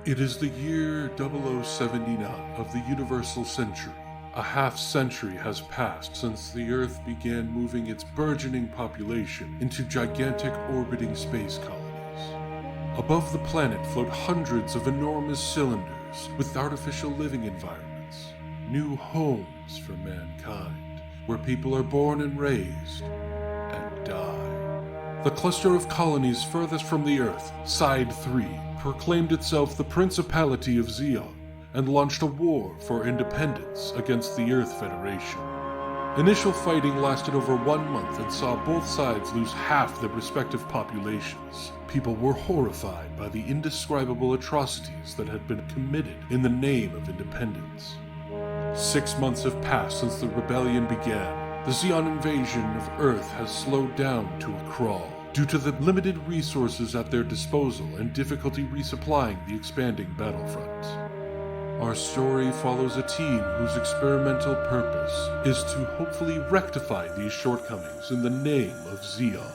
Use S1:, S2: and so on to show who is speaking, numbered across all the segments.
S1: It is the year 0079 of the Universal Century. A half-century has passed since the Earth began moving its burgeoning population into gigantic orbiting space colonies. Above the planet float hundreds of enormous cylinders with artificial living environments, new homes for mankind, where people are born and raised and die. The cluster of colonies furthest from the Earth, Side 3, proclaimed itself the Principality of Zeon and launched a war for independence against the Earth Federation. Initial fighting lasted over 1 month and saw both sides lose half their respective populations. People were horrified by the indescribable atrocities that had been committed in the name of independence. 6 months have passed since the rebellion began. The Zeon invasion of Earth has slowed down to a crawl due to the limited resources at their disposal and difficulty resupplying the expanding battlefront. Our story follows a team whose experimental purpose is to hopefully rectify these shortcomings in the name of Zeon.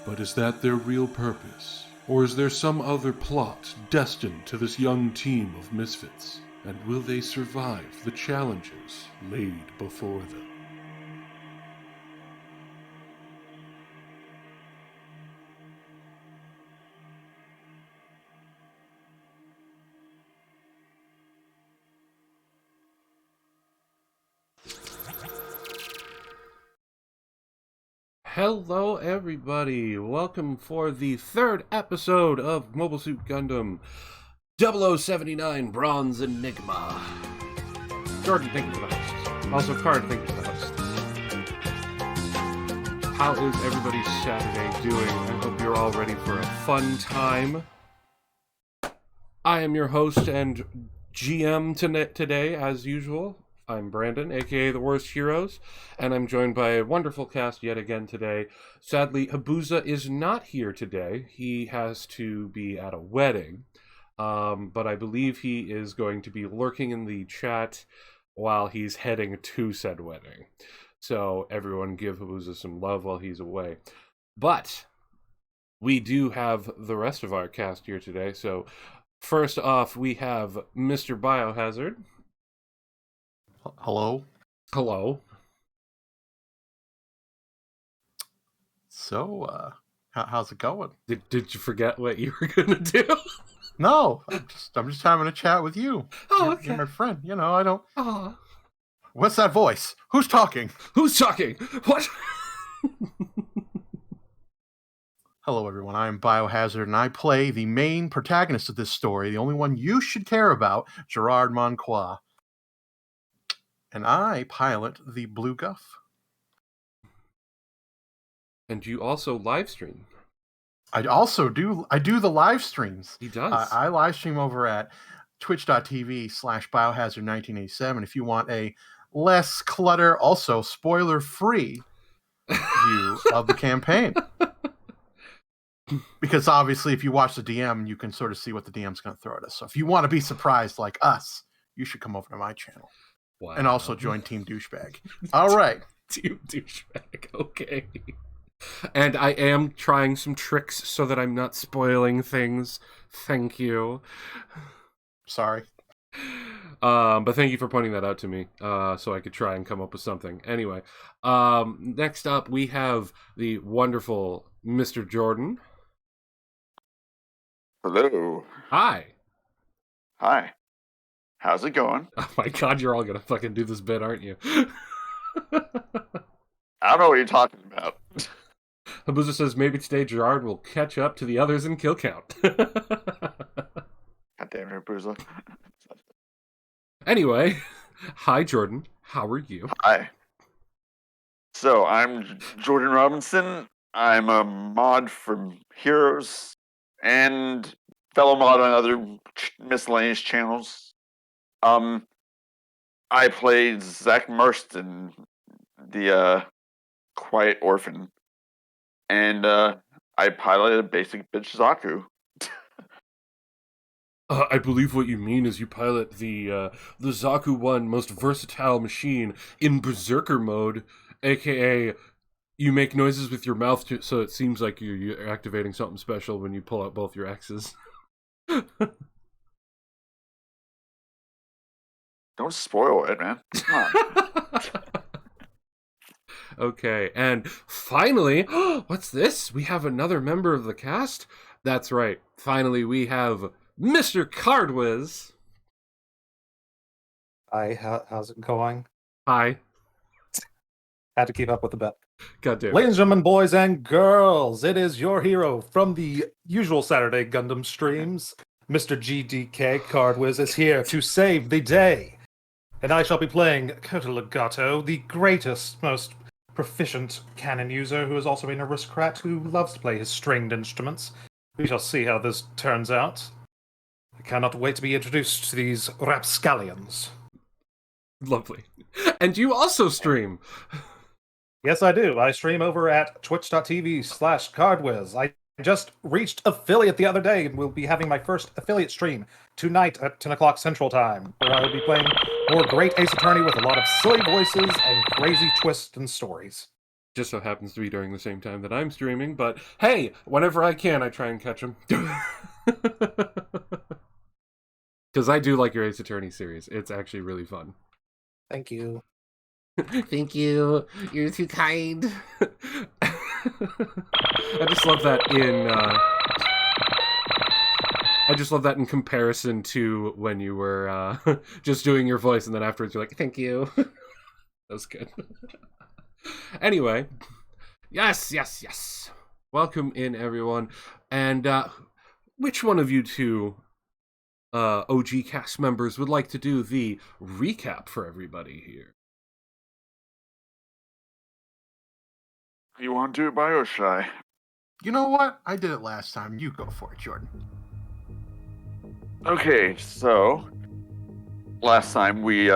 S1: But is that their real purpose? Or is there some other plot destined to this young team of misfits? And will they survive the challenges laid before them? Hello everybody, welcome for the third episode of Mobile Suit Gundam 0079 Bronze Enigma. Jordan, thank you for the host. Also, Card, thank you for the host. How is everybody's Saturday doing? I hope you're all ready for a fun time. I am your host and GM today, as usual. I'm Brandon, aka The Worst Heroes, and I'm joined by a wonderful cast yet again today. Sadly, Habuza is not here today. He has to be at a wedding, but I believe he is going to be lurking in the chat while he's heading to said wedding. So everyone give Habuza some love while he's away. But we do have the rest of our cast here today. So first off, we have Mr. Biohazard.
S2: Hello.
S1: Hello.
S2: So, how's it going?
S1: Did you forget what you were gonna do?
S2: No, I'm just having a chat with you.
S1: Oh, okay.
S2: You're my friend. You know, I don't.
S1: Oh.
S2: What's that voice? Who's talking?
S1: Who's talking? What?
S2: Hello, everyone. I'm Biohazard, and I play the main protagonist of this story, the only one you should care about, Gerard Monquois. And I pilot the Blue Guff.
S1: And you also live stream.
S2: I also do. I do the live streams.
S1: He does.
S2: I live stream over at twitch.tv/biohazard1987 if you want a less clutter, also spoiler-free view of the campaign. Because obviously, if you watch the DM, you can sort of see what the DM's going to throw at us. So if you want to be surprised like us, you should come over to my channel.
S1: Wow.
S2: And also join Team Douchebag. All right.
S1: Team Douchebag, okay. And I am trying some tricks so that I'm not spoiling things. Thank you.
S2: Sorry.
S1: But thank you for pointing that out to me, so I could try and come up with something. Anyway, next up we have the wonderful Mr. Jordan.
S3: Hello.
S1: Hi.
S3: Hi. How's it going?
S1: Oh my god, you're all gonna fucking do this bit, aren't you?
S3: I don't know what you're talking about.
S1: Habuza says maybe today Gerard will catch up to the others in kill count.
S3: God damn it, Bruiser.
S1: Anyway, hi Jordan, how are you?
S3: Hi. So, I'm Jordan Robinson. I'm a mod for Heroes and fellow mod on other miscellaneous channels. I played Zach Marston, the Quiet Orphan, and I piloted a basic bitch Zaku.
S1: I believe what you mean is you pilot the Zaku 1 most versatile machine in Berserker mode, aka you make noises with your mouth so it seems like you're activating something special when you pull out both your X's.
S3: Don't spoil it, man. Come on.
S1: Okay, and finally, what's this? We have another member of the cast? That's right. Finally, we have Mr. Cardwiz.
S4: Hi, how's it going?
S1: Hi.
S4: Had to keep up with the bet.
S1: God damn it.
S4: Ladies and gentlemen, boys and girls, it is your hero from the usual Saturday Gundam streams. Mr. GDK Cardwiz is here to save the day. And I shall be playing Kota Legato, the greatest, most proficient cannon user who is also an aristocrat who loves to play his stringed instruments. We shall see how this turns out. I cannot wait to be introduced to these rapscallions.
S1: Lovely. And you also stream.
S4: Yes, I do. I stream over at twitch.tv/Cardwiz. I just reached affiliate the other day and will be having my first affiliate stream tonight at 10 o'clock Central Time, where I will be playing more Great Ace Attorney with a lot of silly voices and crazy twists and stories.
S1: Just so happens to be during the same time that I'm streaming, but hey, whenever I can, I try and catch them. Because I do like your Ace Attorney series. It's actually really fun.
S4: Thank you.
S1: Thank you. You're too kind. I just love that in comparison to when you were just doing your voice and then afterwards you're like, thank you. That was good. Anyway, yes. Welcome in, everyone. And which one of you two OG cast members would like to do the recap for everybody here?
S3: You want to do it, Bio, or should I?
S2: You know what? I did it last time. You go for it, Jordan.
S3: Okay, so last time we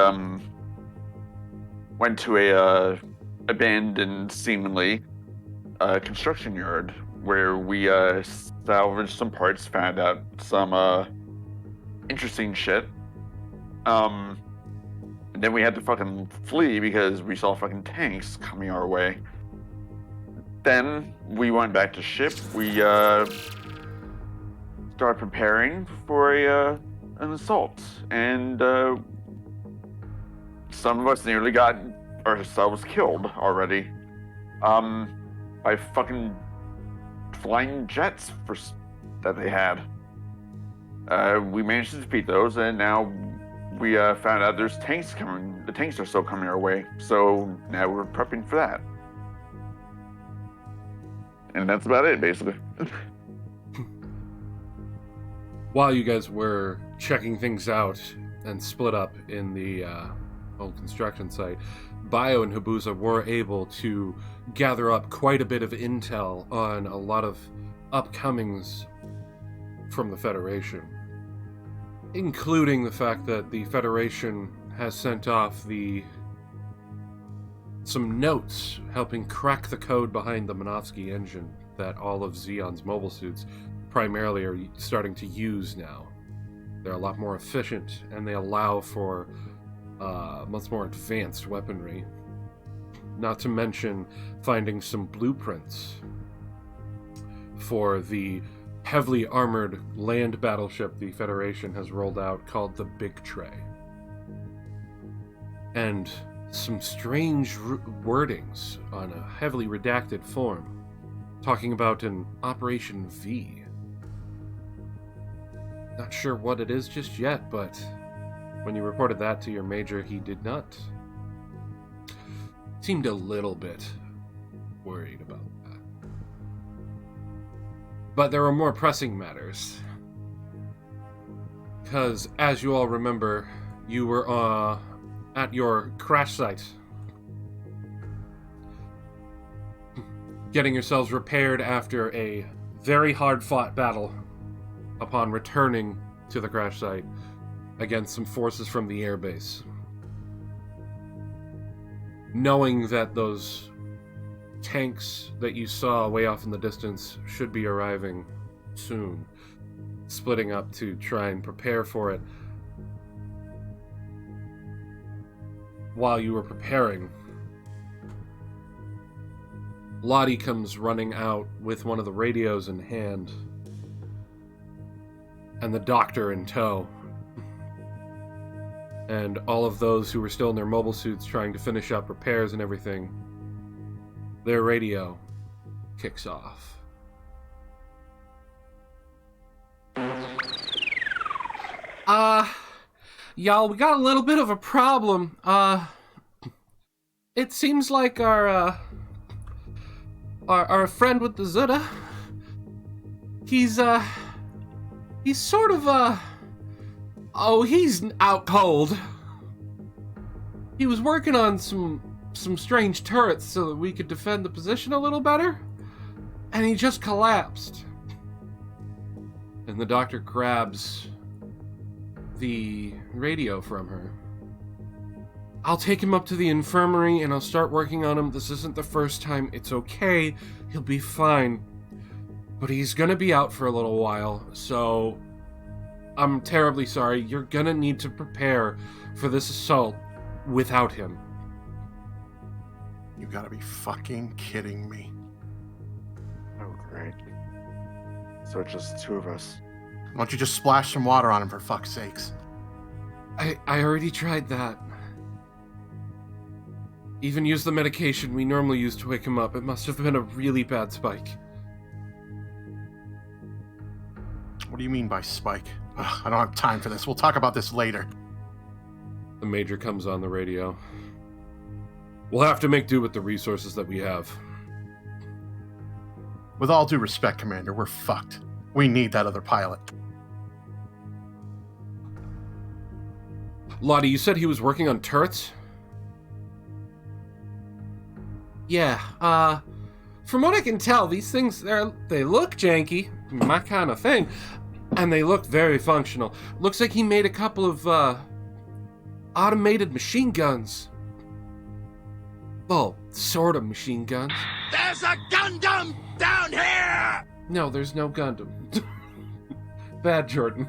S3: went to a abandoned, seemingly, construction yard where we salvaged some parts, found out some interesting shit. And then we had to fucking flee because we saw fucking tanks coming our way. Then we went back to ship. We started preparing for an assault, and some of us nearly got ourselves killed already by fucking flying jets that they had. We managed to defeat those, and now we found out there's tanks coming. The tanks are still coming our way, so now we're prepping for that. And that's about it, basically.
S1: While you guys were checking things out and split up in the old construction site, Bio and Habuza were able to gather up quite a bit of intel on a lot of upcomings from the Federation, including the fact that the Federation has sent off some notes helping crack the code behind the Minovsky engine that all of Xeon's mobile suits primarily are starting to use now. They're a lot more efficient, and they allow for much more advanced weaponry. Not to mention finding some blueprints for the heavily armored land battleship the Federation has rolled out called the Big Tray. And some strange wordings on a heavily redacted form, talking about an Operation V. Not sure what it is just yet, but when you reported that to your major, he did not. Seemed a little bit worried about that. But there were more pressing matters. Because, as you all remember, you were at your crash site, getting yourselves repaired after a very hard-fought battle upon returning to the crash site against some forces from the airbase. Knowing that those tanks that you saw way off in the distance should be arriving soon, splitting up to try and prepare for it. While you were preparing, Lottie comes running out with one of the radios in hand, and the doctor in tow.
S5: and all of those who were still in their mobile suits trying to finish up repairs and everything, their radio kicks off. Y'all, we got a little bit of a problem. It seems like our friend with the Zuda, he's sort of, he's out cold. He was working on some strange turrets so that we could defend the position a little better, and he just collapsed. And the doctor grabs the radio from her. I'll take him up to the infirmary and I'll start working on him. This isn't the first time. It's okay. He'll be fine. But he's gonna be out for a little while, so I'm terribly sorry. You're gonna need to prepare for this assault without him.
S2: You gotta be fucking kidding me.
S3: Oh, great. So it's just two of us.
S2: Why don't you just splash some water on him, for fuck's sakes?
S5: I already tried that. Even used the medication we normally use to wake him up. It must have been a really bad spike.
S2: What do you mean by spike? Ugh, I don't have time for this. We'll talk about this later.
S5: The Major comes on the radio. We'll have to make do with the resources that we have.
S2: With all due respect, Commander, we're fucked. We need that other pilot.
S5: Lottie, you said he was working on turrets? Yeah, from what I can tell, these things, they look janky, my kind of thing, and they look very functional. Looks like he made a couple of, automated machine guns. Well, sort of machine guns.
S6: There's a Gundam down here!
S5: No, there's no Gundam. Bad, Jordan.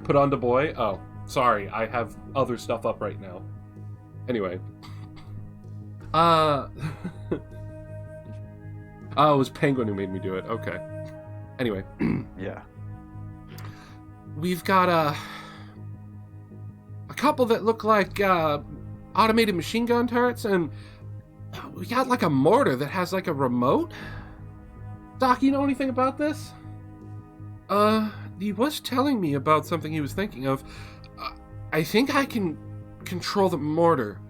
S5: Put on the boy? Oh, sorry, I have other stuff up right now. Anyway. Oh, it was Penguin who made me do it. Okay. Anyway.
S3: Yeah.
S5: We've got a couple that look like automated machine gun turrets, and we got like a mortar that has like a remote. Doc, you know anything about this? He was telling me about something he was thinking of. I think I can control the mortar,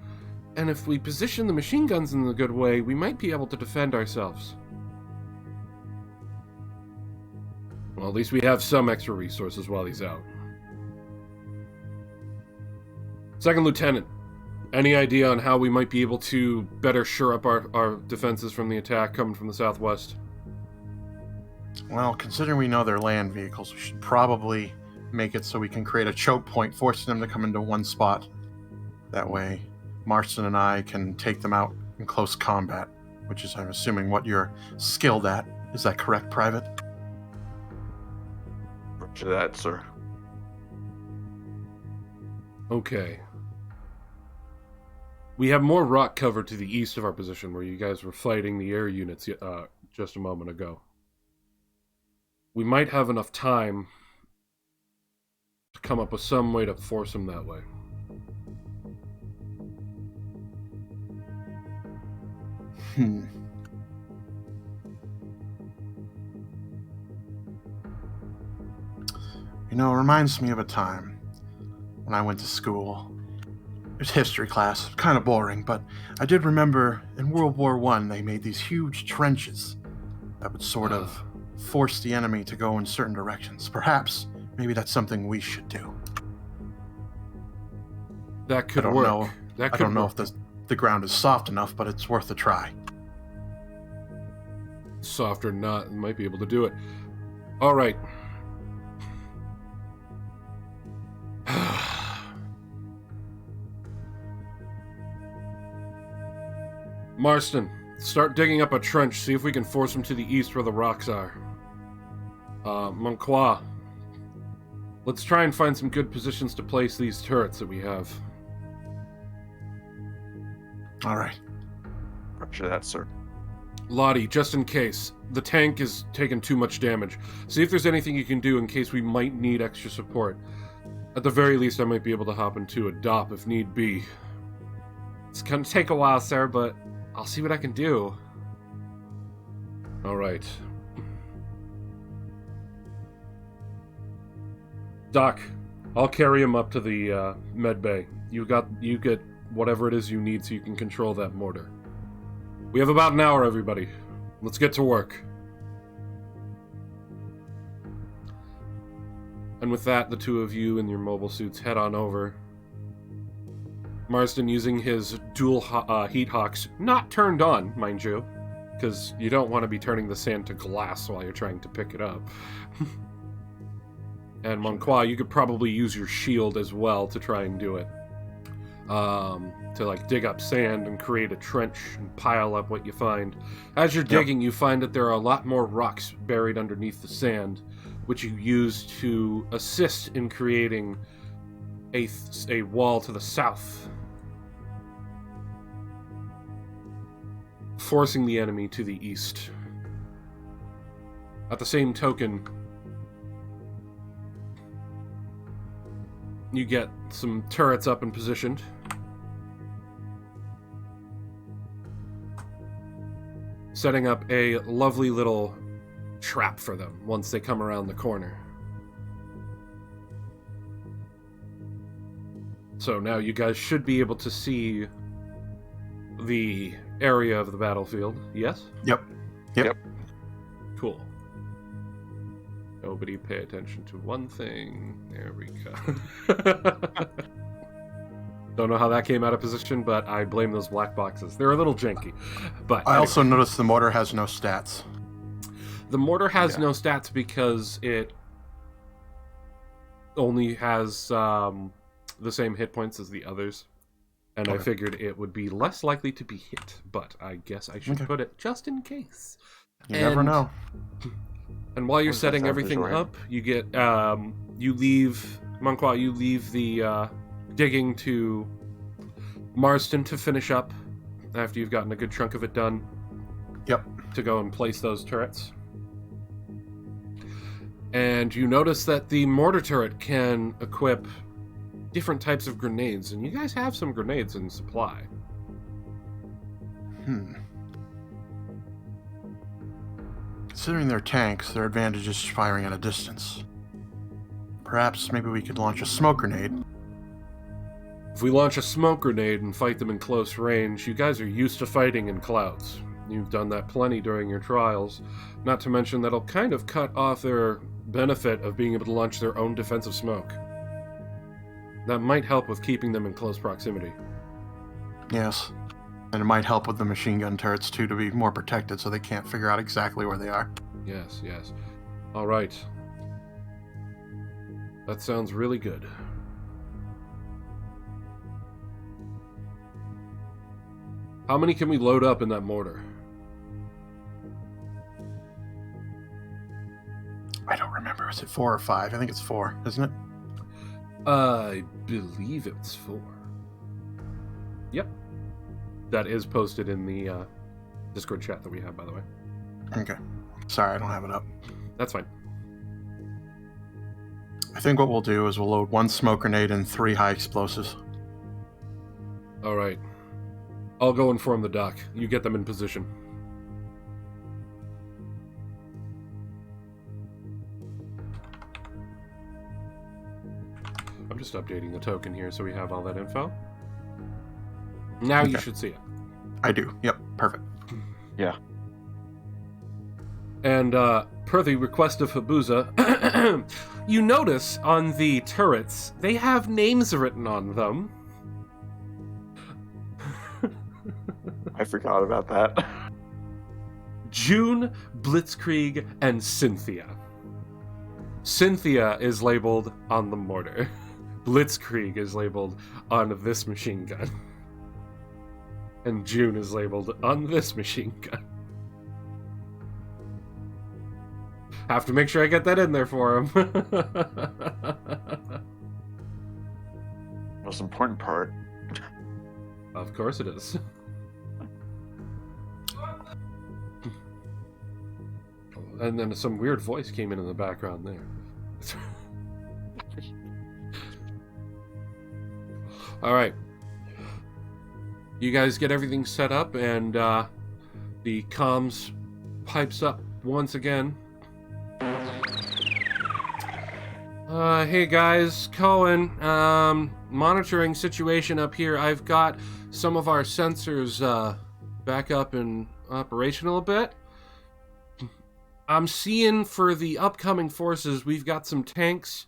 S5: and if we position the machine guns in the good way, we might be able to defend ourselves. Well, at least we have some extra resources while he's out. Second Lieutenant, any idea on how we might be able to better shore up our defenses from the attack coming from the southwest?
S2: Well, considering we know they're land vehicles, we should probably make it so we can create a choke point, forcing them to come into one spot. That way, Marston and I can take them out in close combat, which is, I'm assuming, what you're skilled at. Is that correct, Private?
S3: Roger that, sir.
S5: Okay. We have more rock cover to the east of our position where you guys were fighting the air units just a moment ago. We might have enough time to come up with some way to force them that way.
S2: You know, it reminds me of a time when I went to school. It was history class, kind of boring, but I did remember in World War I they made these huge trenches that would sort of force the enemy to go in certain directions. Perhaps, maybe that's something we should do.
S5: That could work.
S2: I don't know if the ground is soft enough, but it's worth a try.
S5: Soft or not, might be able to do it. All right. Marston, start digging up a trench. See if we can force them to the east where the rocks are. Monclois, let's try and find some good positions to place these turrets that we have.
S2: All right.
S3: Roger that, sir.
S5: Lottie, just in case, the tank is taking too much damage. See if there's anything you can do in case we might need extra support. At the very least, I might be able to hop into a DOP if need be. It's gonna take a while, sir, but I'll see what I can do. Alright. Doc, I'll carry him up to the med bay. You get whatever it is you need so you can control that mortar. We have about an hour, everybody. Let's get to work. And with that, the two of you in your mobile suits head on over. Marsden using his dual heat hawks, not turned on, mind you, because you don't want to be turning the sand to glass while you're trying to pick it up. And Monqua, you could probably use your shield as well to try and do it. To like dig up sand and create a trench and pile up what you find. As you're digging, you find that there are a lot more rocks buried underneath the sand, which you use to assist in creating a wall to the south, forcing the enemy to the east. At the same token, you get some turrets up and positioned. Setting up a lovely little trap for them once they come around the corner. So now you guys should be able to see the area of the battlefield, yes?
S2: Yep.
S5: Cool. Nobody pay attention to one thing. There we go. Don't know how that came out of position, but I blame those black boxes. They're a little janky. But
S2: I also noticed the mortar has no stats.
S5: The mortar has no stats because it only has the same hit points as the others. And I figured it would be less likely to be hit, but I guess I should put it just in case.
S2: You never know.
S5: And while you're setting everything up, you get, you leave the digging to Marston to finish up after you've gotten a good chunk of it done.
S2: Yep.
S5: To go and place those turrets. And you notice that the mortar turret can equip different types of grenades, and you guys have some grenades in supply.
S2: Considering they're tanks, their advantage is firing at a distance. Perhaps maybe we could launch a smoke grenade.
S5: If we launch a smoke grenade and fight them in close range, you guys are used to fighting in clouds. You've done that plenty during your trials. Not to mention that'll kind of cut off their benefit of being able to launch their own defensive smoke. That might help with keeping them in close proximity.
S2: Yes. And it might help with the machine gun turrets, too, to be more protected so they can't figure out exactly where they are.
S5: Yes. All right. That sounds really good. How many can we load up in that mortar?
S2: I don't remember. Is it 4 or 5? I think it's 4, isn't it?
S5: I believe it's 4. Yep. That is posted in the Discord chat that we have, by the way.
S2: Okay. Sorry, I don't have it up.
S5: That's fine.
S2: I think what we'll do is we'll load 1 smoke grenade and 3 high explosives.
S5: All right. I'll go inform the doc. You get them in position. I'm just updating the token here so we have all that info. Now you should see it.
S2: I do. Yep. Perfect.
S3: Yeah.
S5: And per the request of Habuza, you notice on the turrets, they have names written on them.
S3: I forgot about that.
S5: June, Blitzkrieg, and Cynthia. Cynthia is labeled on the mortar. Blitzkrieg is labeled on this machine gun. And June is labeled on this machine gun. Have to make sure I get that in there for him.
S3: Most important part.
S5: Of course it is. And then some weird voice came in the background there. All right. You guys get everything set up, and the comms pipes up once again. Hey guys, Cohen. Monitoring situation up here. I've got some of our sensors back up and operational a bit. I'm seeing for the upcoming forces, we've got some tanks.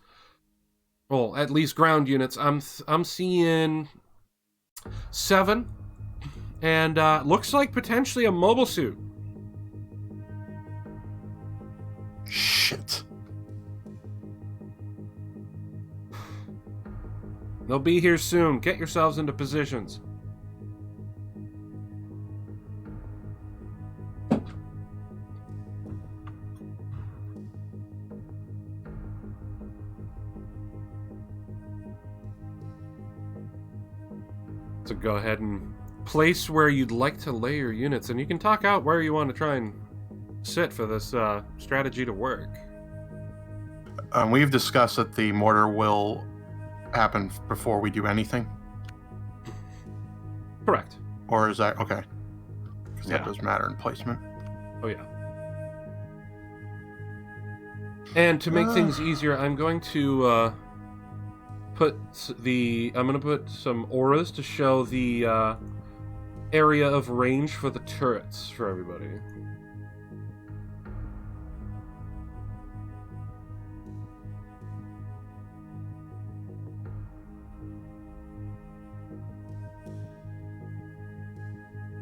S5: Well, at least ground units. I'm seeing 7. And looks like potentially a mobile suit.
S2: Shit.
S5: They'll be here soon. Get yourselves into positions. So go ahead and place where you'd like to lay your units, and you can talk out where you want to try and sit for this strategy to work.
S2: We've discussed that the mortar will happen before we do anything.
S5: Correct.
S2: Or is that okay? Because
S5: Yeah.
S2: that does matter in placement.
S5: Oh yeah. And to make things easier, I'm going to put some auras to show the area of range for the turrets for everybody.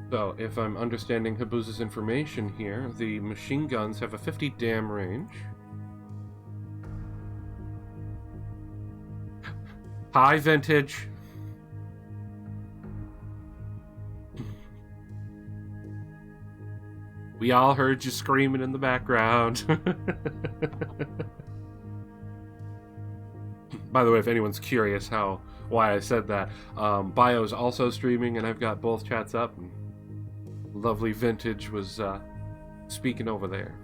S5: So, if I'm understanding Habuza's information here, the machine guns have a 50 dam range. High vintage. We all heard you screaming in the background. By the way, if anyone's curious why I said that, Bio's also streaming, and I've got both chats up. And lovely vintage was speaking over there.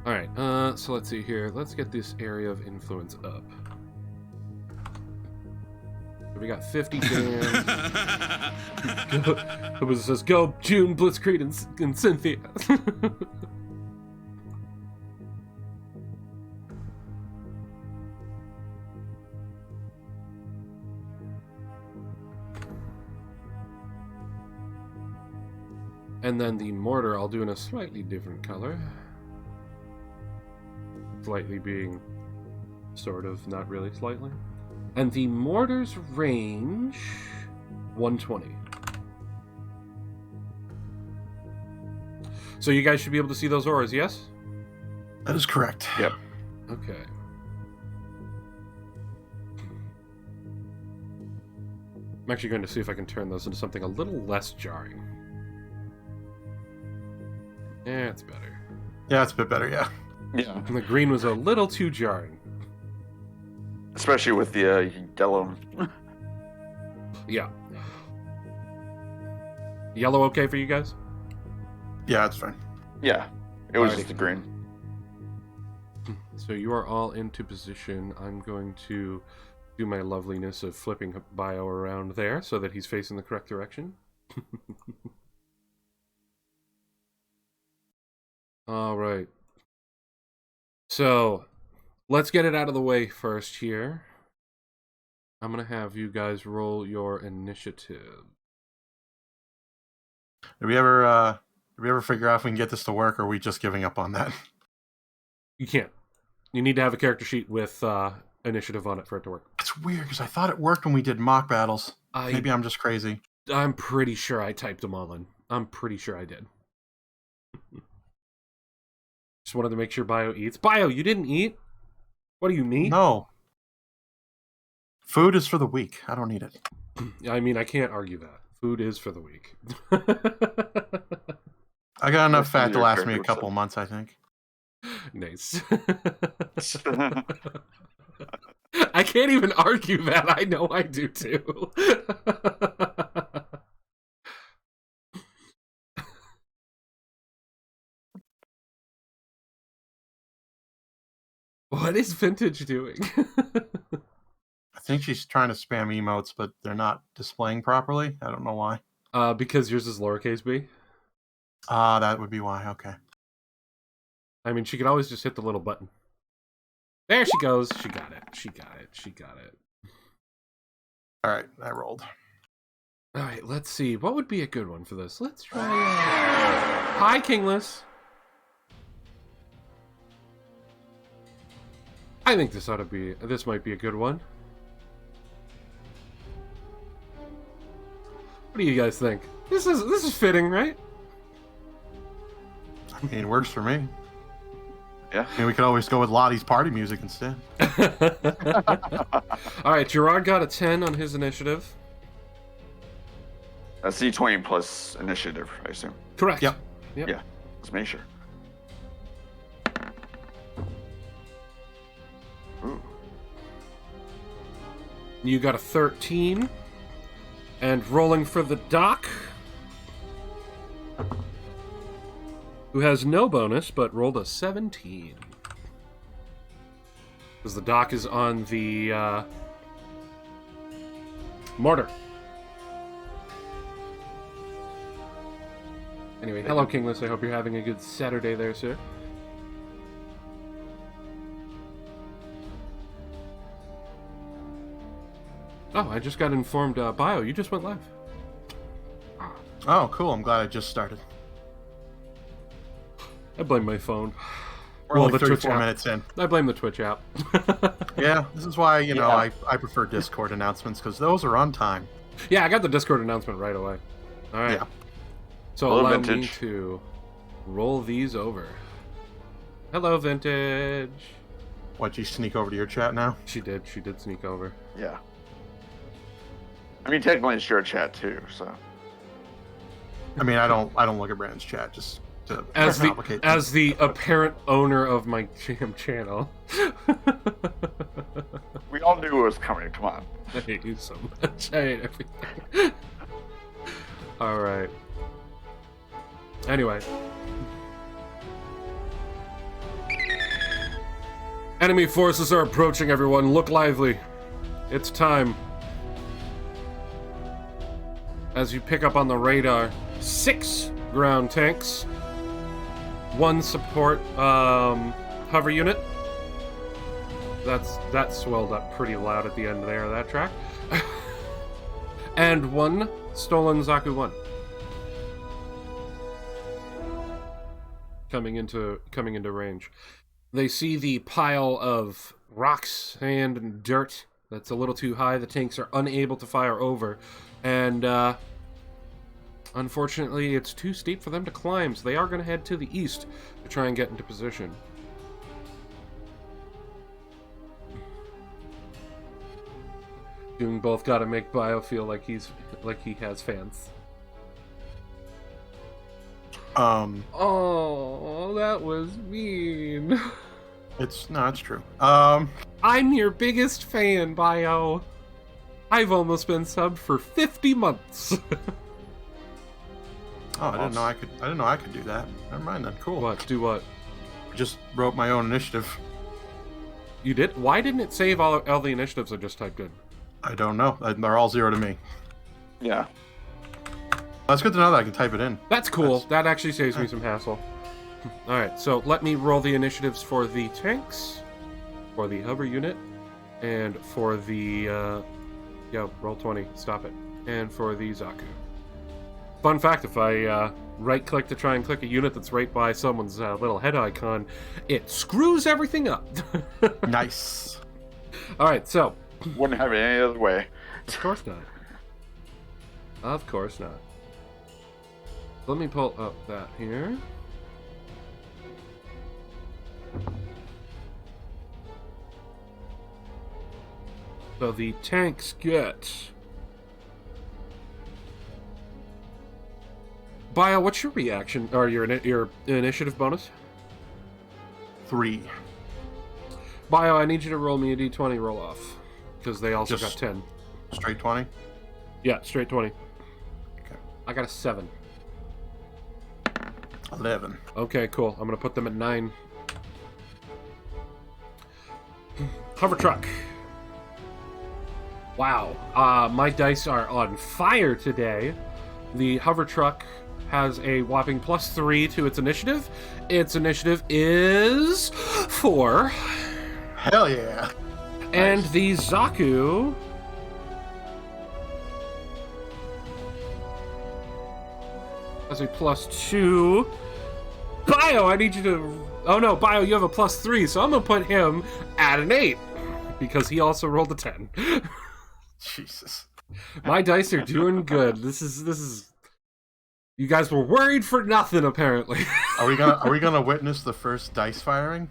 S5: Alright, so let's see here. Let's get this area of influence up. So we got 50 dams. It says, go June, Blitzkrieg, and Cynthia. And then the mortar I'll do in a slightly different color. Slightly being sort of, not really slightly. And the mortar's range, 120. So you guys should be able to see those auras, yes?
S2: That is correct.
S3: Yep.
S5: Okay. I'm actually going to see if I can turn those into something a little less jarring. Yeah, it's better.
S2: Yeah, it's a bit better, yeah.
S3: Yeah.
S5: And the green was a little too jarring.
S3: Especially with the yellow.
S5: Yeah. Yellow okay for you guys?
S2: Yeah, it's fine.
S3: Yeah. It was
S5: Alrighty.
S3: just the green.
S5: So you are all into position. I'm going to do my loveliness of flipping Bio around there so that he's facing the correct direction. All right. So let's get it out of the way first here. I'm going to have you guys roll your initiative.
S2: Did we ever figure out if we can get this to work, or are we just giving up on that?
S5: You can't. You need to have a character sheet with initiative on it for it to work.
S2: It's weird, because I thought it worked when we did mock battles. Maybe I'm just crazy.
S5: I'm pretty sure I typed them all in. I'm pretty sure I did. Just wanted to make sure Bio eats. Bio, you didn't eat? What do you mean?
S2: No. Food is for the weak. I don't need it.
S5: I mean, I can't argue that. Food is for the weak.
S2: I got enough
S3: That's
S2: fat to
S3: your
S2: last me a
S3: character
S2: couple
S3: set.
S2: months, I think.
S5: Nice. I can't even argue that. I know I do too. What is Vintage doing?
S2: I think she's trying to spam emotes, but they're not displaying properly. I don't know why.
S5: Because yours is lowercase b.
S2: That would be why. Okay.
S5: I mean, she could always just hit the little button. There she goes. She got it. She got it. She got it.
S2: All right, I rolled.
S5: All right, let's see. What would be a good one for this? Let's try... Hi, Kingless. I think this ought to be... This might be a good one. What do you guys think? This is fitting, right?
S2: I mean, it works for me.
S3: Yeah.
S2: I mean, we could always go with Lottie's party music instead.
S5: All right, Gerard got a 10 on his initiative.
S3: That's D20 plus initiative, I assume.
S5: Correct.
S2: Yep.
S3: Yeah, let's make sure. Ooh.
S5: You got a 13. And rolling for the Doc, who has no bonus, but rolled a 17. Because the Doc is on the mortar. Anyway, hello, Kingless. I hope you're having a good Saturday there, sir. Oh, I just got informed, Bio, you just went live.
S2: Oh, cool. I'm glad I just started.
S5: I blame my phone.
S2: We're only 34 minutes in.
S5: I blame the Twitch app.
S2: Yeah, this is why, you know, I prefer Discord announcements, because those are on time.
S5: Yeah, I got the Discord announcement right away. All right.
S2: Yeah.
S5: So
S3: Hello,
S5: allow me
S3: Vintage.
S5: to roll these over. Hello, Vintage.
S2: What, you sneak over to your chat now?
S5: She did sneak over.
S3: Yeah. I mean, technically it's your chat too, so.
S2: I mean, I don't look at Brandon's chat just to
S5: As
S2: complicate
S5: the apparent owner of my channel.
S3: We all knew it was coming, come on.
S5: I hate you so much. I hate everything. All right. Anyway. Enemy forces are approaching, everyone. Look lively. It's time. As you pick up on the radar, 6 ground tanks, 1 support hover unit. That swelled up pretty loud at the end there of that track. And 1 stolen Zaku 1. Coming into range. They see the pile of rocks, sand, and dirt that's a little too high. The tanks are unable to fire over. And, unfortunately, it's too steep for them to climb, so they are going to head to the east to try and get into position. You both got to make Bio feel like he has fans. Oh, that was mean.
S2: It's true.
S5: I'm your biggest fan, Bio. I've almost been subbed for 50 months.
S2: Oh, I didn't know I could do that. Never mind then. Cool.
S5: What? Do what?
S2: I just wrote my own initiative.
S5: You did? Why didn't it save all the initiatives I just typed in?
S2: I don't know. They're all 0 to me.
S3: Yeah.
S2: That's good to know that I can type it in.
S5: That's cool. That actually saves me some hassle. Alright, so let me roll the initiatives for the tanks, for the hover unit, and for the, roll 20, stop it, and for the Zaku. Fun fact, if I right-click to try and click a unit that's right by someone's little head icon, it screws everything up.
S2: Nice.
S5: Alright, so...
S3: Wouldn't have it any other way.
S5: Of course not. Of course not. Let me pull up that here. So the tanks get... Bio, what's your reaction, or your initiative bonus?
S2: 3.
S5: Bio, I need you to roll me a d20 roll off. Because they also
S2: Just
S5: got 10.
S2: Straight 20?
S5: Yeah, straight 20.
S2: Okay.
S5: I got a 7.
S2: 11.
S5: Okay, cool. I'm going to put them at 9. hover truck. Wow. My dice are on fire today. The hover truck has a whopping +3 to its initiative. Its initiative is 4.
S2: Hell yeah.
S5: And
S2: Nice.
S5: the Zaku has a +2. Bio, I need you to... Oh no, Bio, you have a +3, so I'm going to put him at an 8. Because he also rolled a 10.
S2: Jesus.
S5: My dice are doing good. This is... You guys were worried for nothing, apparently.
S2: Are we gonna witness the first dice firing?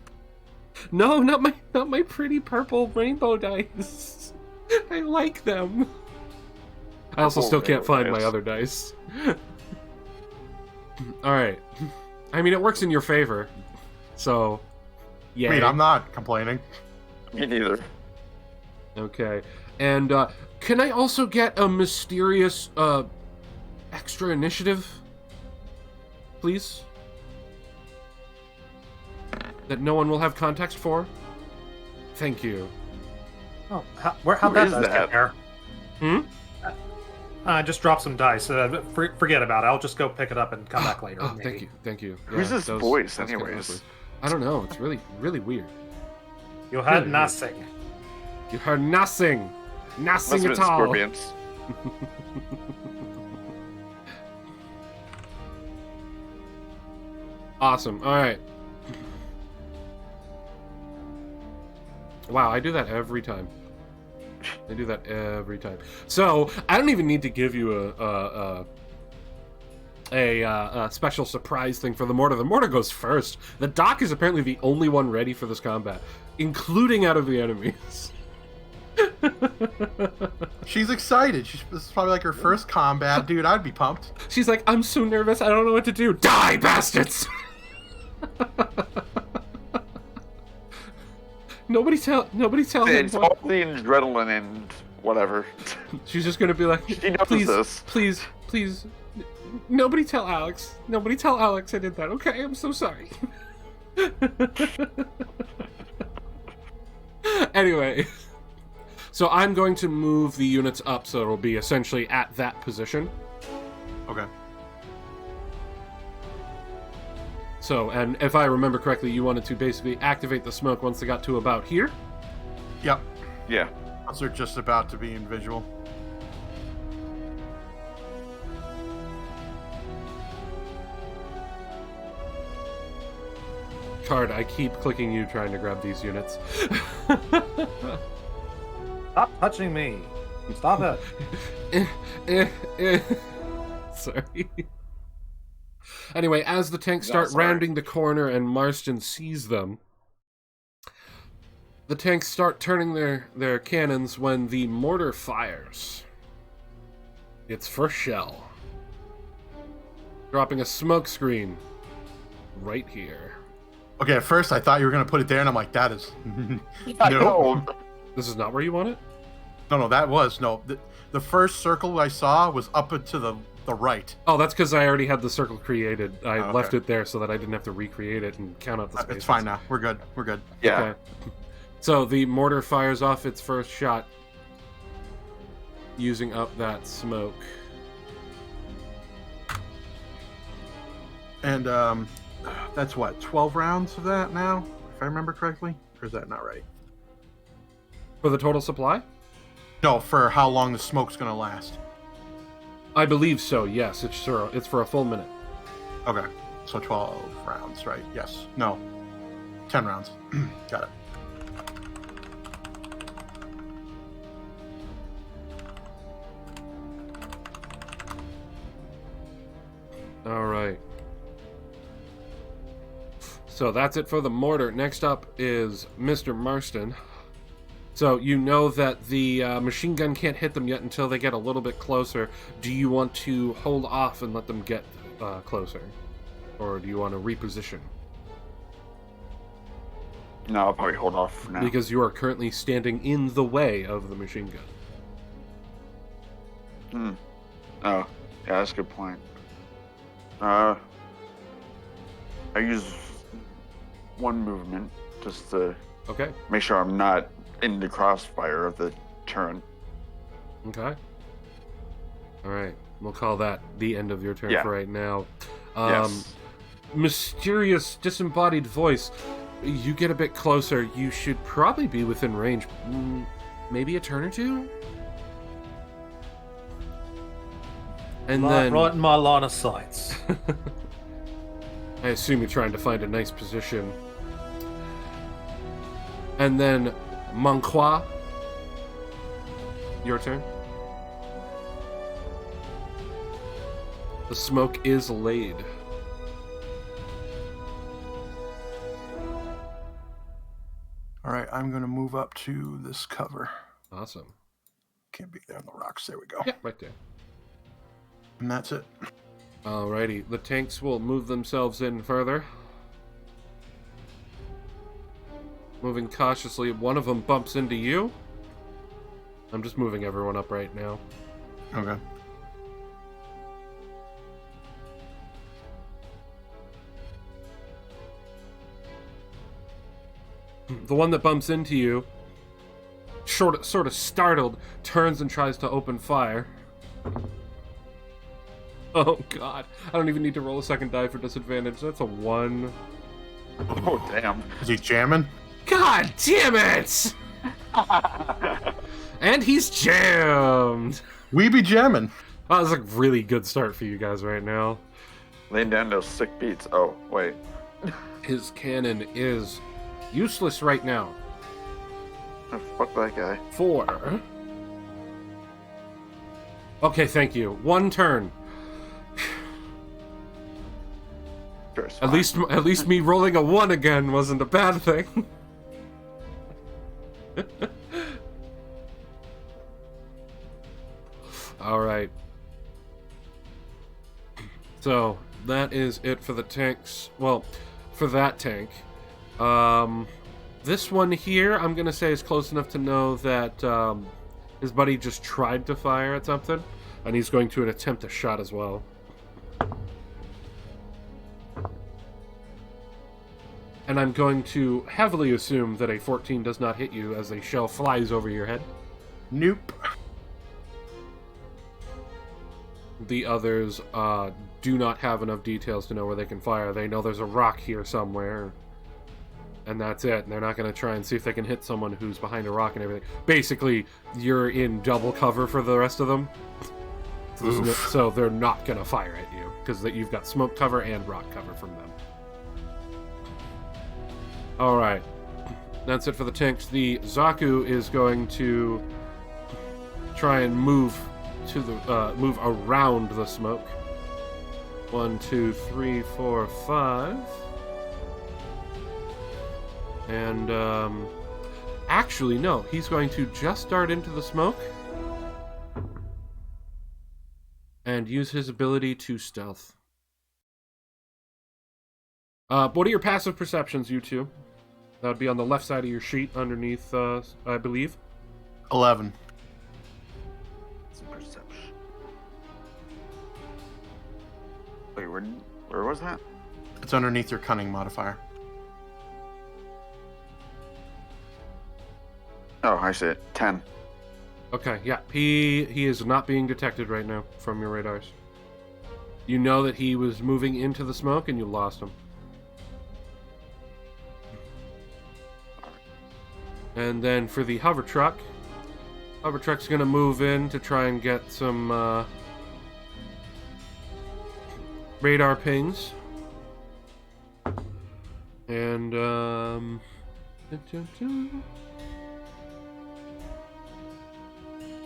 S5: No, not my pretty purple rainbow dice. I like them. I also still can't find my other dice. Alright. I mean, it works in your favor. So, yeah.
S2: I mean, I'm not complaining.
S3: Me neither.
S5: Okay. And, can I also get a mysterious, extra initiative? Please? That no one will have context for? Thank you.
S4: Oh, how'd
S3: Who
S4: that
S3: is
S4: dice
S3: that?
S4: get there? Just drop some dice. Forget about it. I'll just go pick it up and come back later.
S5: Oh,
S4: maybe.
S5: thank you.
S3: Who's this voice,
S5: that's kinda
S3: anyways?
S5: awkward. I don't know. It's really, really weird.
S4: You had
S5: Really?
S4: nothing.
S5: You heard nothing.
S3: Must have
S5: Nothing
S3: been
S5: at all.
S3: scorpions.
S5: Awesome. All right. Wow, I do that every time. I do that every time. So I don't even need to give you a special surprise thing for the mortar. The mortar goes first. The doc is apparently the only one ready for this combat, including out of the enemies.
S2: She's excited. This is probably like her first combat. Dude, I'd be pumped.
S5: She's like, I'm so nervous. I don't know what to do. Die, bastards! Nobody tell him.
S3: It's all the adrenaline and whatever.
S5: She's just gonna be like,
S3: She knows
S5: please,
S3: this.
S5: please, nobody tell Alex. Nobody tell Alex I did that. Okay, I'm so sorry. Anyway, so I'm going to move the units up so it'll be essentially at that position.
S2: Okay.
S5: So, and if I remember correctly, you wanted to basically activate the smoke once they got to about here.
S2: Yep.
S3: Yeah.
S2: Once they're just about to be in visual.
S5: Card, I keep clicking you trying to grab these units.
S4: Stop touching me. Stop it.
S5: Sorry. Anyway, as the tanks
S3: No,
S5: start
S3: sorry.
S5: rounding the corner and Marston sees them, the tanks start turning their cannons when the mortar fires its first shell, dropping a smoke screen right here.
S2: Okay, at first I thought you were going to put it there, and I'm like, that is...
S3: I
S2: No.
S3: know.
S5: This is not where you want it?
S2: No, that was... No, the first circle I saw was up and to the right.
S5: Oh, that's because I already had the circle created. I
S2: Oh, okay.
S5: left it there so that I didn't have to recreate it and count out the spaces.
S2: It's fine now. We're good. We're good.
S3: Yeah.
S5: Okay. So the mortar fires off its first shot, using up that smoke.
S2: And, that's what, 12 rounds of that now? If I remember correctly? Or is that not right?
S5: For the total supply?
S2: No, for how long the smoke's going to last.
S5: I believe so, yes. It's for a full minute.
S2: Okay. So 12 rounds, right? Yes. No. 10 rounds. Got it.
S5: All right. So that's it for the mortar. Next up is Mr. Marston. So you know that the machine gun can't hit them yet until they get a little bit closer. Do you want to hold off and let them get closer? Or do you want to reposition?
S3: No, I'll probably hold off for now.
S5: Because you are currently standing in the way of the machine gun.
S3: Oh, yeah, that's a good point. I use one movement just to
S5: Okay.
S3: make sure I'm not in the crossfire of the turret.
S5: Okay. All right. We'll call that the end of your turn
S3: Yeah.
S5: for right now.
S3: Yes.
S5: Mysterious, disembodied voice. You get a bit closer. You should probably be within range. Maybe a turn or two? And then...
S4: Right in my line of sights.
S5: I assume you're trying to find a nice position. And then, Manqua. Your turn. The smoke is laid.
S2: All right, I'm going to move up to this cover.
S5: Awesome.
S2: Can't be there on the rocks. There we go.
S5: Yeah, right there.
S2: And that's it.
S5: Alrighty, the tanks will move themselves in further. Moving cautiously, one of them bumps into you. I'm just moving everyone up right now.
S2: Okay.
S5: The one that bumps into you, sort of startled, turns and tries to open fire. Oh god, I don't even need to roll a second die for disadvantage. That's a 1.
S3: Oh, damn.
S2: Is he jamming?
S5: God damn it! And he's jammed!
S2: We be jamming.
S5: That was a really good start for you guys right now.
S3: Laying down those sick beats. Oh, wait.
S5: His cannon is useless right now.
S3: Oh, fuck that guy.
S5: 4. Okay, thank you. 1 turn.
S3: Sure, it's
S5: At
S3: fine.
S5: least me rolling a 1 again wasn't a bad thing. All right. So that is it for the tanks. Well, for that tank. This one here, I'm gonna say is close enough to know that his buddy just tried to fire at something, and he's going to attempt a shot as well. And I'm going to heavily assume that a 14 does not hit you as a shell flies over your head.
S2: Nope.
S5: The others do not have enough details to know where they can fire. They know there's a rock here somewhere, and that's it. And they're not going to try and see if they can hit someone who's behind a rock and everything. Basically, you're in double cover for the rest of them. So they're not going to fire at you, because you've got smoke cover and rock cover from them. Alright. That's it for the tanks. The Zaku is going to try and move to the move around the smoke. 1, 2, 3, 4, 5. And actually no, he's going to just dart into the smoke and use his ability to stealth. What are your passive perceptions, you two? That would be on the left side of your sheet underneath, I believe.
S2: 11.
S3: It's a perception. Wait, where was that?
S2: It's underneath your cunning modifier.
S3: Oh, I see it. 10.
S5: Okay, yeah. He is not being detected right now from your radars. You know that he was moving into the smoke and you lost him. And then for the hover truck's going to move in to try and get some radar pings. And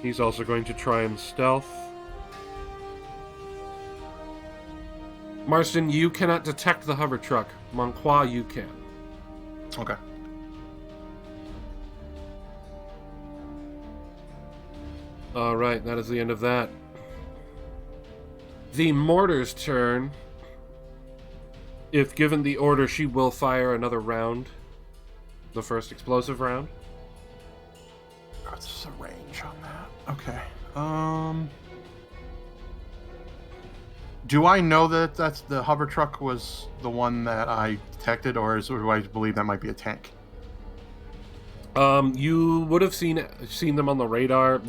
S5: he's also going to try and stealth. Marston, you cannot detect the hover truck. Manqua, you can.
S2: Okay.
S5: Alright, that is the end of that. The mortar's turn. If given the order, she will fire another round. The first explosive round.
S2: What's the range on that? Okay. Do I know that that's the hover truck was the one that I detected, or do I believe that might be a tank?
S5: You would have seen them on the radar.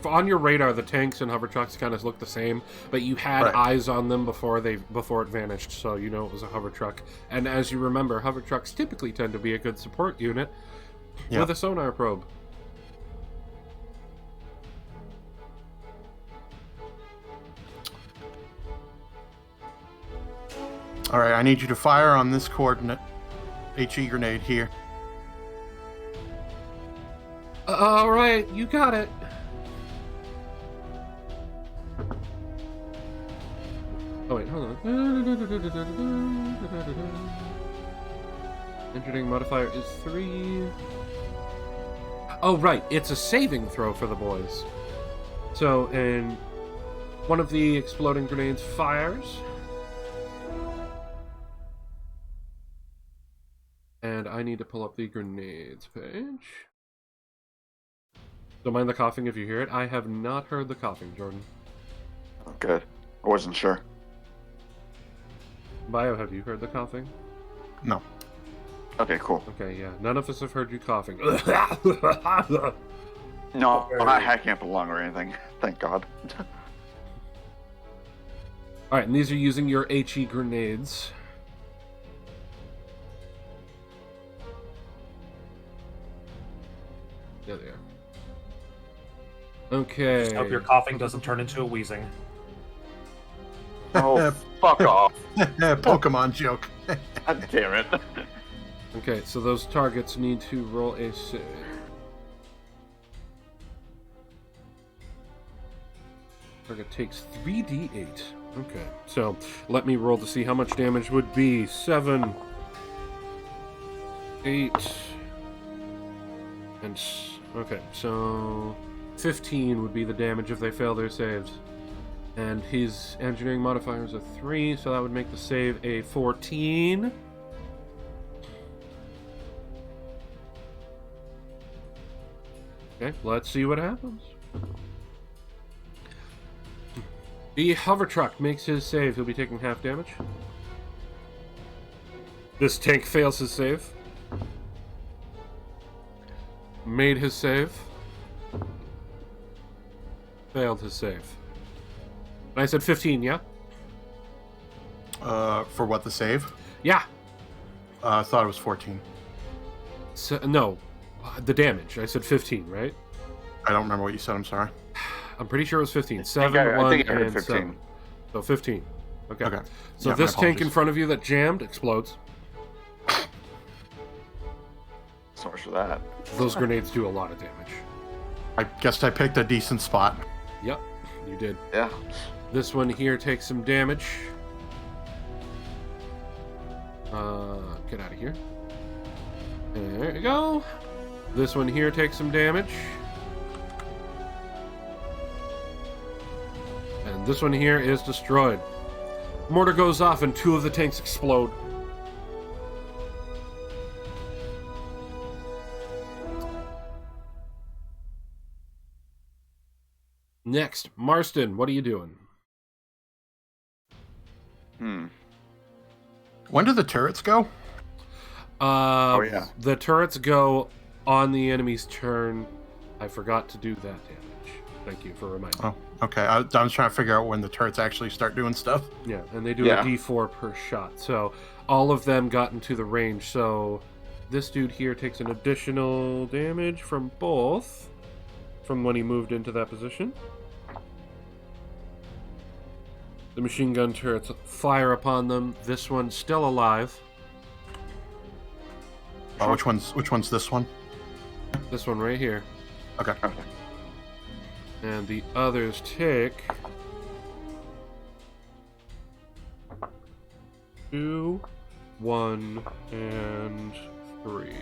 S5: On your radar, the tanks and hover trucks kind of look the same, but you had eyes on them before it vanished, so you know it was a hover truck. And as you remember, hover trucks typically tend to be a good support unit with a sonar probe.
S2: All right, I need you to fire on this coordinate. HE grenade here.
S5: All right, you got it. Oh wait, hold on. Engineering modifier is 3. Oh right, it's a saving throw for the boys. So, and one of the exploding grenades fires. And I need to pull up the grenades page. Don't mind the coughing if you hear it. I have not heard the coughing, Jordan.
S3: Oh, good. I wasn't sure.
S5: Bio, have you heard the coughing?
S2: No.
S3: Okay, cool.
S5: Okay, yeah. None of us have heard you coughing.
S3: No, I'm not hacking up a lung or anything. Thank God.
S5: Alright, and these are using your HE grenades. There they are. Okay.
S4: Hope your coughing doesn't turn into a wheezing.
S3: Oh, fuck off.
S2: Pokemon joke.
S3: God damn it.
S5: Okay, so those targets need to roll a save. Target takes 3d8. Okay, so let me roll to see how much damage would be. 7, 8, and... Okay, so 15 would be the damage if they fail their saves. And his engineering modifier is a 3, so that would make the save a 14. Okay, let's see what happens. The hover truck makes his save. He'll be taking half damage. This tank fails his save. Made his save. Failed his save. And I said 15, yeah?
S2: For what, the save?
S5: Yeah.
S2: I thought it was 14.
S5: So, no, the damage. I said 15, right?
S2: I don't remember what you said, I'm sorry.
S5: I'm pretty sure it was 15. 7,
S3: I
S5: 1,
S3: think I heard
S5: and
S3: 15.
S5: 7. So 15. Okay.
S2: Okay.
S5: So
S2: Yeah,
S5: this
S2: my
S5: tank in
S2: apologies.
S5: front of you that jammed explodes.
S3: So much for that.
S5: Those grenades do a lot of damage.
S2: I guessed I picked a decent spot.
S5: Yep, you did.
S3: Yeah.
S5: This one here takes some damage. Get out of here. There you go. This one here takes some damage. And this one here is destroyed. Mortar goes off and 2 of the tanks explode. Next, Marston, what are you doing?
S2: When do the turrets go?
S3: Yeah.
S5: The turrets go on the enemy's turn. I forgot to do that damage. Thank you for reminding me.
S2: Oh, okay. I was trying to figure out when the turrets actually start doing stuff.
S5: Yeah, and they do
S3: Yeah.
S5: a d4 per shot. So all of them got into the range. So this dude here takes an additional damage from both from when he moved into that position. The machine gun turrets fire upon them. This one's still alive.
S2: Oh, which one's this one?
S5: This one right here.
S2: Okay.
S3: Okay.
S5: And the others take 2, 1, and 3.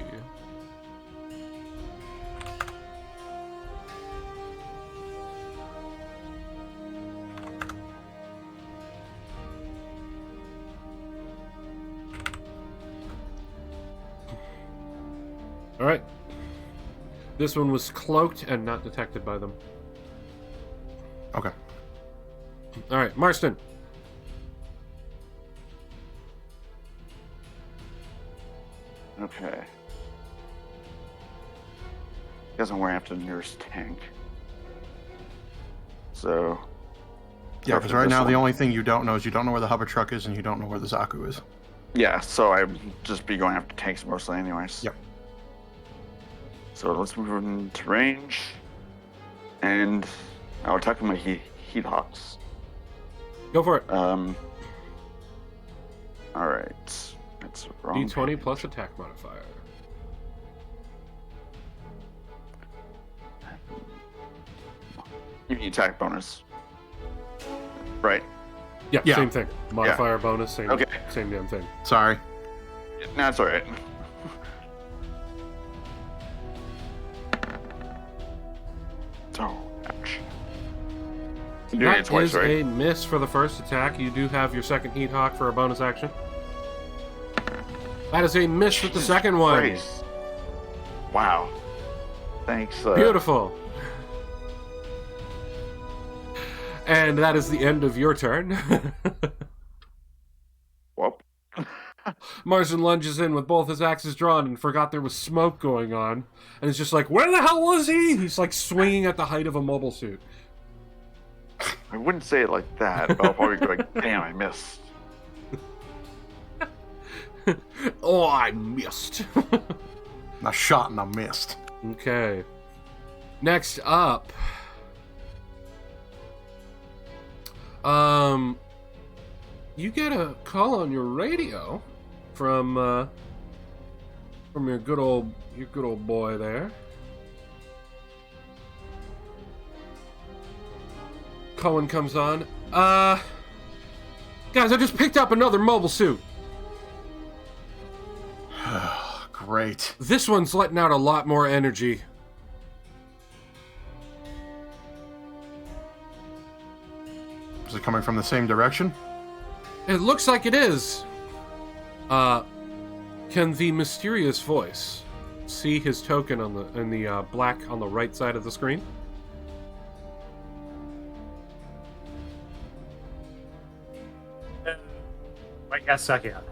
S5: All right. This one was cloaked and not detected by them.
S2: Okay.
S5: All right, Marston.
S3: Okay. guess I'm going after the nearest tank. So.
S2: Yeah, because right now the only thing you don't know is you don't know where the hover truck is and you don't know where the Zaku is.
S3: Yeah, so I'd just be going after tanks mostly anyways.
S2: Yep.
S3: So let's move into range. And I'll attack with my heat hawks.
S5: Go for it.
S3: Alright. That's wrong.
S5: D20 plus attack modifier.
S3: You need attack bonus. Right.
S5: Yeah,
S2: Yeah.
S5: same thing. Modifier, bonus, same damn thing.
S2: Sorry.
S3: That's alright. Oh, ouch. You're doing it
S5: That
S3: twice,
S5: is
S3: right?
S5: a miss for the first attack. You do have your second heat hawk for a bonus action. That is a miss with the second one.
S3: Christ. Wow. Thanks.
S5: Beautiful. And that is the end of your turn.
S3: Whoop.
S5: Marsden lunges in with both his axes drawn and forgot there was smoke going on. And is just like, where the hell was he? He's like swinging at the height of a mobile suit.
S3: I wouldn't say it like that, but I'll probably go like, damn, I missed.
S5: Oh, I missed.
S2: I shot and I missed.
S5: Okay. Next up. You get a call on your radio from your good old boy there. Cohen comes on. Guys, I just picked up another mobile suit.
S2: Great.
S5: This one's letting out a lot more energy.
S2: Is it coming from the same direction?
S5: It looks like it is. Can the mysterious voice see his token in the black on the right side of the screen?
S4: Yes, I can.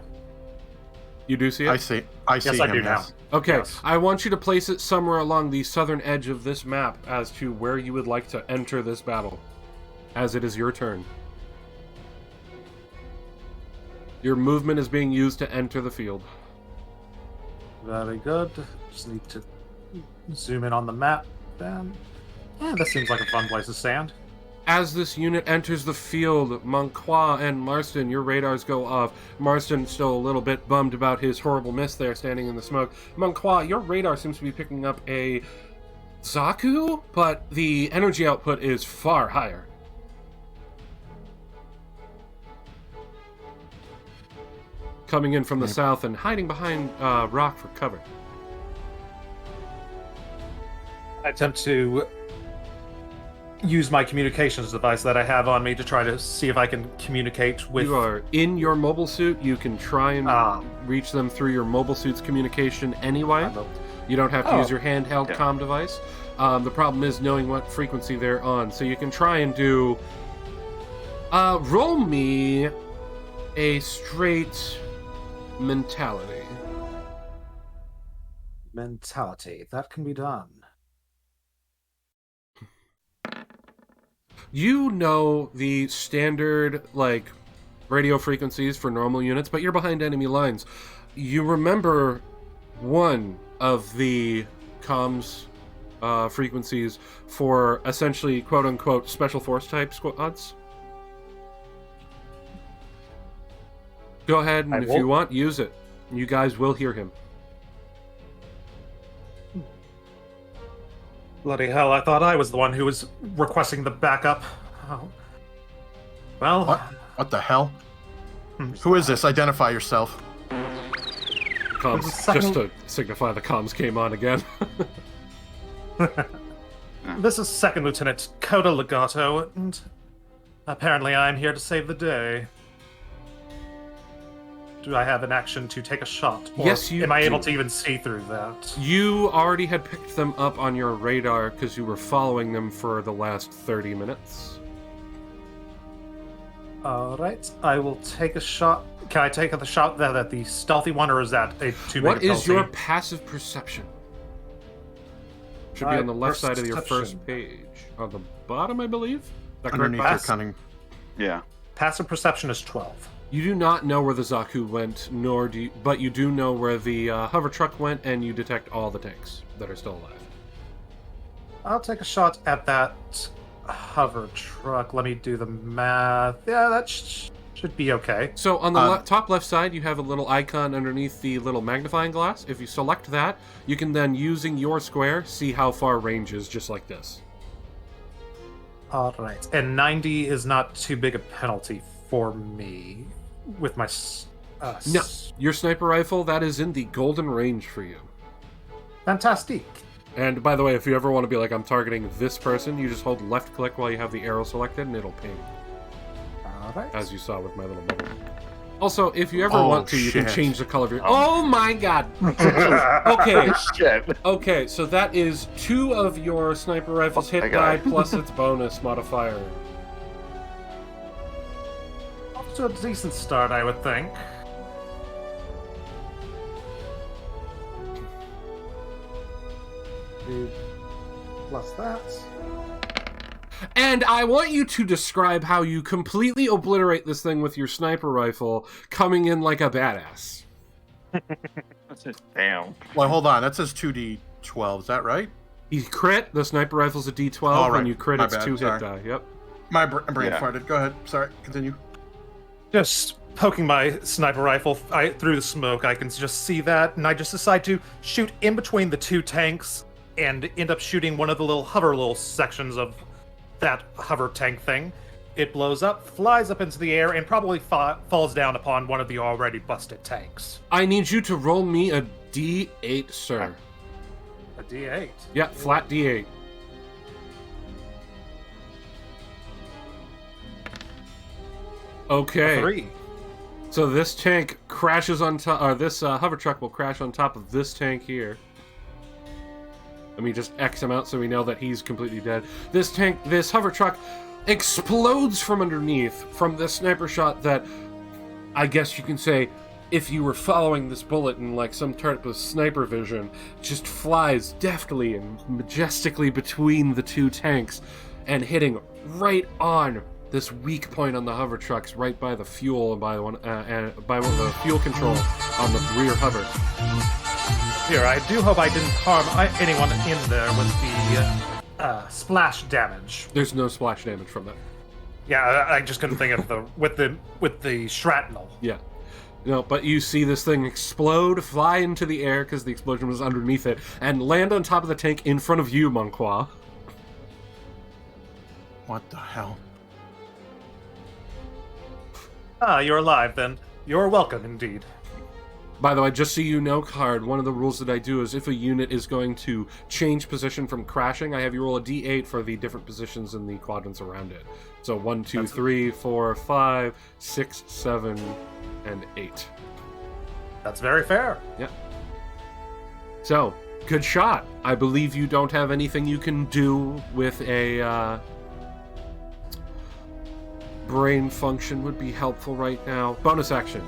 S5: You do see it?
S2: I see
S4: Yes, I
S2: him,
S4: do now.
S2: yes.
S5: Okay,
S4: Yes.
S5: I want you to place it somewhere along the southern edge of this map as to where you would like to enter this battle, as it is your turn. Your movement is being used to enter the field.
S4: Very good. Just need to zoom in on the map then. Yeah, this seems like a fun place to stand.
S5: As this unit enters the field, Moncroix and Marston, your radars go off. Marston still a little bit bummed about his horrible miss there standing in the smoke. Moncroix, your radar seems to be picking up a Zaku, but the energy output is far higher. Coming in from the south and hiding behind rock for cover.
S4: I attempt to use my communications device that I have on me to try to see if I can communicate with...
S5: You are in your mobile suit. You can try and reach them through your mobile suit's communication anyway. You don't have to use your handheld comm device. The problem is knowing what frequency they're on. So you can try and do... roll me a straight mentality.
S4: Mentality. That can be done.
S5: You know the standard, like, radio frequencies for normal units, but you're behind enemy lines. You remember one of the comms frequencies for essentially quote-unquote special force type squads? Go ahead, and if you want, use it. You guys will hear him.
S4: Bloody hell, I thought I was the one who was requesting the backup. Oh. Well...
S2: What the hell? Who is this? Identify yourself.
S5: Comms, just to signify the comms came on again.
S4: This is Second Lieutenant Coda Legato, and apparently I'm here to save the day. Do I have an action to take a shot? Or
S5: yes, you
S4: am I
S5: do.
S4: able to even see through that?
S5: You already had picked them up on your radar because you were following them for the last 30 minutes.
S4: Alright, I will take a shot. Can I take the shot that at the stealthy one, or is that a too big
S5: What
S4: a
S5: is your
S4: penalty?
S5: passive perception? Should be on the left side of your
S4: Perception.
S5: first page. On the bottom, I believe? Is that correct,
S2: Underneath
S5: Bob?
S2: your cunning.
S3: Yeah.
S4: Passive perception is 12.
S5: You do not know where the Zaku went, but you do know where the hover truck went, and you detect all the tanks that are still alive.
S4: I'll take a shot at that hover truck. Let me do the math. Yeah, that should be okay.
S5: So on the top left side, you have a little icon underneath the little magnifying glass. If you select that, you can then, using your square, see how far range is, just like this.
S4: All right. And 90 is not too big a penalty for me with my...
S5: No, your sniper rifle, that is in the golden range for you.
S4: Fantastic.
S5: And by the way, if you ever want to be like, I'm targeting this person, you just hold left click while you have the arrow selected, and it'll ping.
S4: All right.
S5: As you saw with my little bubble. Also, if you ever
S2: Oh,
S5: want to, you can
S2: shit.
S5: change the color of your... Oh my god! Okay,
S3: Shit.
S5: okay, so that is 2 of your sniper rifle's hit
S3: my
S5: die
S3: God.
S5: plus its bonus modifier.
S4: Off to a decent start, I would think. Plus that.
S5: And I want you to describe how you completely obliterate this thing with your sniper rifle, coming in like a badass.
S3: Damn.
S2: Well, hold on. That says 2d12. Is that right?
S5: You crit, the sniper rifle's a d12,
S2: Oh, right.
S5: and you crit,
S2: My
S5: it's
S2: bad,
S5: 2 hit
S2: sorry.
S5: die. Yep.
S2: My brain
S3: Yeah.
S2: farted. Go ahead. Sorry. Continue.
S4: Just poking my sniper rifle through the smoke, I can just see that, and I just decide to shoot in between the 2 tanks and end up shooting one of the little sections of that hover tank thing. It blows up, flies up into the air, and probably falls down upon one of the already busted tanks.
S5: I need you to roll me a d8, sir.
S4: A D8.
S5: Yeah, flat d8. Okay.
S4: 3.
S5: So this tank crashes on top, or this hover truck will crash on top of this tank here. Let me just X him out so we know that he's completely dead. This hover truck explodes from underneath from this sniper shot that, I guess you can say, if you were following this bullet in like some type of sniper vision, just flies deftly and majestically between the 2 tanks and hitting right on this weak point on the hover trucks, right by the fuel and by the fuel control on the rear hover.
S4: Here, I do hope I didn't harm anyone in there with the splash damage.
S5: There's no splash damage from that.
S4: Yeah, I just couldn't think of with the shrapnel.
S5: Yeah. No, but you see this thing explode, fly into the air because the explosion was underneath it, and land on top of the tank in front of you, Monqua.
S2: What the hell?
S4: Ah, you're alive then. You're welcome indeed.
S5: By the way, just so you know, Card, one of the rules that I do is if a unit is going to change position from crashing, I have you roll a d8 for the different positions in the quadrants around it. So 1, 2, 3, 4, 5, 6, 7, and 8.
S4: That's very fair.
S5: Yeah. So, good shot. I believe you don't have anything you can do with a brain function would be helpful right now. Bonus action.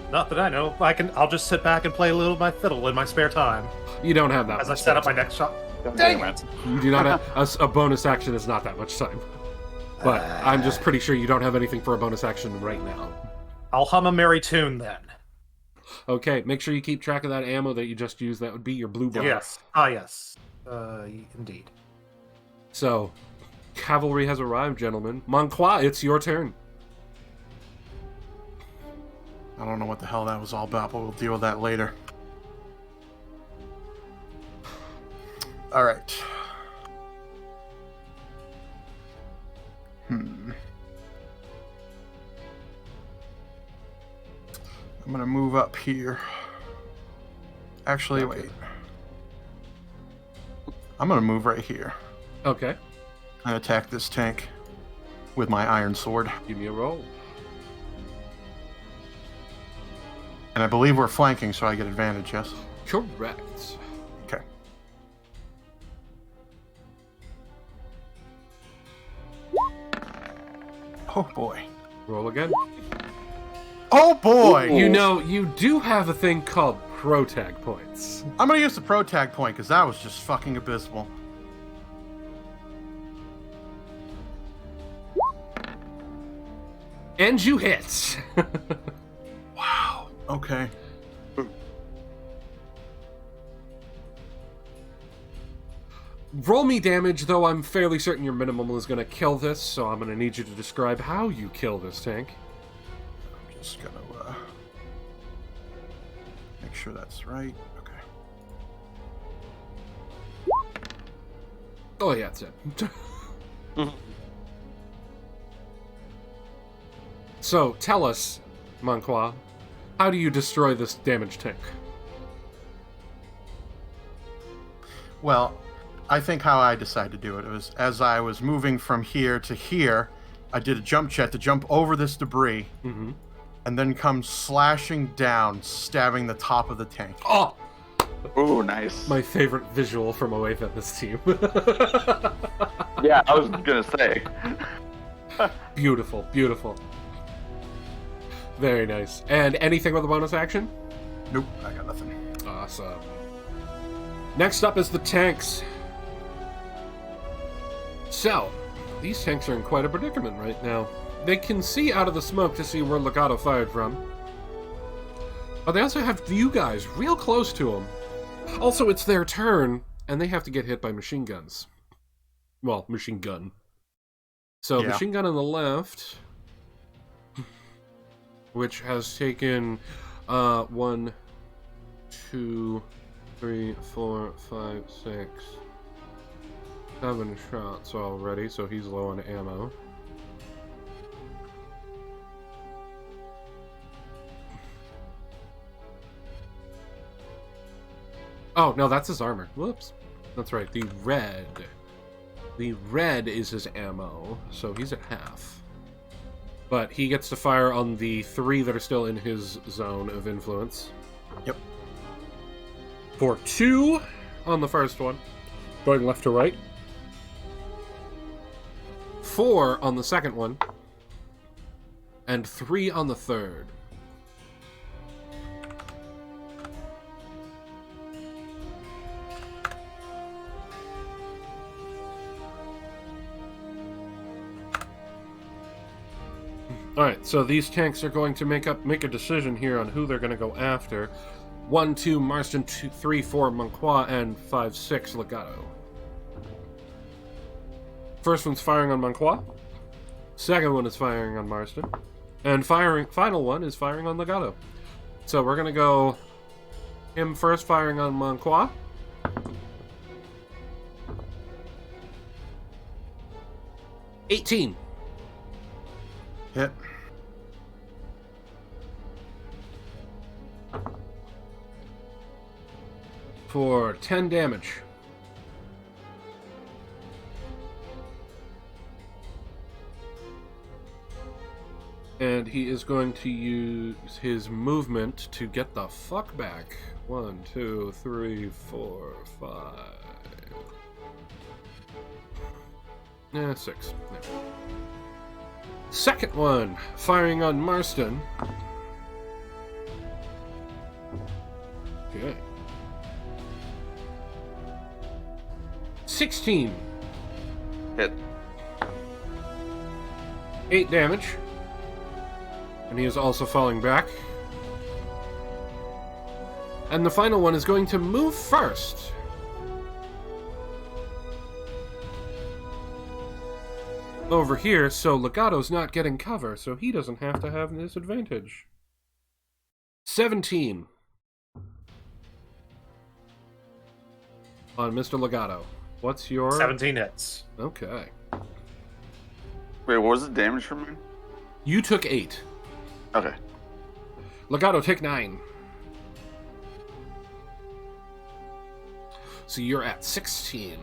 S4: Not that I know. I'll just sit back and play a little of my fiddle in my spare time
S5: You don't have that
S4: as I
S5: much
S4: set up my
S5: time.
S4: next shot.
S3: Dang
S4: it!
S5: You do not have a bonus action is not that much time. But I'm just pretty sure you don't have anything for a bonus action right now.
S4: I'll hum a merry tune then.
S5: Okay, make sure you keep track of that ammo that you just used. That would be your blue bar.
S4: Yes. Ah, yes. Indeed.
S5: So, cavalry has arrived, gentlemen. Monqua, it's your turn.
S2: I don't know what the hell that was all about, but we'll deal with that later. All right. I'm gonna move up here. Actually, wait. I'm gonna move right here
S5: Okay,
S2: and attack this tank with my iron sword.
S5: give me a roll.
S2: And I believe we're flanking, so I get advantage, yes?
S5: Correct.
S2: Okay. Oh boy.
S5: Roll again.
S2: Oh boy!
S5: You know, you do have a thing called pro tag points.
S2: I'm gonna use the pro tag point because that was just fucking abysmal.
S5: And you hit.
S2: Wow. Okay.
S5: Roll me damage, though I'm fairly certain your minimum is going to kill this, so I'm going to need you to describe how you kill this tank.
S2: I'm just gonna make sure that's right. Okay.
S5: Oh yeah, that's it. So, tell us, Monqua, how do you destroy this damaged tank?
S2: Well, I think how I decided to do it was as I was moving from here to here, I did a jump jet to jump over this debris, and then come slashing down, stabbing the top of the tank.
S5: Oh!
S3: Ooh, nice.
S5: My favorite visual from away from this team.
S3: Yeah, I was gonna say.
S5: Beautiful, beautiful. Very nice. And anything with a bonus action?
S2: Nope, I got nothing.
S5: Awesome. Next up is the tanks. So, these tanks are in quite a predicament right now. They can see out of the smoke to see where Legato fired from. But they also have you guys real close to them. Also, it's their turn, and they have to get hit by machine guns. Well, machine gun. So,
S2: Yeah.
S5: machine gun on the left, which has taken 1, 2, 3, 4, 5, 6, 7 shots already, so he's low on ammo. Oh, no, that's his armor. Whoops. That's right, the red. The red is his ammo, so he's at half. But he gets to fire on the 3 that are still in his zone of influence.
S2: Yep.
S5: For 2 on the first one, going left to right. 4 on the second one, and 3 on the third. Alright, so these tanks are going to make a decision here on who they're going to go after. 1, 2, Marston, 2, 3, 4, Monqua, and 5, 6, Legato. First one's firing on Monqua. Second one is firing on Marston. And final one is firing on Legato. So we're going to go him first firing on Monqua. $18.
S2: Hit.
S5: For 10 damage. And he is going to use his movement to get the fuck back. 1, 2, 3, 4, 5. 6. There. Second one, firing on Marston. Okay. 16.
S3: Hit.
S5: 8 damage. And he is also falling back. And the final one is going to move first. Over here, so Legato's not getting cover, so he doesn't have to have this advantage. 17. On Mr. Legato. What's your...
S4: 17 hits.
S5: Okay.
S3: Wait, what was the damage from me?
S5: You took 8.
S3: Okay.
S5: Legato, take 9. So you're at 16.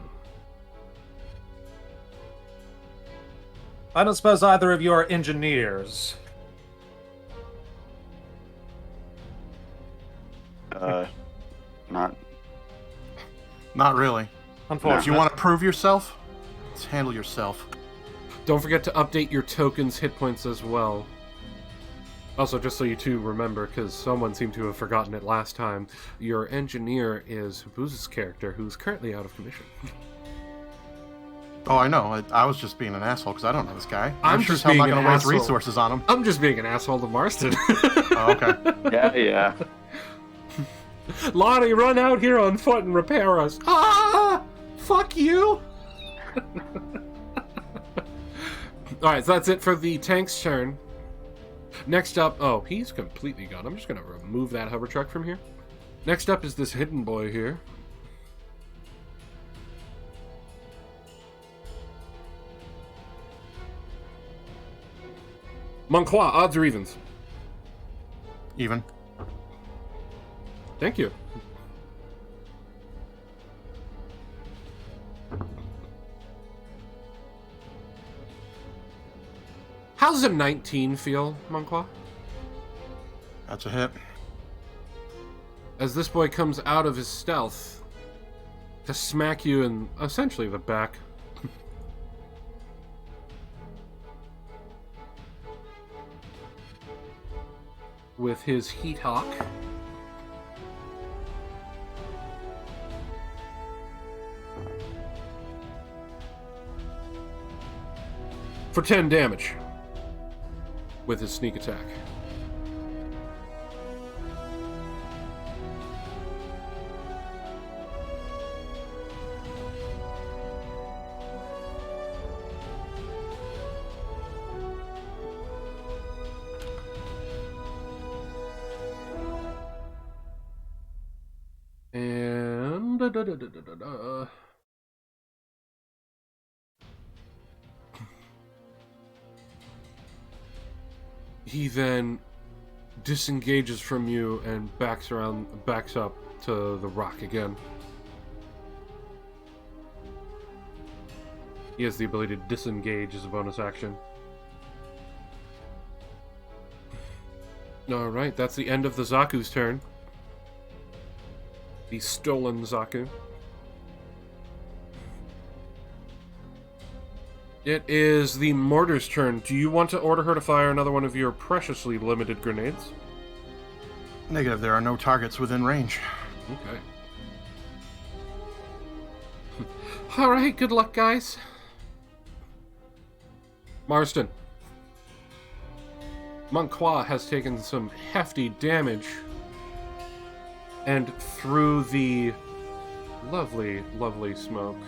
S4: I don't suppose either of you are engineers.
S3: Not.
S2: Not really. If
S4: Unfortunately.
S2: you want to prove yourself, let's handle yourself.
S5: Don't forget to update your tokens' hit points as well. Also, just so you two remember, because someone seemed to have forgotten it last time, your engineer is Booz's character, who's currently out of commission.
S2: Oh, I know. I was just being an asshole because I don't know this guy.
S5: I'm
S2: sure
S5: just
S2: as hell
S5: being
S2: not
S5: an
S2: going to waste
S5: asshole.
S2: resources on him.
S5: I'm just being an asshole to Marston.
S2: Oh, okay.
S3: Yeah.
S5: Lonnie, run out here on foot and repair us. Ah! Fuck you! Alright, so that's it for the tank's turn. Next up... Oh, he's completely gone. I'm just going to remove that hover truck from here. Next up is this hidden boy here. Monqua, odds or evens?
S2: Even.
S5: Thank you. How's a 19 feel, Monqua?
S2: That's a hit.
S5: As this boy comes out of his stealth to smack you in essentially the back. With his Heat Hawk. For 10 damage. With his sneak attack. And he then disengages from you and backs up to the rock again. He has the ability to disengage as a bonus action. Alright, that's the end of the Zaku's turn. The stolen Zaku. It is the mortar's turn. Do you want to order her to fire another one of your preciously limited grenades?
S2: Negative. There are no targets within range.
S5: Okay. Alright, good luck, guys. Marston. Monqua has taken some hefty damage. And through the lovely, lovely smoke,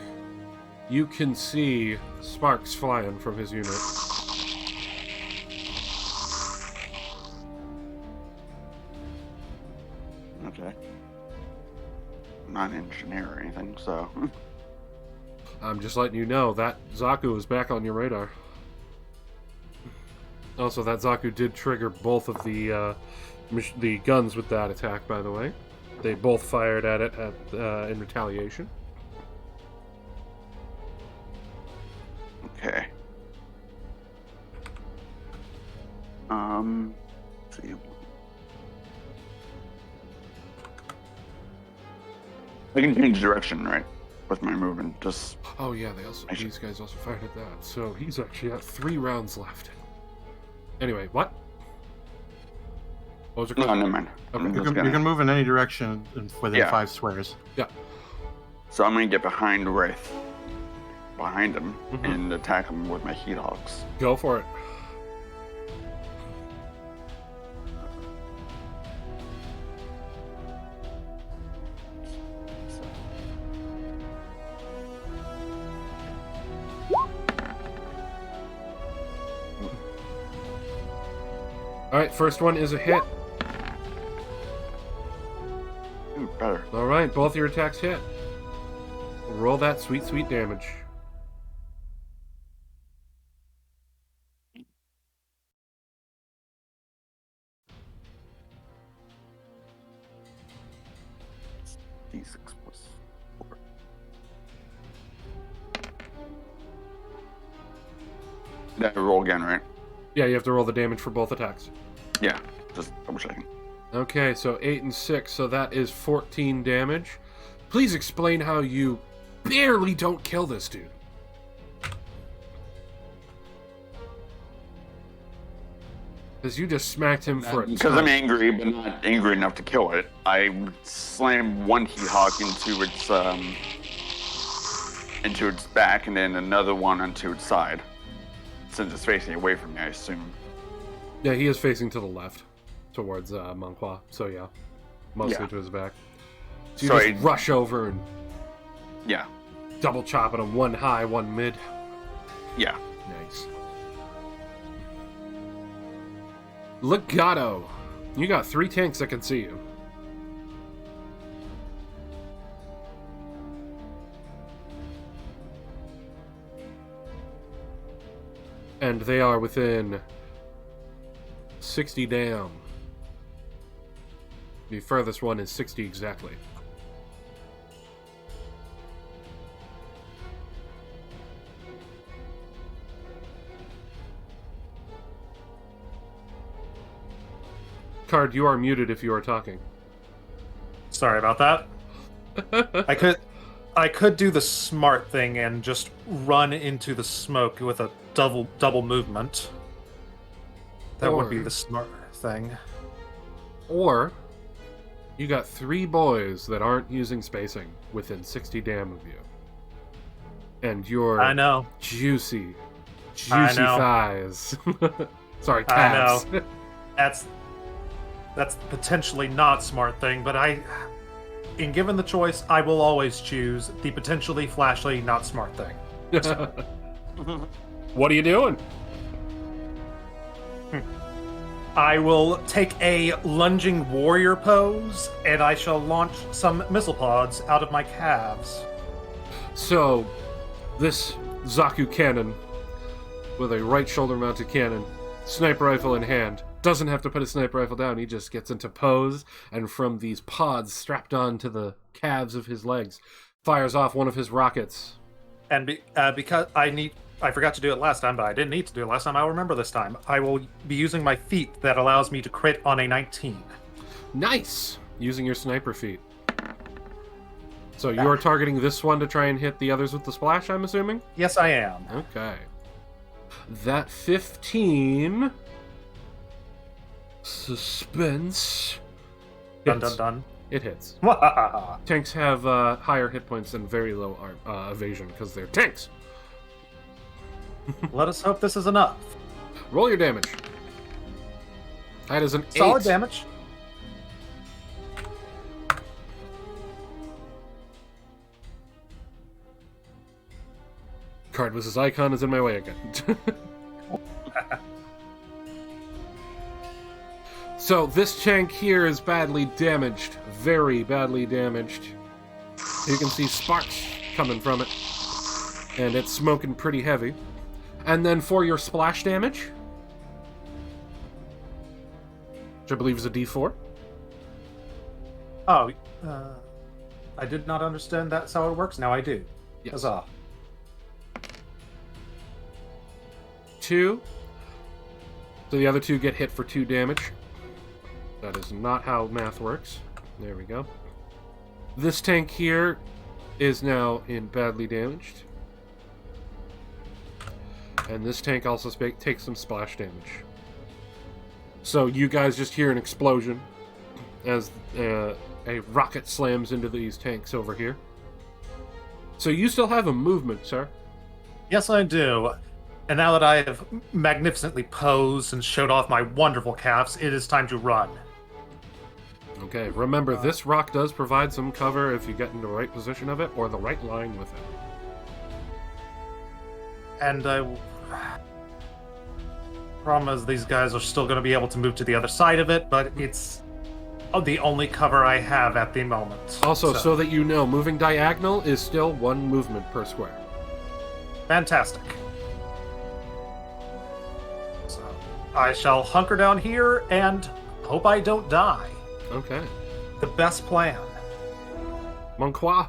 S5: you can see sparks flying from his unit.
S3: Okay. I'm not an engineer or anything, so...
S5: I'm just letting you know that Zaku is back on your radar. Also, that Zaku did trigger both of the guns with that attack, by the way. They both fired at it in retaliation.
S3: Okay. Let's see. I can change direction, right? With my movement, just...
S5: Oh yeah, these guys also fired at that. So he's actually got 3 rounds left. Anyway, what? What was your
S3: No,
S5: question?
S3: never mind.
S5: Okay.
S3: I'm
S2: You
S3: just
S2: can
S3: gonna-
S2: move in any direction within
S3: Yeah.
S2: 5 squares.
S5: Yeah.
S3: So I'm gonna get behind Wraith. Behind him,
S5: Mhm.
S3: and attack him with my Heat Hawks.
S5: Go for it. Alright, first one is a hit.
S3: Ooh, better.
S5: Alright, both your attacks hit. Roll that sweet, sweet damage.
S3: D6 plus 4. Did I roll again, right?
S5: Yeah, you have to roll the damage for both attacks.
S3: Yeah, just double checking.
S5: Okay, so 8 and 6, so that is 14 damage. Please explain how you barely don't kill this dude. Because you just smacked him for a
S3: Because
S5: ton.
S3: I'm angry, but not angry enough to kill it. I slam one He-Hawk into its back, and then another one onto its side. Since it's facing away from me, I assume.
S5: Yeah, he is facing to the left, towards Monqua. So yeah, mostly to his back. So you just rush over and double chop at him, one high, one mid.
S3: Yeah.
S5: Nice. Legato, you got 3 tanks that can see you. And they are within 60 down. The furthest one is 60 exactly. Card, you are muted if you are talking.
S4: Sorry about that. I could do the smart thing and just run into the smoke with a double movement. That would be the smart thing.
S5: Or you got 3 boys that aren't using spacing within 60 dam of you. And your juicy thighs. Sorry, calves.
S4: I know. That's potentially not smart thing, but in given the choice, I will always choose the potentially flashy, not smart thing. So.
S5: What are you doing?
S4: I will take a lunging warrior pose, and I shall launch some missile pods out of my calves.
S5: So, this Zaku cannon, with a right shoulder mounted cannon, sniper rifle in hand, doesn't have to put his sniper rifle down. He just gets into pose, and from these pods strapped on to the calves of his legs, fires off one of his rockets.
S4: And because I forgot to do it last time, but I didn't need to do it last time. I'll remember this time. I will be using my feat that allows me to crit on a 19.
S5: Nice! Using your sniper feat. So you're targeting this one to try and hit the others with the splash, I'm assuming?
S4: Yes, I am.
S5: Okay. That 15... Suspense.
S4: Dun dun dun.
S5: It hits. Tanks have higher hit points and very low evasion because they're tanks.
S4: Let us hope this is enough.
S5: Roll your damage. That is an 8.
S4: Solid damage.
S5: Card was his icon is in my way again. So this tank here is badly damaged. Very badly damaged. You can see sparks coming from it. And it's smoking pretty heavy. And then for your splash damage, which I believe is a D4.
S4: Oh, I did not understand that's how it works. Now I do.
S5: Yes.
S4: Huzzah.
S5: 2. So the other 2 get hit for 2 damage. That is not how math works. There we go. This tank here is now badly damaged. And this tank also takes some splash damage. So you guys just hear an explosion as a rocket slams into these tanks over here. So you still have a movement, sir.
S4: Yes, I do. And now that I have magnificently posed and showed off my wonderful calves, it is time to run.
S5: Okay, remember, this rock does provide some cover if you get in the right position of it, or the right line with it.
S4: And problem is these guys are still going to be able to move to the other side of it, but it's the only cover I have at the moment.
S5: Also, so that you know, moving diagonal is still 1 movement per square.
S4: Fantastic. So I shall hunker down here and hope I don't die.
S5: Okay.
S4: The best plan.
S5: Monqua.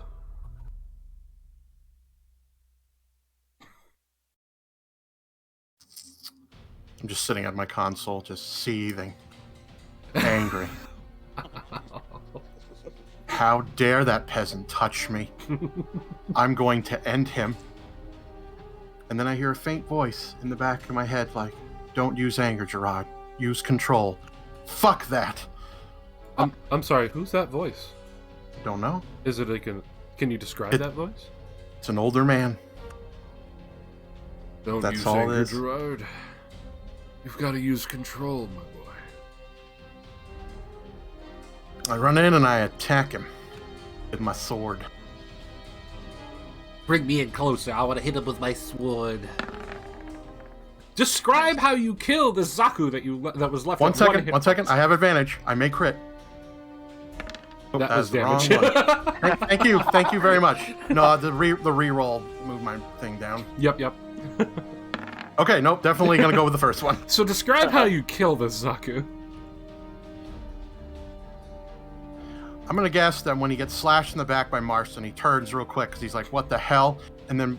S2: I'm just sitting at my console, just seething. Angry. How dare that peasant touch me? I'm going to end him. And then I hear a faint voice in the back of my head like, don't use anger, Gerard. use control. Fuck that.
S5: I'm sorry, who's that voice?
S2: Don't know.
S5: Is it like can you describe that voice?
S2: It's an older man.
S5: Don't
S2: That's
S5: use
S2: all
S5: anger,
S2: it is.
S5: Gerard. You've got to use control, my boy.
S2: I run in and I attack him with my sword.
S7: Bring me in closer. I want to hit him with my sword.
S5: Describe how you kill the Zaku that was left.
S2: One
S5: at
S2: second.
S5: hit
S2: One second.
S5: points.
S2: I have advantage. I may crit. Oh,
S5: That was
S2: the wrong
S5: damage.
S2: one. Thank you. Thank you very much. No, the reroll moved my thing down.
S5: Yep.
S2: Okay, nope. Definitely gonna go with the first one.
S5: So describe how you kill the Zaku.
S2: I'm gonna guess that when he gets slashed in the back by Marston, he turns real quick because he's like, "What the hell?" And then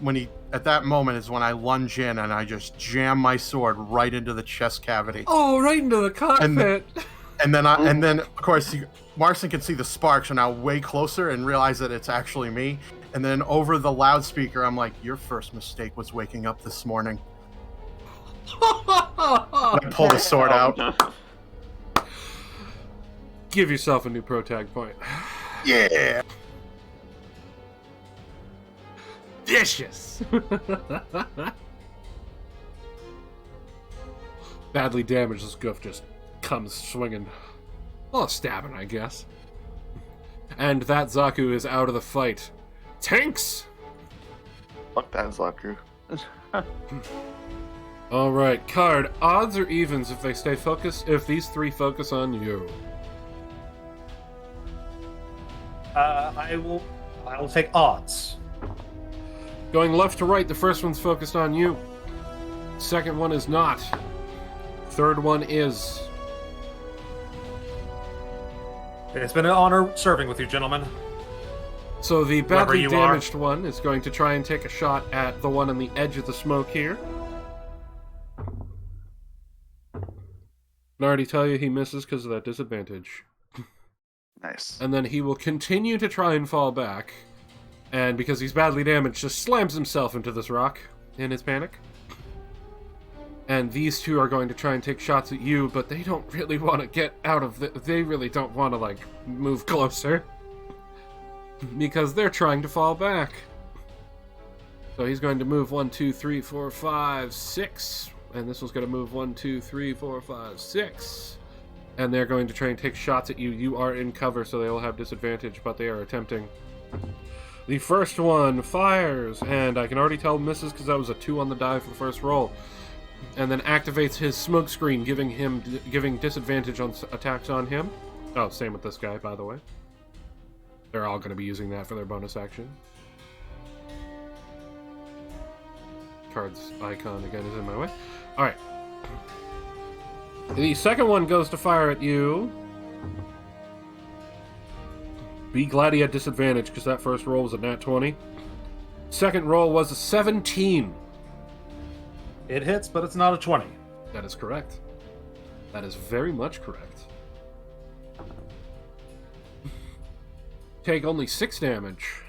S2: at that moment is when I lunge in and I just jam my sword right into the chest cavity.
S5: Oh, right into the cockpit.
S2: And then of course Marston can see the sparks are now way closer and realize that it's actually me. And then over the loudspeaker, I'm like, "Your first mistake was waking up this morning." I pull the sword out.
S5: Give yourself a new pro tag point.
S2: Yeah.
S5: Vicious. Badly damaged, this goof just comes swinging. Well, stabbing, I guess. And that Zaku is out of the fight. Tanks!
S3: Fuck that, Zaku.
S5: Alright, card. Odds or evens if they stay focused, if these three focus on you?
S4: I will take odds.
S5: Going left to right, the first one's focused on you. Second one is not. Third one is.
S4: It's been an honor serving with you, gentlemen.
S5: So the
S4: Whoever
S5: badly
S4: you
S5: damaged one is going to try and take a shot at the one on the edge of the smoke here. Can already tell you he misses because of that disadvantage.
S3: Nice.
S5: And then he will continue to try and fall back. And because he's badly damaged, just slams himself into this rock in his panic. And these two are going to try and take shots at you, but they don't really want to get out of they really don't want to, like, move closer. Because they're trying to fall back. So he's going to move 1, 2, 3, 4, 5, 6. And this one's going to move 1, 2, 3, 4, 5, 6. And they're going to try and take shots at you. You are in cover, so they will have disadvantage, but they are attempting. The first one fires, and I can already tell misses because that was a 2 on the die for the first roll. And then activates his smoke screen, giving disadvantage on attacks on him. Oh, same with this guy, by the way. They're all going to be using that for their bonus action. Card's icon again is in my way. Alright. The second one goes to fire at you. Be glad he had disadvantage, because that first roll was a nat 20. Second roll was a 17.
S4: It hits, but it's not a 20.
S5: That is correct. That is very much correct. Take only 6 damage.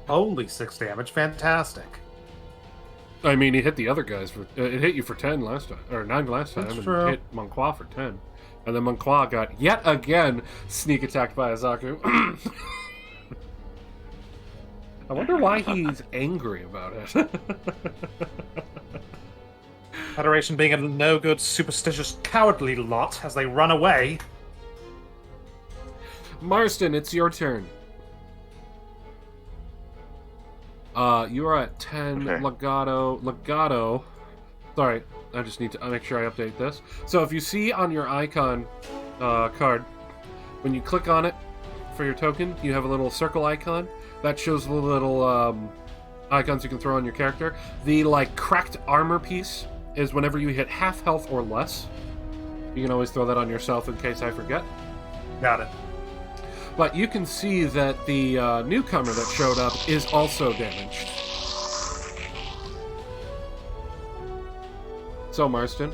S4: Only 6 damage. Fantastic.
S5: I mean, he hit the other guys for... it hit you for 10 last time. Or 9 last time.
S4: That's
S5: and
S4: true.
S5: hit Monqua for 10. And then Monqua got, yet again, sneak attacked by a Zaku. I wonder why he's angry about it.
S4: Federation being a no-good, superstitious, cowardly lot as they run away.
S5: Marston, it's your turn. You are at 10.
S3: Okay.
S5: Legato. Sorry, I just need to make sure I update this. So if you see on your icon card, when you click on it for your token, you have a little circle icon that shows the little icons you can throw on your character. The cracked armor piece is whenever you hit half health or less. You can always throw that on yourself in case I forget.
S4: Got it.
S5: But you can see that the newcomer that showed up is also damaged. So, Marston,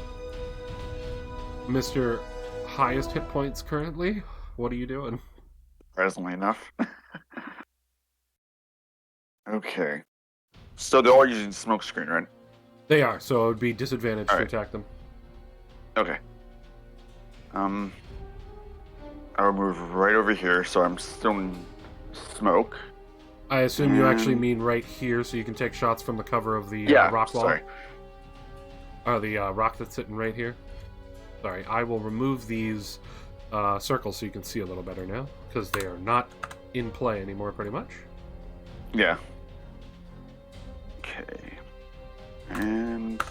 S5: Mr. Highest hit points currently, what are you doing?
S3: Surprisingly enough. Okay. So they're all using smoke screen, right?
S5: They are, so it would be disadvantage to
S3: Alright.
S5: attack them.
S3: Okay. I will move right over here, so I'm still in smoke.
S5: I assume you actually mean right here, so you can take shots from the cover of the rock wall.
S3: Sorry.
S5: Or the rock that's sitting right here. Sorry, I will remove these circles so you can see a little better now, because they are not in play anymore, pretty much.
S3: Yeah. Okay. And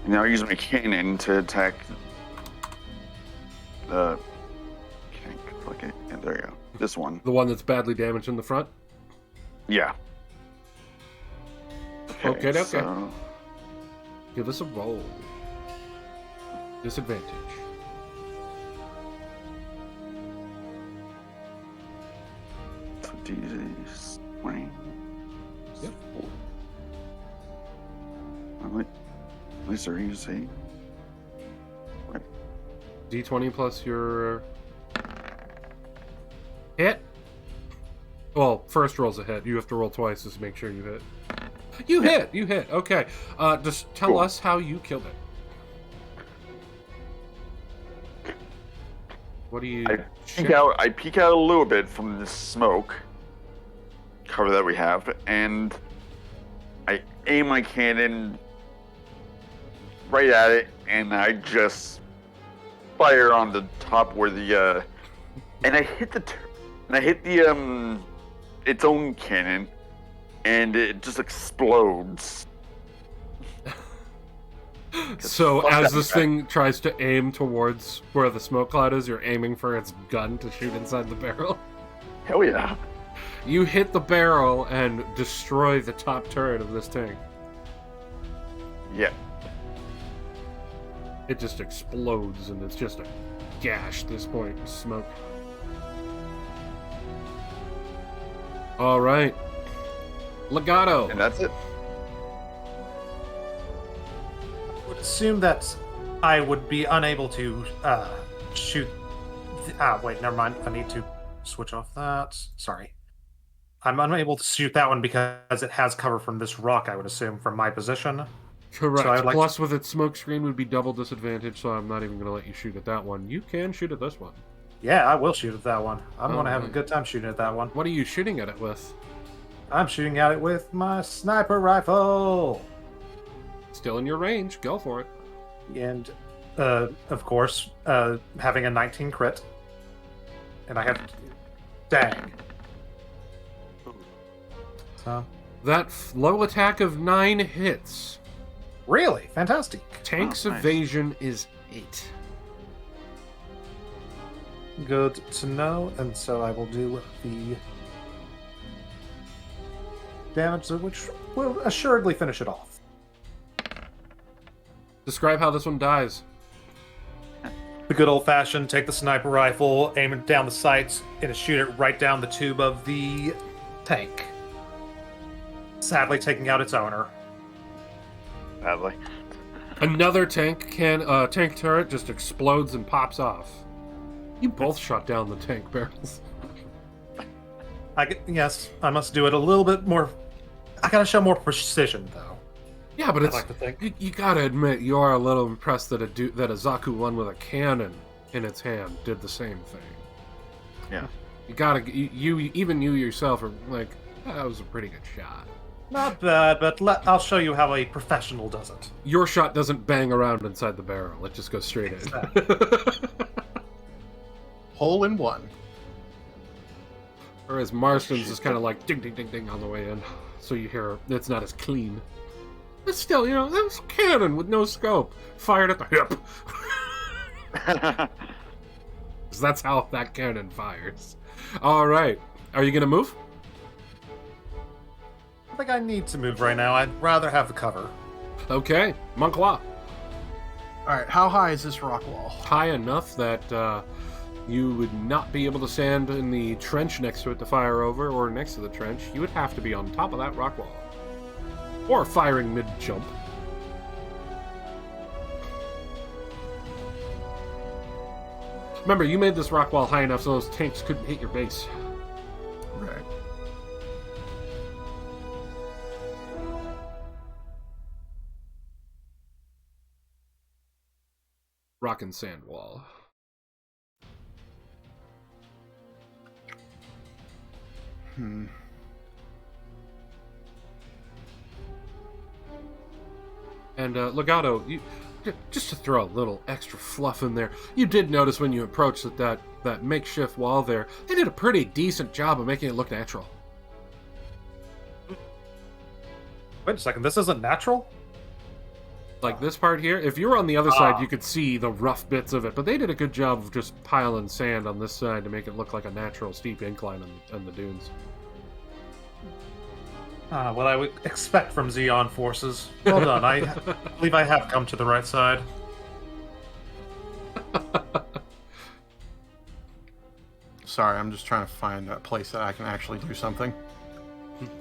S3: now I use my cannon to attack the. Can't click it. Yeah, there you go. This one.
S5: The one that's badly damaged in the front?
S3: Yeah.
S5: Okay.
S3: So...
S5: Give us a roll. Disadvantage.
S3: D6 20.
S5: Yep.
S3: At least they're easy.
S5: D20 plus your hit. Well, first roll's a hit. You have to roll twice just to make sure you hit. You hit. Okay. Just tell us how you killed it. What do you?
S3: I peek out a little bit from the smoke cover that we have, and I aim my cannon right at it, and I just fire on the top where the and I hit the its own cannon, and it just explodes.
S5: So as this thing tries to aim towards where the smoke cloud is, you're aiming for its gun to shoot inside the barrel?
S3: Hell yeah.
S5: You hit the barrel and destroy the top turret of this tank.
S3: Yeah.
S5: It just explodes, and it's just a gash at this point. Smoke. All right. Legato.
S3: And that's it.
S4: I would assume that I would be unable to shoot. Wait, never mind. I need to switch off that. Sorry. I'm unable to shoot that one because it has cover from this rock, I would assume, from my position.
S5: Correct.
S4: So
S5: Plus, with its smoke screen would be double disadvantage, so I'm not even going to let you shoot at that one. You can shoot at this one.
S4: Yeah, I will shoot at that one. I'm going to have a good time shooting at that one.
S5: What are you shooting at it with?
S4: I'm shooting at it with my sniper rifle.
S5: Still in your range. Go for it.
S4: And, of course, having a 19 crit. And I have... Dang. So...
S5: That low attack of 9 hits.
S4: Really? Fantastic.
S5: Tank's
S3: nice.
S5: evasion is 8.
S4: Good to know. And so I will do the damage, which will assuredly finish it off.
S5: Describe how this one dies.
S4: The good old-fashioned, take the sniper rifle, aim it down the sights, and shoot it right down the tube of the tank. Sadly taking out its owner.
S3: Sadly.
S5: Another tank turret just explodes and pops off. You both shot down the tank barrels.
S4: Yes, I must do it a little bit more. I gotta show more precision, though.
S5: Yeah, but
S4: I
S5: it's
S4: like to think.
S5: you gotta admit you are a little impressed that a Zaku one with a cannon in its hand did the same thing.
S3: Yeah.
S5: You gotta even you yourself are like, that was a pretty good shot.
S4: Not bad, but I'll show you how a professional does it.
S5: Your shot doesn't bang around inside the barrel; it just goes straight in.
S2: Hole in one.
S5: Whereas Marston's is kind of like ding, ding, ding, ding on the way in, so you hear it's not as clean. But still, that was a cannon with no scope, fired at the hip. 'Cause that's how that cannon fires. All right, are you gonna move?
S4: I think I need to move right now. I'd rather have the cover.
S5: Okay, Monclois.
S2: Alright, how high is this rock wall?
S5: High enough that you would not be able to stand in the trench next to it to fire over, or next to the trench. You would have to be on top of that rock wall. Or firing mid-jump. Remember, you made this rock wall high enough so those tanks couldn't hit your base.
S2: Right.
S5: rock and sand wall. And Legato, just to throw a little extra fluff in there, you did notice when you approached that makeshift wall there, they did a pretty decent job of making it look natural.
S4: Wait a second, this isn't natural?
S5: Like this part here, if you were on the other side, you could see the rough bits of it, but they did a good job of just piling sand on this side to make it look like a natural steep incline on the dunes.
S4: What I would expect from Xeon forces. Well done, I believe I have come to the right side.
S2: Sorry, I'm just trying to find a place that I can actually do something.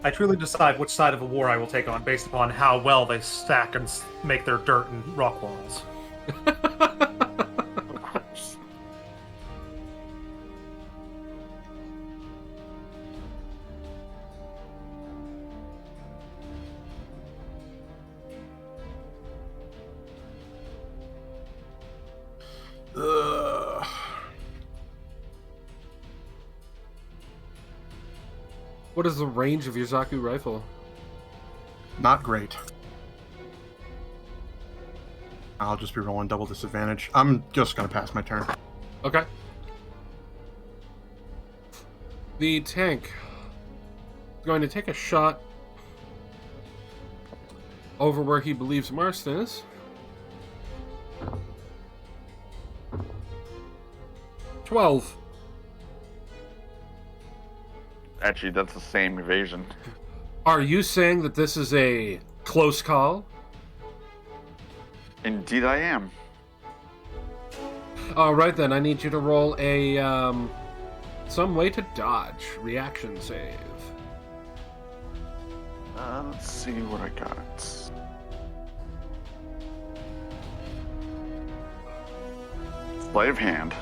S4: I truly decide which side of a war I will take on based upon how well they stack and make their dirt and rock walls.
S3: Of course.
S5: What is the range of your Zaku rifle?
S2: Not great. I'll just be rolling double disadvantage. I'm just going to pass my turn.
S5: Okay. The tank is going to take a shot over where he believes Marston is. $12.
S3: Actually, that's the same evasion.
S5: Are you saying that this is a close call?
S3: Indeed, I am.
S5: All right, then. I need you to roll a some way to dodge reaction save.
S3: Let's see what I got. Sleight of hand.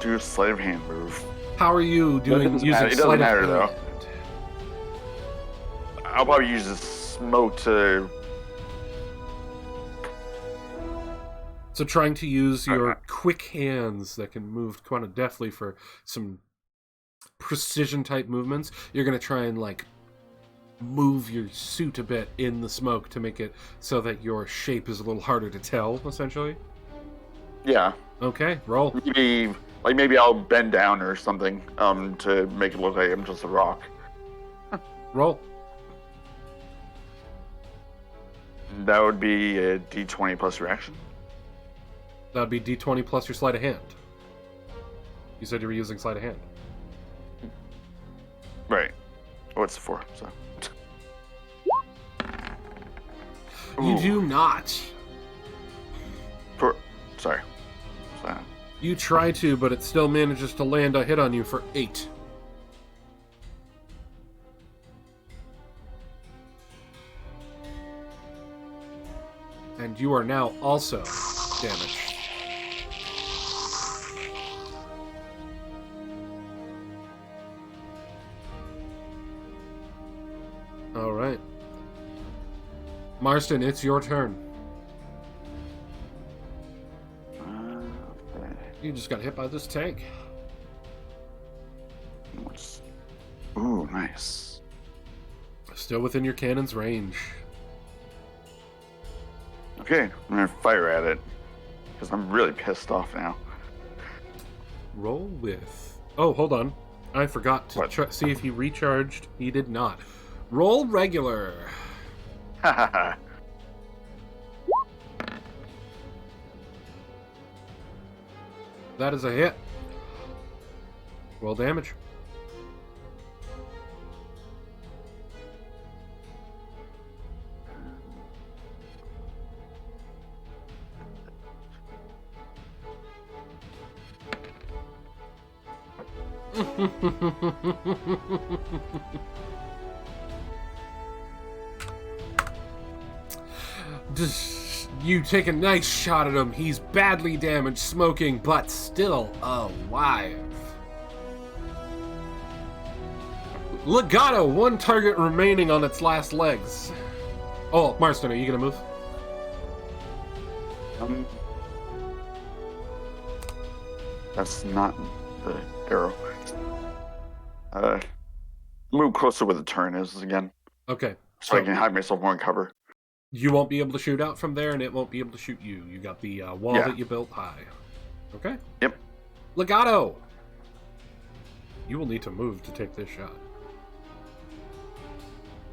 S3: Do a sleight of hand move.
S5: How are you doing using
S3: It doesn't
S5: sleight
S3: matter,
S5: of
S3: though.
S5: hand?
S3: I'll probably use the smoke to.
S5: So trying to use your quick hands that can move kind of deftly for some precision type movements. You're going to try and like move your suit a bit in the smoke to make it so that your shape is a little harder to tell, essentially.
S3: Yeah.
S5: Okay, roll.
S3: Maybe I'll bend down or something to make it look like I'm just a rock.
S5: Roll.
S3: That would be a D20 plus reaction.
S5: That would be D20 plus your sleight of hand. You said you were using sleight of hand.
S3: Right. What's it for? So.
S5: You do not.
S3: Sorry.
S5: You try to, but it still manages to land a hit on you for 8. And you are now also damaged. All right. Marston, it's your turn. You just got hit by this tank.
S3: Ooh, nice.
S5: Still within your cannon's range.
S3: Okay, I'm gonna fire at it because I'm really pissed off now.
S5: Roll with... Oh, hold on. I forgot to see if he recharged. He did not. Roll regular.
S3: Ha ha ha.
S5: That is a hit. Roll damage. You take a nice shot at him. He's badly damaged, smoking, but still alive. Legato, one target remaining on its last legs. Oh, Marston, are you gonna move?
S3: That's not the arrow. Move closer where the turn is again,
S5: Okay.
S3: so I can hide myself more in cover.
S5: You won't be able to shoot out from there, and it won't be able to shoot you. You got the wall that you built high. Okay?
S3: Yep.
S5: Legato! You will need to move to take this shot.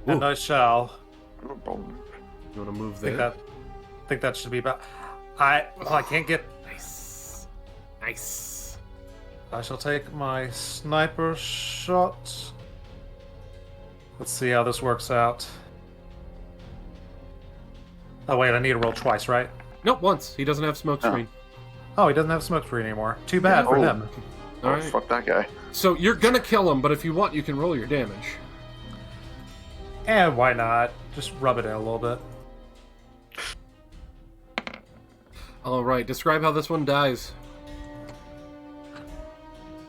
S4: And I shall.
S5: You want to move
S4: I
S5: there?
S4: think that should be about. I can't get.
S5: Nice. Nice.
S4: I shall take my sniper shot. Let's see how this works out. Oh wait, I need to roll twice, right?
S5: Nope, once. He doesn't have smoke screen.
S4: Oh, he doesn't have smoke screen anymore. Too bad for them.
S5: All
S3: Oh,
S5: right.
S3: fuck that guy.
S5: So you're gonna kill him, but if you want, you can roll your damage.
S4: And why not? Just rub it in a little bit.
S5: All right. Describe how this one dies.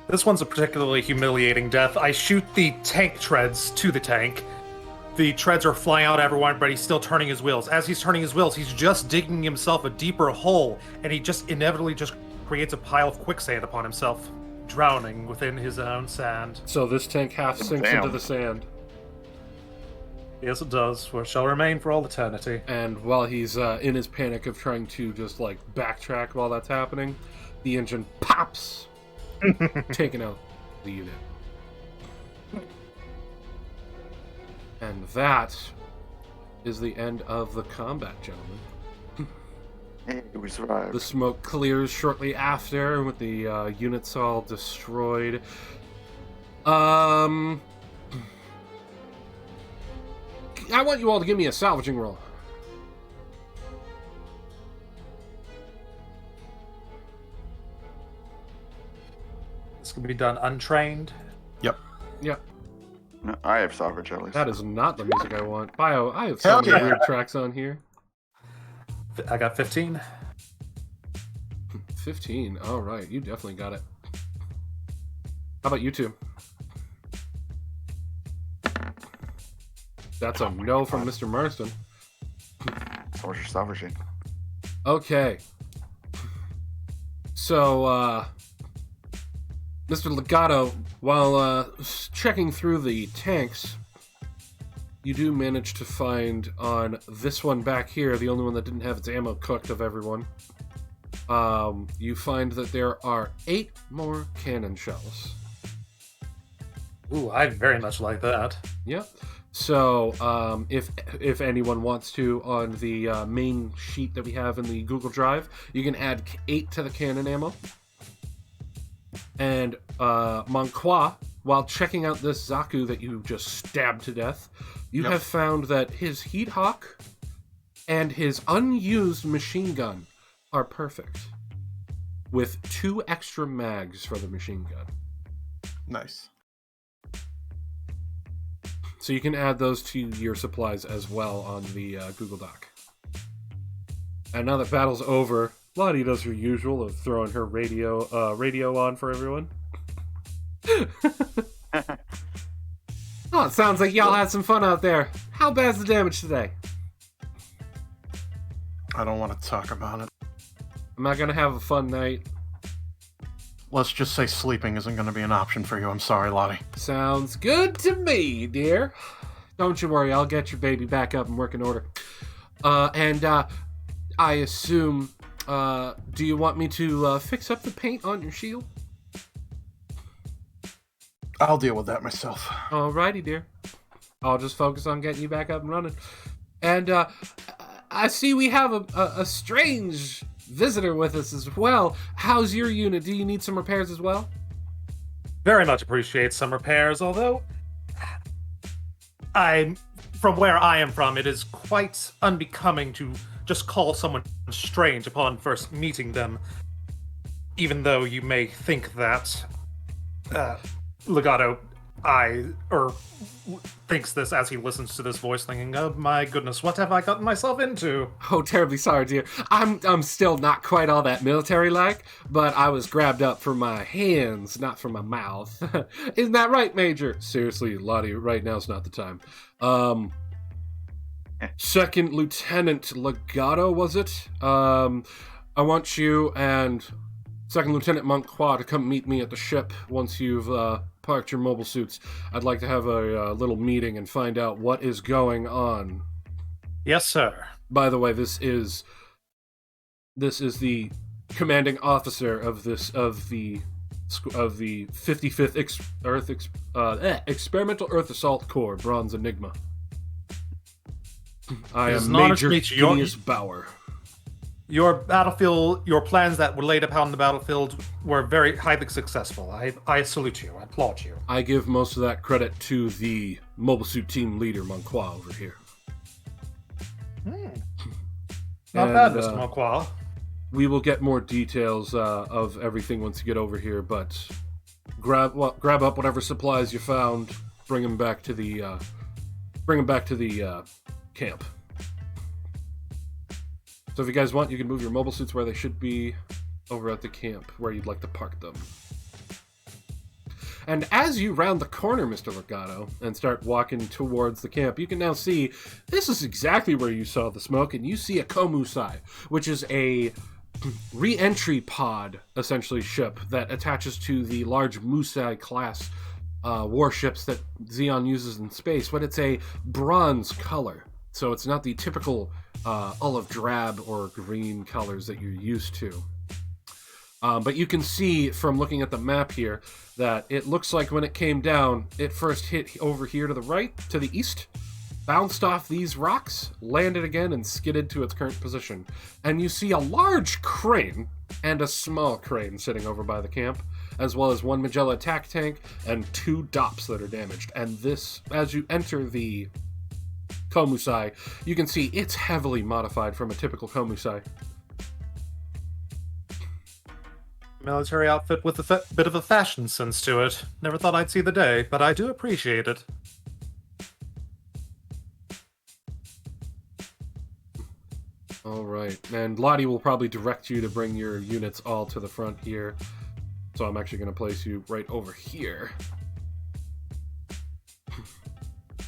S4: This one's a particularly humiliating death. I shoot the tank treads to the tank. The treads are flying out everyone, but he's still turning his wheels. As he's turning his wheels, he's just digging himself a deeper hole, and he just inevitably just creates a pile of quicksand upon himself, drowning within his own sand.
S5: So this tank half sinks
S3: Damn.
S5: into the sand.
S4: Yes, it does, for it shall remain for all eternity.
S5: And while he's in his panic of trying to just like backtrack while that's happening, the engine pops, taking out the unit. And that is the end of the combat, gentlemen.
S3: Hey, we survived.
S5: The smoke clears shortly after, with the units all destroyed. I want you all to give me a salvaging roll.
S4: This can be done untrained.
S2: Yep.
S5: Yep.
S3: No, I have salvage at least.
S5: That is not the music I want. Bio, I have so
S2: Hell
S5: many
S2: yeah.
S5: weird tracks on here.
S4: I got 15.
S5: 15. All right, you definitely got it. How about you two? That's a no from Mr. Marston.
S3: So what's your salvaging?
S5: Okay. So, Mr. Legato, while checking through the tanks, you do manage to find on this one back here, the only one that didn't have its ammo cooked of everyone, you find that there are 8 more cannon shells.
S4: Ooh, I very much like that.
S5: Yep. So, if anyone wants to, on the main sheet that we have in the Google Drive, you can add 8 to the cannon ammo. And Monqua, while checking out this Zaku that you just stabbed to death, you have found that his Heat Hawk and his unused machine gun are perfect, with 2 extra mags for the machine gun.
S2: Nice.
S5: So you can add those to your supplies as well on the Google Doc. And now that battle's over, Lottie does her usual of throwing her radio on for everyone. Oh, it sounds like y'all had some fun out there. How bad's the damage today?
S2: I don't want to talk about it.
S5: Am I gonna have a fun night?
S2: Let's just say sleeping isn't going to be an option for you. I'm sorry, Lottie.
S5: Sounds good to me, dear. Don't you worry, I'll get your baby back up in working order. I assume, do you want me to fix up the paint on your shield?
S2: I'll deal with that myself.
S5: Alrighty, dear. I'll just focus on getting you back up and running. And I see we have a strange visitor with us as well. How's your unit? Do you need some repairs as well?
S4: Very much appreciate some repairs, although from where I am from, it is quite unbecoming to just call someone strange upon first meeting them, even though you may think that Legato thinks this as he listens to this voice, thinking, "Oh my goodness, what have I gotten myself into?"
S5: Oh, terribly sorry, dear. I'm still not quite all that military-like, but I was grabbed up from my hands, not from my mouth. Isn't that right, Major? Seriously, Lottie, right now's not the time. Second Lieutenant Legato, was it? I want you and Second Lieutenant Montcroix to come meet me at the ship once you've parked your mobile suits. I'd like to have a little meeting and find out what is going on.
S4: Yes, sir.
S5: By the way, this is the commanding officer of the 55th Experimental Earth Assault Corps, Bronze Enigma. I am Major Phineas Bauer.
S4: Your plans that were laid upon the battlefield were very highly successful. I salute you. I applaud you.
S5: I give most of that credit to the mobile suit team leader, Montcroix, over here.
S4: Not bad, Mr. Montcroix.
S5: We will get more details of everything once you get over here, but grab up whatever supplies you found, bring them back to the camp. So if you guys want, you can move your mobile suits where they should be over at the camp, where you'd like to park them. And as you round the corner, Mr. Legato, and start walking towards the camp, you can now see this is exactly where you saw the smoke, and you see a Komusai, which is a re-entry pod, essentially, ship that attaches to the large Musai class warships that Xeon uses in space, but it's a bronze color. So it's not the typical olive drab or green colors that you're used to. But you can see from looking at the map here that it looks like when it came down, it first hit over here to the right, to the east, bounced off these rocks, landed again, and skidded to its current position. And you see a large crane and a small crane sitting over by the camp, as well as one Magella attack tank and 2 DOPs that are damaged. And this, as you enter the Komusai, you can see it's heavily modified from a typical Komusai.
S4: Military outfit with a bit of a fashion sense to it. Never thought I'd see the day, but I do appreciate it.
S5: All right, and Lottie will probably direct you to bring your units all to the front here. So I'm actually going to place you right over here.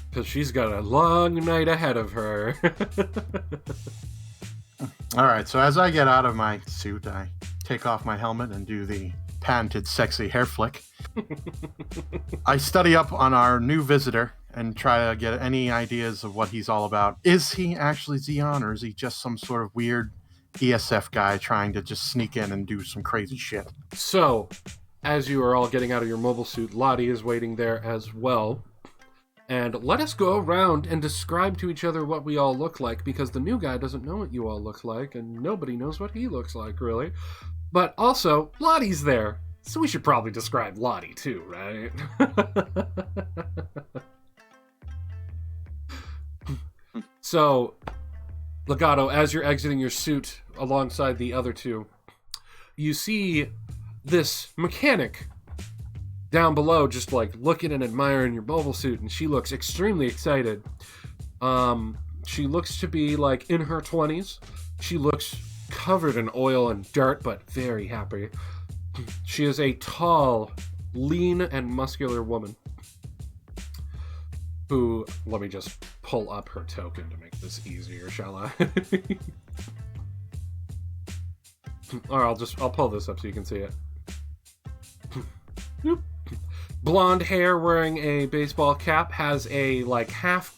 S5: Because she's got a long night ahead of her.
S2: All right, so as I get out of my suit, I take off my helmet and do the patented sexy hair flick. I study up on our new visitor and try to get any ideas of what he's all about. Is he actually Xeon, or is he just some sort of weird ESF guy trying to just sneak in and do some crazy shit?
S5: So, as you are all getting out of your mobile suit, Lottie is waiting there as well. And let us go around and describe to each other what we all look like, because the new guy doesn't know what you all look like, and nobody knows what he looks like, really. But also, Lottie's there, so we should probably describe Lottie too, right? So, Legato, as you're exiting your suit alongside the other two, you see this mechanic down below just like looking and admiring your mobile suit, and she looks extremely excited. She looks to be like in her 20s. She looks covered in oil and dirt, but very happy. She is a tall, lean, and muscular woman who, let me just pull up her token to make this easier, shall I? Or I'll pull this up so you can see it. Blonde hair, wearing a baseball cap, has a like half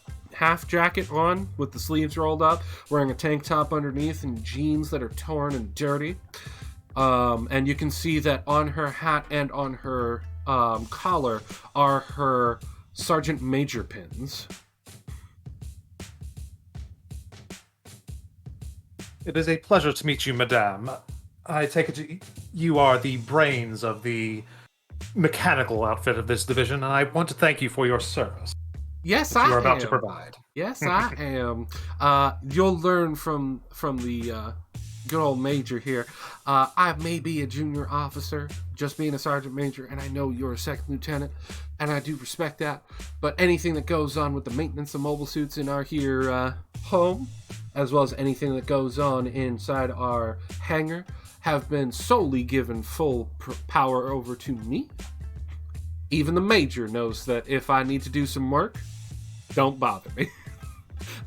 S5: jacket on with the sleeves rolled up, wearing a tank top underneath and jeans that are torn and dirty. And you can see that on her hat and on her collar are her Sergeant Major pins.
S4: It is a pleasure to meet you, madame. I take it you are the brains of the mechanical outfit of this division, and I want to thank you for your service.
S5: Yes,
S4: I am.
S5: You are
S4: about to provide.
S5: Yes, I am. You'll learn from the good old Major here. I may be a junior officer, just being a Sergeant Major, and I know you're a Second Lieutenant, and I do respect that. But anything that goes on with the maintenance of mobile suits in our here home, as well as anything that goes on inside our hangar, have been solely given full power over to me. Even the Major knows that if I need to do some work, don't bother me.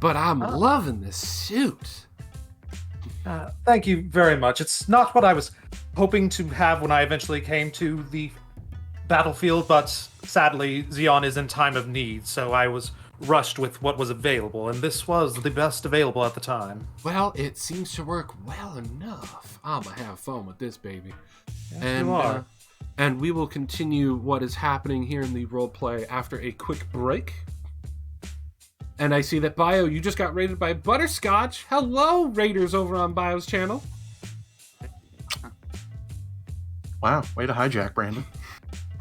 S5: but I'm loving this suit.
S4: Thank you very much. It's not what I was hoping to have when I eventually came to the battlefield, but sadly, Xeon is in time of need, so I was rushed with what was available, and this was the best available at the time.
S5: Well, it seems to work well enough. I'ma have fun with this, baby.
S4: Yes, you are.
S5: And we will continue what is happening here in the roleplay after a quick break. And I see that Bio, you just got raided by Butterscotch. Hello, raiders over on Bio's channel.
S2: Wow, way to hijack, Brandon.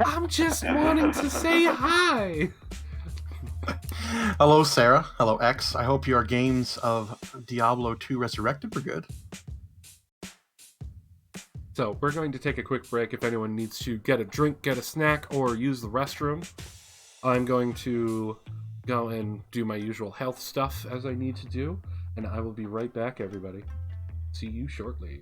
S5: I'm just wanting to say hi.
S2: Hello, Sarah. Hello, X. I hope your games of Diablo 2 Resurrected were good.
S5: So we're going to take a quick break. If anyone needs to get a drink, get a snack, or use the restroom, I'm going to go and do my usual health stuff as I need to do, and I will be right back, everybody. See you shortly.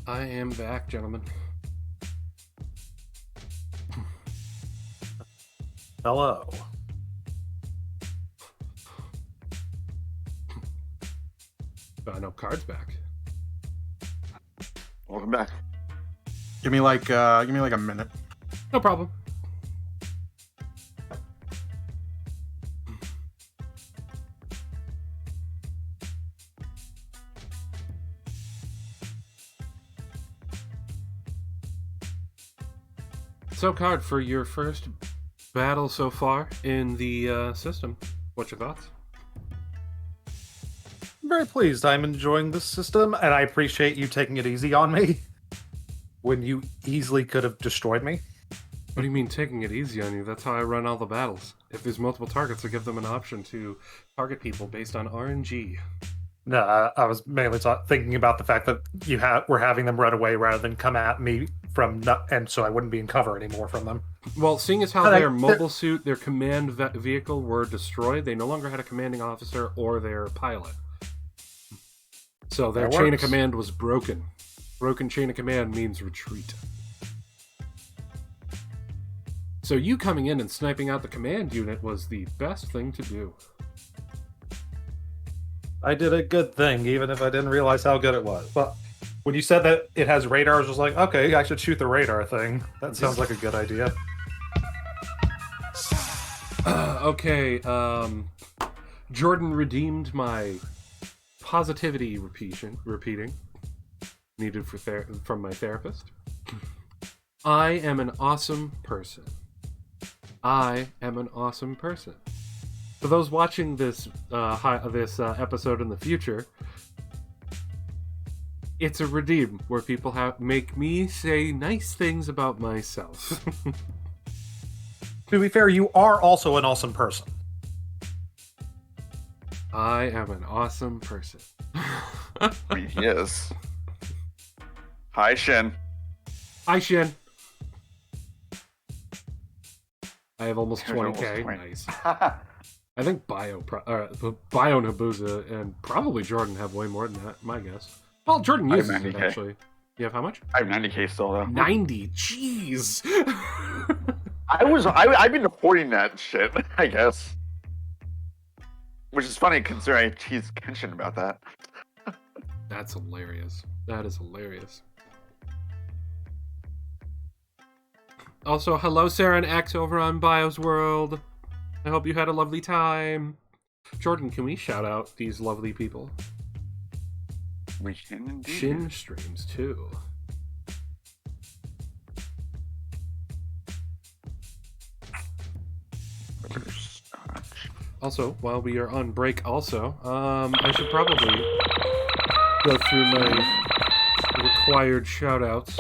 S5: I am back, gentlemen.
S4: Hello.
S5: No, Card's back.
S3: Welcome back.
S2: Give me like a minute.
S5: No problem. So, Card, for your first battle so far in the system, what's your thoughts?
S4: I'm very pleased. I'm enjoying this system, and I appreciate you taking it easy on me when you easily could have destroyed me.
S5: What do you mean taking it easy on you? That's how I run all the battles. If there's multiple targets, I give them an option to target people based on RNG.
S4: No, I was mainly thinking about the fact that we're having them run away rather than come at me and so I wouldn't be in cover anymore from them.
S5: Well, seeing as how their mobile suit, their command vehicle were destroyed, they no longer had a commanding officer or their pilot. So their chain of command was broken. Broken chain of command means retreat. So you coming in and sniping out the command unit was the best thing to do.
S4: I did a good thing, even if I didn't realize how good it was. But when you said that it has radar, I was just like, okay, I should shoot the radar thing. That sounds like a good idea.
S5: Okay, Jordan redeemed my positivity repeating needed from my therapist. I am an awesome person. I am an awesome person. For those watching this episode in the future, it's a redeem where people make me say nice things about myself.
S4: To be fair, you are also an awesome person.
S5: I am an awesome person.
S3: He is. Hi, Shin.
S5: Hi, Shin. I have almost
S3: Here's
S5: 20k.
S3: almost 20.
S5: Nice. I think Bio and Habuza and probably Jordan have way more than that, my guess. Well, Jordan uses it, actually. You have how much?
S3: I have 90k still, though.
S5: 90? Jeez!
S3: I've been reporting that shit, I guess. Which is funny, considering he's mentioned about that.
S5: That's hilarious. That is hilarious. Also, hello, Sarah and X over on Bio's World. I hope you had a lovely time. Jordan, can we shout out these lovely people?
S3: We can indeed.
S5: Shin streams, too. Also, while we are on break also, I should probably go through my required shoutouts.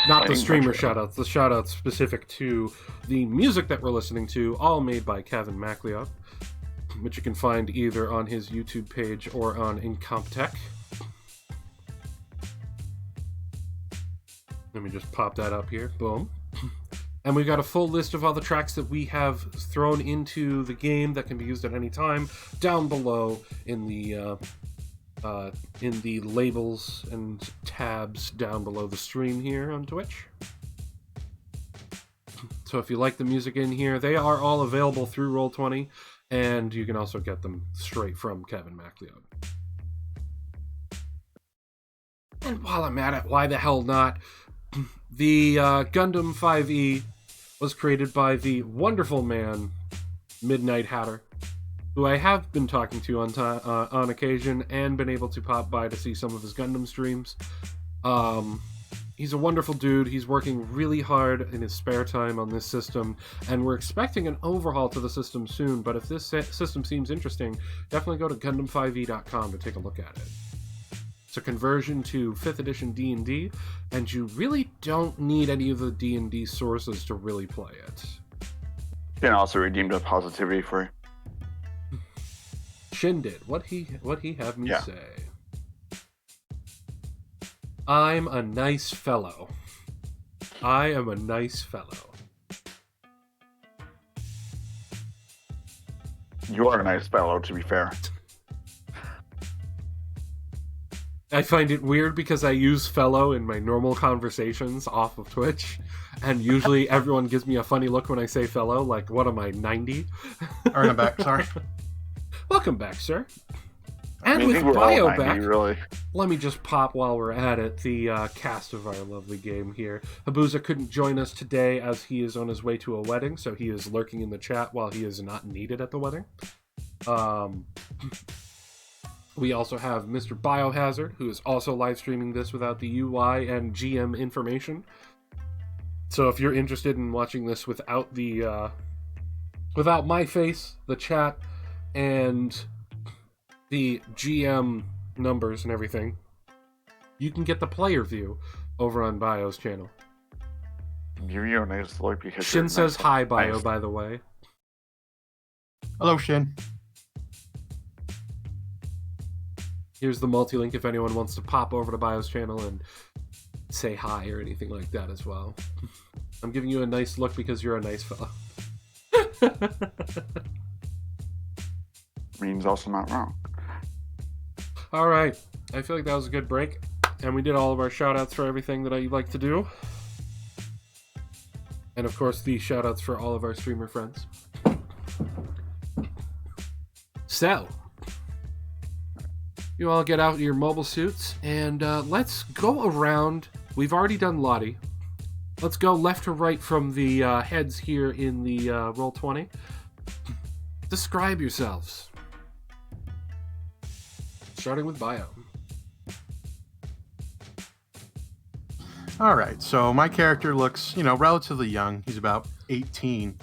S5: Not the streamer shoutouts, the shoutouts specific to the music that we're listening to, all made by Kevin MacLeod, which you can find either on his YouTube page or on Incompetech. Let me just pop that up here. Boom. And we've got a full list of all the tracks that we have thrown into the game that can be used at any time down below in the labels and tabs down below the stream here on Twitch. So if you like the music in here, they are all available through Roll20, and you can also get them straight from Kevin MacLeod. And while I'm at it, why the hell not? The Gundam 5e was created by the wonderful man, MidnightHatter, who I have been talking to on occasion and been able to pop by to see some of his Gundam streams. He's a wonderful dude. He's working really hard in his spare time on this system, and we're expecting an overhaul to the system soon, but if this system seems interesting, definitely go to Gundam5e.com to take a look at it. It's a conversion to 5th edition D&D, and you really don't need any of the D&D sources to really play it.
S3: You can also redeem the positivity for
S5: Shin did. What he have me say? I'm a nice fellow. I am a nice fellow.
S3: You are a nice fellow, to be fair.
S5: I find it weird because I use fellow in my normal conversations off of Twitch, and usually everyone gives me a funny look when I say fellow, like, what am I, 90?
S2: Alright, I'm back, sorry.
S5: Welcome back, sir. And with Bio
S3: 90,
S5: back,
S3: really.
S5: Let me just pop while we're at it, the cast of our lovely game here. Habuza couldn't join us today as he is on his way to a wedding, so he is lurking in the chat while he is not needed at the wedding. We also have Mr. Biohazard, who is also live streaming this without the UI and GM information. So if you're interested in watching this without the without my face, the chat, and the GM numbers and everything, you can get the player view over on Bio's channel.
S3: Give you a nice look because
S5: Shin says hi, Bio,
S3: nice.
S5: by the way.
S2: Hello, Shin.
S5: Here's the multi-link if anyone wants to pop over to Bio's channel and say hi or anything like that as well. I'm giving you a nice look because you're a nice fella.
S3: Means also not wrong.
S5: All right. I feel like that was a good break. And we did all of our shout-outs for everything that I like to do. And of course, the shout-outs for all of our streamer friends. So, you all get out your mobile suits, and let's go around. We've already done Lottie. Let's go left to right from the heads here in the Roll20. Describe yourselves. Starting with Bio.
S2: All right, so my character looks, relatively young. He's about 18.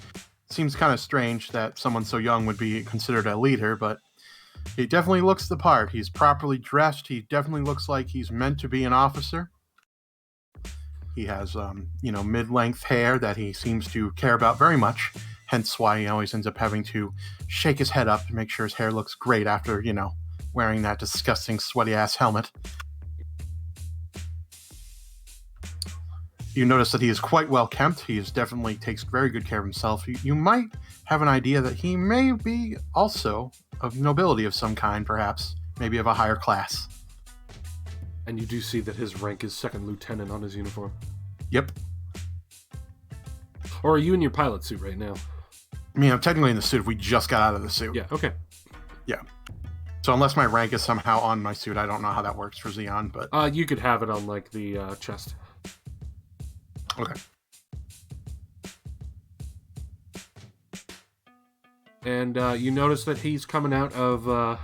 S2: Seems kind of strange that someone so young would be considered a leader, but he definitely looks the part. He's properly dressed. He definitely looks like he's meant to be an officer. He has, mid-length hair that he seems to care about very much, hence why he always ends up having to shake his head up to make sure his hair looks great after, wearing that disgusting sweaty-ass helmet. You notice that he is quite well kept. He definitely takes very good care of himself. You might have an idea that he may be also of nobility of some kind, perhaps. Maybe of a higher class.
S5: And you do see that his rank is second lieutenant on his uniform.
S2: Yep.
S5: Or are you in your pilot suit right now?
S2: I mean, I'm technically in the suit if we just got out of the suit.
S5: Yeah, okay.
S2: Yeah. So unless my rank is somehow on my suit, I don't know how that works for Xeon, but...
S5: You could have it on, the chest.
S2: Okay.
S5: And you notice that he's coming out of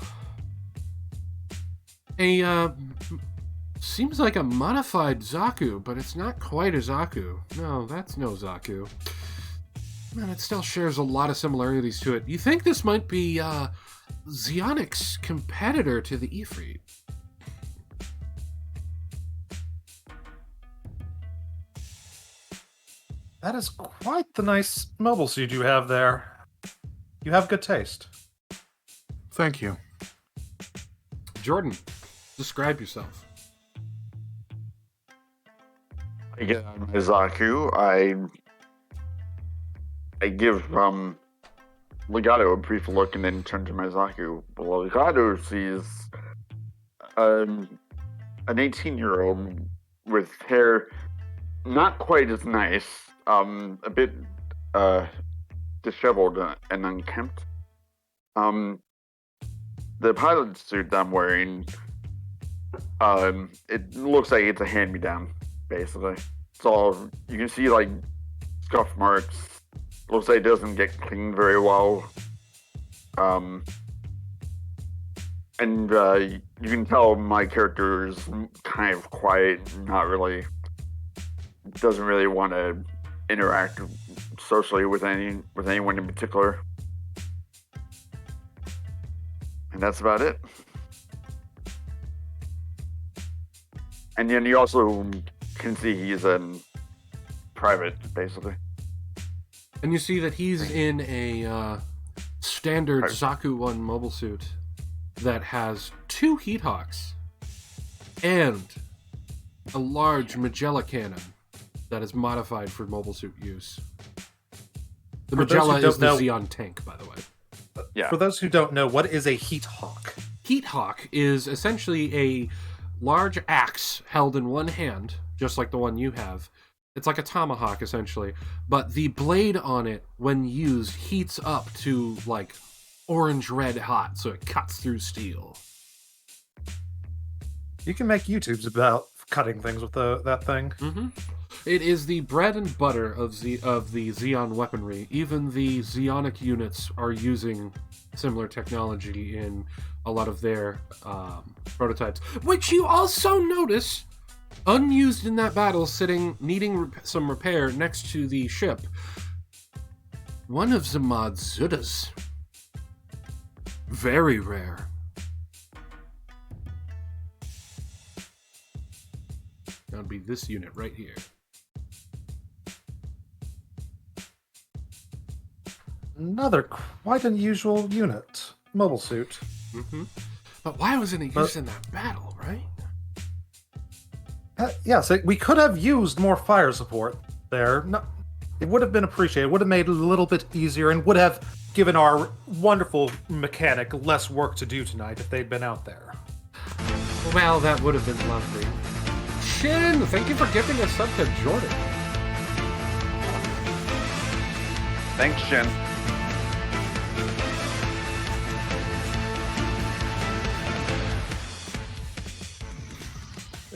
S5: seems like a modified Zaku, but it's not quite a Zaku. No, that's no Zaku. Man, it still shares a lot of similarities to it. You think this might be Xeonic's competitor to the Ifrit?
S4: That is quite the nice mobile suit you have there. You have good taste.
S2: Thank you.
S5: Jordan, describe yourself.
S3: I get out my Zaku. I give Legato a brief look and then turn to my Zaku. Legato sees an 18-year-old with hair not quite as nice, a bit disheveled and unkempt. The pilot suit that I'm wearing, it looks like it's a hand-me-down, basically. So you can see scuff marks. Looks like it doesn't get cleaned very well. And you can tell my character is kind of quiet, doesn't really want to interact socially with anyone in particular. And that's about it. And then you also can see he's in private, basically.
S5: And you see that he's in a standard Zaku 1 mobile suit that has 2 Heat Hawks and a large Magella cannon that is modified for mobile suit use. The Magella is the Xeon tank, by the way.
S3: Yeah.
S4: For those who don't know, what is a Heat Hawk?
S5: Heat Hawk is essentially a large axe held in one hand, just like the one you have. It's like a tomahawk, essentially. But the blade on it, when used, heats up to, orange-red hot, so it cuts through steel.
S4: You can make YouTubes about cutting things with that thing.
S5: Mm-hmm. It is the bread and butter of the Xeon weaponry. Even the Xeonic units are using similar technology in a lot of their prototypes, which you also notice unused in that battle, sitting needing some repair next to the ship. One of Zamad Zuda's. Very rare. That would be this unit right here.
S4: Another quite unusual unit. Mobile suit.
S5: Mm-hmm. But why wasn't it used in that battle, right?
S4: Yes, we could have used more fire support there. No, it would have been appreciated. It would have made it a little bit easier and would have given our wonderful mechanic less work to do tonight if they'd been out there.
S5: Well, that would have been lovely. Shin, thank you for gifting us sub to Jordan.
S3: Thanks, Shin.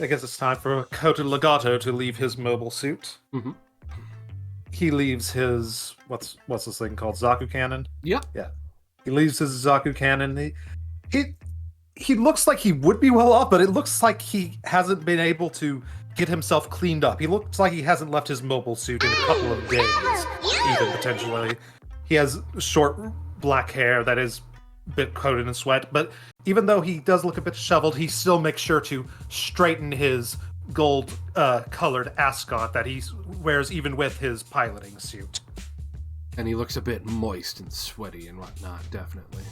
S4: I guess it's time for Kota Legato to leave his mobile suit.
S5: Mm-hmm.
S4: He leaves his what's this thing called? Zaku cannon?
S5: Yep.
S4: Yeah. He leaves his Zaku cannon. He looks like he would be well off, but it looks like he hasn't been able to get himself cleaned up. He looks like he hasn't left his mobile suit in a couple of days, even potentially. He has short black hair that is a bit coated in sweat, but even though he does look a bit shoveled, he still makes sure to straighten his gold colored ascot that he wears even with his piloting suit.
S5: And he looks a bit moist and sweaty and whatnot, definitely.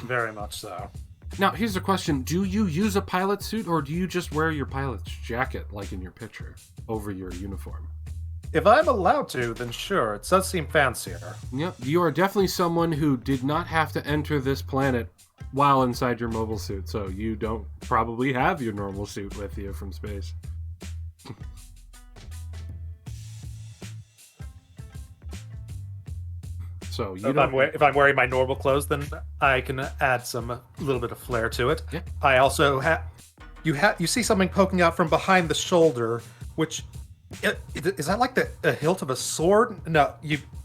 S4: Very much so.
S5: Now, here's the question. Do you use a pilot suit, or do you just wear your pilot's jacket, like in your picture, over your uniform?
S4: If I'm allowed to, then sure. It does seem fancier.
S5: Yep, you are definitely someone who did not have to enter this planet while inside your mobile suit, so you don't probably have your normal suit with you from space. So you
S4: if I'm wearing my normal clothes, then I can add a little bit of flair to it.
S5: Yeah.
S4: I also you see something poking out from behind the shoulder, which is that like the hilt of a sword? No,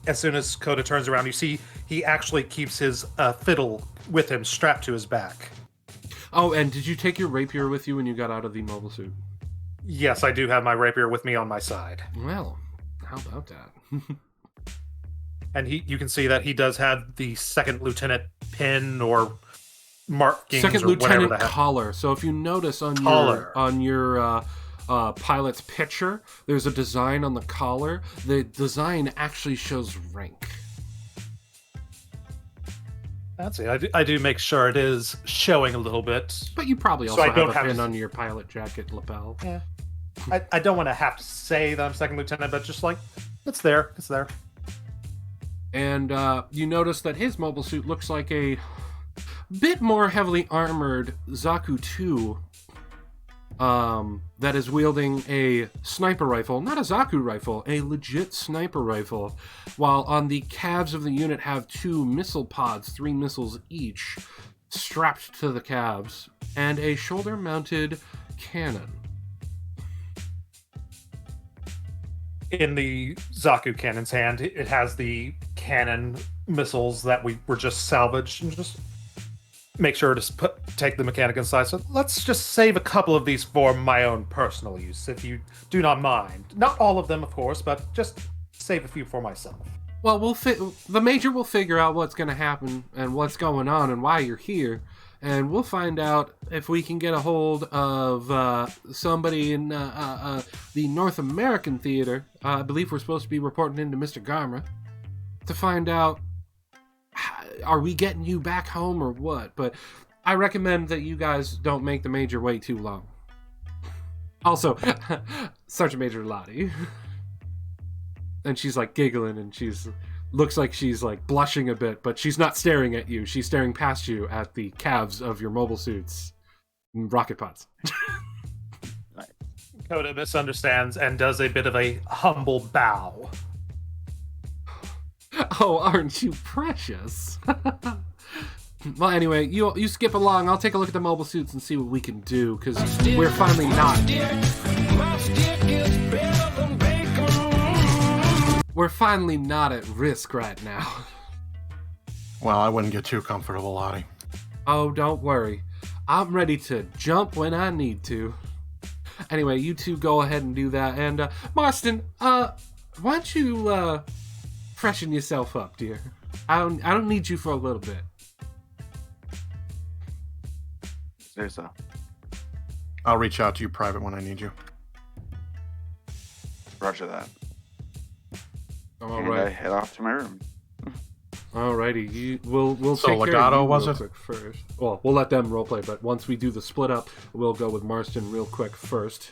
S4: as soon as Kota turns around, you see he actually keeps his fiddle with him strapped to his back.
S5: Oh, and did you take your rapier with you when you got out of the mobile suit?
S4: Yes, I do have my rapier with me on my side.
S5: Well, how about that?
S4: And you can see that he does have the second lieutenant pin or markings.
S5: Second
S4: or
S5: lieutenant
S4: whatever
S5: collar. So if you notice on your pilot's picture, there's a design on the collar. The design actually shows rank.
S4: That's it. I do make sure it is showing a little bit.
S5: But you probably also have a pin on your pilot jacket lapel.
S4: Yeah. I don't want to have to say that I'm second lieutenant, but just like, it's there. It's there.
S5: And you notice that his mobile suit looks like a bit more heavily armored Zaku 2 that is wielding a sniper rifle. Not a Zaku rifle, a legit sniper rifle. While on the calves of the unit have 2 missile pods, 3 missiles each, strapped to the calves, and a shoulder-mounted cannon.
S4: In the Zaku cannon's hand, it has the cannon missiles that we were just salvaged, and just make sure to take the mechanic inside. So let's just save a couple of these for my own personal use, if you do not mind. Not all of them, of course, but just save a few for myself.
S5: Well, the Major will figure out what's going to happen and what's going on and why you're here, and we'll find out if we can get a hold of somebody in the North American theater. I believe we're supposed to be reporting into Mr. Garma to find out, are we getting you back home or what? But I recommend that you guys don't make the Major wait too long. Also, Sergeant Major Lottie. And she's like giggling, and looks like she's like blushing a bit, but she's not staring at you. She's staring past you at the calves of your mobile suits and rocket pods.
S4: Kota misunderstands and does a bit of a humble bow.
S5: Oh, aren't you precious? Well, anyway, you skip along. I'll take a look at the mobile suits and see what we can do, because we're finally not. We're finally not at risk right now.
S2: Well, I wouldn't get too comfortable, Lottie.
S5: Oh, don't worry. I'm ready to jump when I need to. Anyway, you two go ahead and do that. And, Marston, why don't you, freshen yourself up, dear? I don't need you for a little bit.
S3: Say so.
S2: I'll reach out to you private when I need you.
S3: Roger that.
S5: All
S3: And
S5: right.
S3: I head off to my room.
S5: Alrighty, we'll
S2: So
S5: take care
S2: Legato,
S5: of you
S2: was
S5: real
S2: it?
S5: quick first. Well, we'll let them roleplay, but once we do the split up, we'll go with Marston real quick first,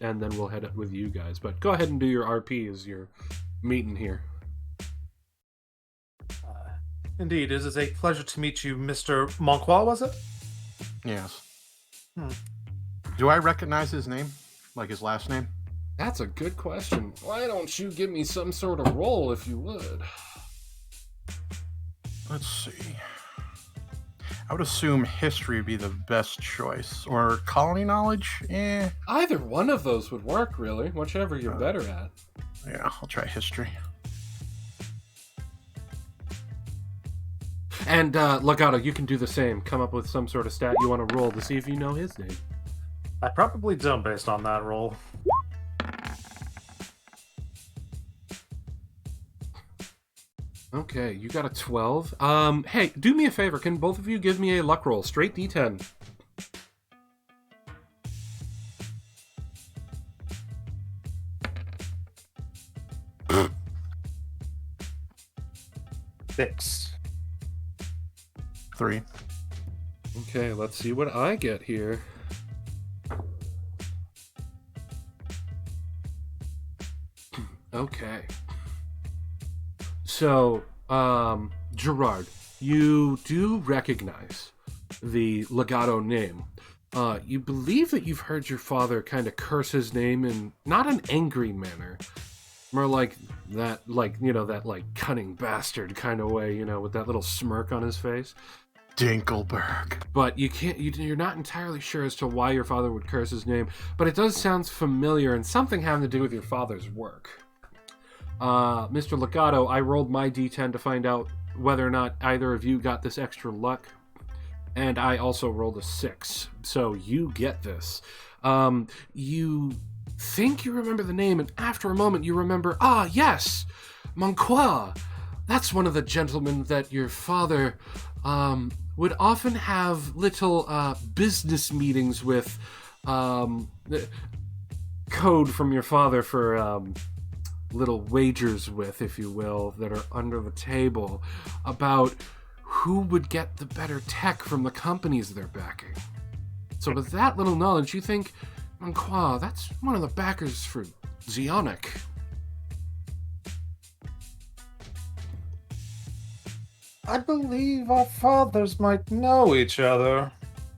S5: and then we'll head up with you guys. But go ahead and do your RP as you're meeting here.
S4: Indeed, it is a pleasure to meet you, Mr. Monquois, was it?
S2: Yes. Do I recognize his name? Like his last name?
S5: That's a good question. Why don't you give me some sort of roll if you would?
S2: Let's see. I would assume history would be the best choice. Or colony knowledge?
S5: Either one of those would work, really. Whichever you're better at.
S2: Yeah, I'll try history.
S5: And, Legato, you can do the same. Come up with some sort of stat you want to roll to see if you know his name.
S4: I probably don't based on that roll.
S5: Okay, you got a 12. Hey, do me a favor. Can both of you give me a luck roll? Straight D10.
S4: Six.
S2: 3.
S5: Okay, let's see what I get here. Okay. So, Gerard, you do recognize the Legato name. You believe that you've heard your father kind of curse his name in not an angry manner, more like that, that cunning bastard kind of way, with that little smirk on his face.
S2: Dinkelberg.
S5: But you're not entirely sure as to why your father would curse his name, but it does sound familiar and something having to do with your father's work. Mr. Legato, I rolled my D10 to find out whether or not either of you got this extra luck, and I also rolled a 6, so you get this. You think you remember the name, and after a moment you remember, yes, Monquois. That's one of the gentlemen that your father would often have little business meetings with. Code from your father for little wagers with, if you will, that are under the table about who would get the better tech from the companies they're backing. So with that little knowledge, you think, Monquois, that's one of the backers for Zionic.
S4: I believe our fathers might know each other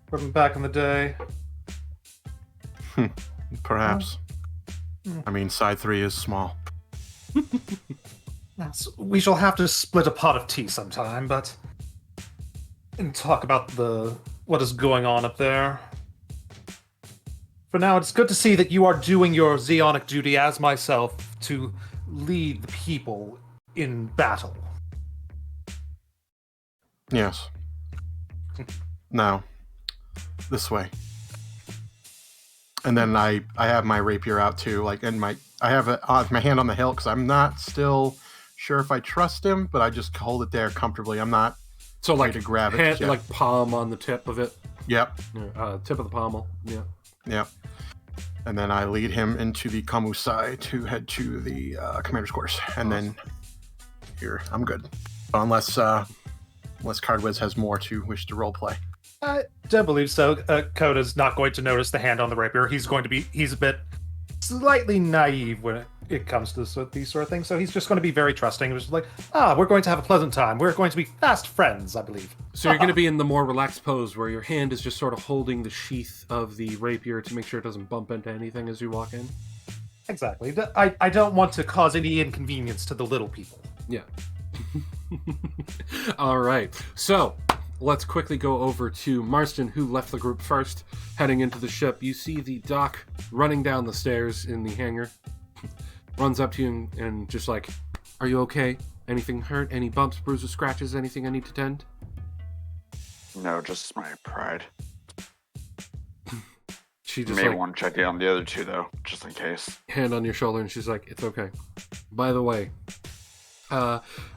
S4: from back in the day.
S2: Perhaps. I mean, side 3 is small.
S4: Yes, we shall have to split a pot of tea sometime, and talk about what is going on up there. For now, it's good to see that you are doing your Zionic duty as myself to lead the people in battle.
S2: Yes. Now, this way. And then I have my rapier out too, and I have my hand on the hilt because I'm not still sure if I trust him, but I just hold it there comfortably. I'm not
S5: So
S2: to grab it.
S5: hand,
S2: Yeah.
S5: like palm on the tip of it.
S2: Yep.
S5: Tip of the pommel. Yeah.
S2: Yep. And then I lead him into the Kamusai to head to the commander's quarters. And then here, I'm good. Unless Cardwiz has more to wish to roleplay.
S4: I don't believe so. Coda's not going to notice the hand on the rapier. He's a bit slightly naive when it comes to these sort of things, so he's just going to be very trusting. It's just like, we're going to have a pleasant time. We're going to be fast friends, I believe.
S5: So you're going to be in the more relaxed pose where your hand is just sort of holding the sheath of the rapier to make sure it doesn't bump into anything as you walk in?
S4: Exactly. I don't want to cause any inconvenience to the little people.
S5: Yeah. All right. So let's quickly go over to Marston, who left the group first, heading into the ship. You see the Doc running down the stairs in the hangar. Runs up to you and just like, are you okay? Anything hurt? Any bumps, bruises, scratches? Anything I need to tend?
S3: No, just my pride.
S5: She just
S3: May
S5: like
S3: want to check in on the other two though, just in case.
S5: hand on your shoulder, and she's like, "It's okay." By the way,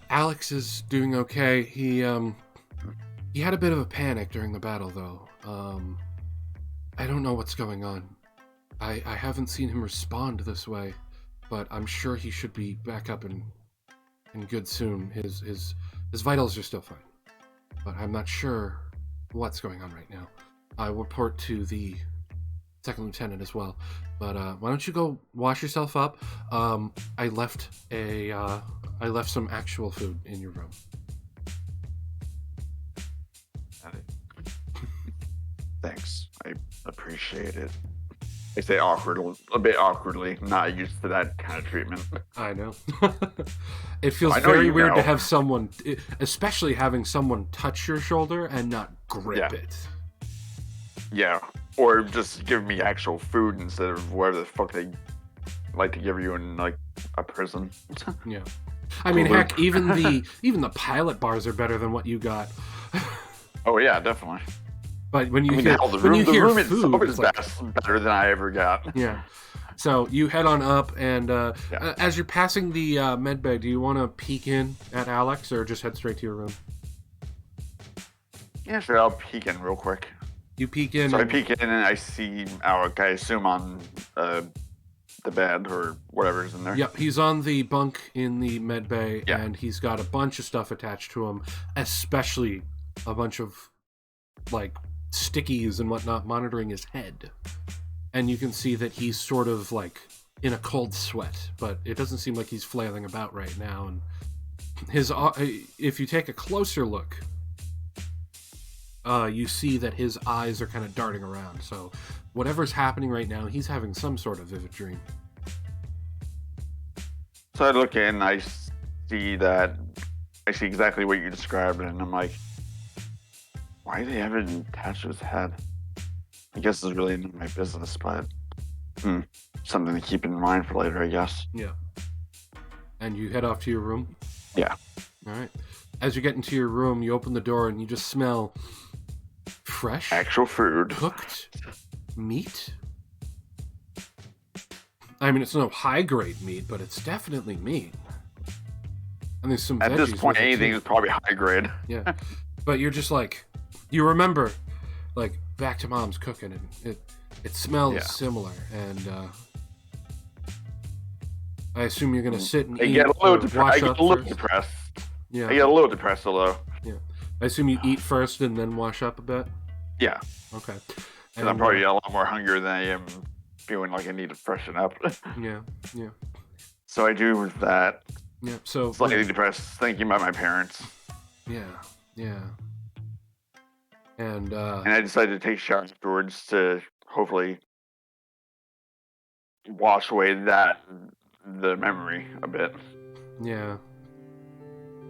S5: Alex is doing okay. He had a bit of a panic during the battle, though. I don't know what's going on. I haven't seen him respond this way, but I'm sure he should be back up and good soon. His vitals are still fine, but I'm not sure what's going on right now. I will report to the second lieutenant as well. But why don't you go wash yourself up? I left some actual food in your room.
S3: Thanks. I appreciate it. I say a bit awkwardly, not used to that kind of treatment.
S5: I know. It feels
S3: I know
S5: very
S3: you
S5: weird
S3: know.
S5: to have someone, especially having someone touch your shoulder and not grip it.
S3: Yeah. Or just give me actual food instead of whatever the fuck they like to give you in like a prison.
S5: Yeah. I mean, heck, even the pilot bars are better than what you got.
S3: Oh yeah, definitely.
S5: But when you
S3: I mean,
S5: hear
S3: hell, the
S5: when
S3: room,
S5: you
S3: the
S5: hear
S3: room
S5: food,
S3: itself
S5: it's
S3: is
S5: like,
S3: better than I ever got.
S5: yeah. So you head on up, and as you're passing the med bay, do you want to peek in at Alex, or just head straight to your room?
S3: Yeah, sure. I'll peek in real quick.
S5: You peek in.
S3: So I
S5: and-
S3: peek in and I see Alec, I assume, on the bed or whatever's in there.
S5: Yep, he's on the bunk in the med bay,
S3: Yeah.
S5: and he's got a bunch of stuff attached to him, especially a bunch of like stickies and whatnot monitoring his head. And you can see that he's sort of like in a cold sweat, but it doesn't seem like he's flailing about right now. And his, if you take a closer look, you see that his eyes are kind of darting around. So whatever's happening right now, he's having some sort of vivid dream.
S3: So I look in, I see exactly what you described, and I'm like, why do they have it attached to his head? I guess it's really none of my business, but something to keep in mind for later, I guess.
S5: Yeah. And you head off to your room?
S3: Yeah.
S5: All right. As you get into your room, you open the door and you just smell fresh,
S3: Actual food.
S5: cooked meat. I mean, it's no high-grade meat, but it's definitely meat. And there's some
S3: At
S5: veggies
S3: this point,
S5: with it,
S3: anything
S5: too.
S3: is probably high grade.
S5: Yeah. But you're just like, you remember, like, back to Mom's cooking, and it smells similar, and I assume you're gonna sit and
S3: I
S5: eat
S3: get a little,
S5: or wash up first.
S3: depressed.
S5: Yeah.
S3: I get a little depressed, although.
S5: I assume you eat first and then wash up a bit.
S3: Yeah.
S5: Okay.
S3: And I'm probably a lot more hungry than I am feeling like I need to freshen up.
S5: Yeah.
S3: So I do that.
S5: Yeah. So
S3: Slightly depressed, thinking about my parents.
S5: Yeah. And
S3: And I decided to take a shower afterwards to hopefully wash away the memory a bit.
S5: yeah.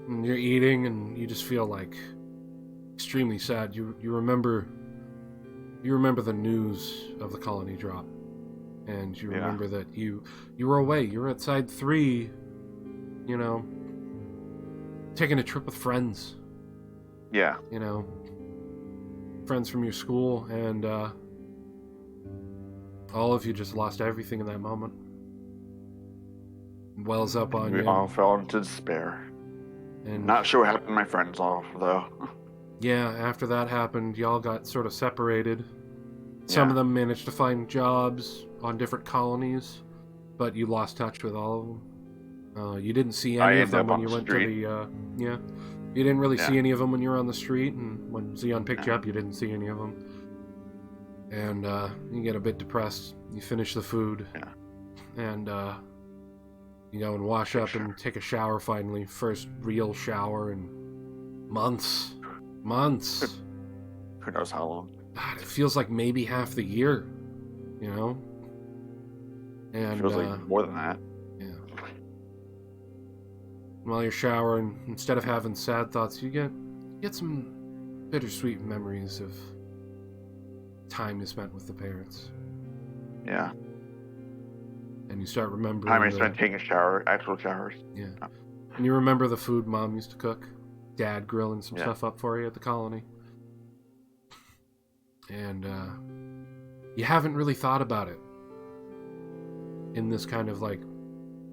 S5: And you're eating and you just feel like extremely sad. You remember the news of the colony drop. And you remember that you were away. You were at Side 3, you know, taking a trip with friends.
S3: Yeah.
S5: You know, friends from your school, and all of you just lost everything in that moment. Wells up on
S3: We
S5: you.
S3: all fell into despair.
S5: And
S3: Not sure what happened to my friends off, though.
S5: yeah, after that happened, y'all got sort of separated. Some
S3: Yeah.
S5: of them managed to find jobs on different colonies, but you lost touch with all of them. You didn't see
S3: I
S5: any of
S3: ended
S5: them
S3: up
S5: when
S3: on
S5: you
S3: the
S5: went to
S3: street.
S5: the you didn't really see
S3: Yeah.
S5: any of them when you were on the street, and when Xeon picked you
S3: No.
S5: up, you didn't see any of them. And you get a bit depressed. You finish the food, and you go and wash up and take a shower finally. First real shower in months.
S3: Who knows how long?
S5: God, it feels like maybe half the year, you know? And
S3: Feels like more than that.
S5: yeah. While you're showering, instead of having sad thoughts, you get some bittersweet memories of time you spent with the parents.
S3: Yeah.
S5: And you start remembering
S3: Time I
S5: the-
S3: spent taking a shower, actual showers.
S5: Yeah. And you remember the food Mom used to cook? Dad grilling some
S3: Yeah.
S5: stuff up for you at the colony. And you haven't really thought about it in this kind of like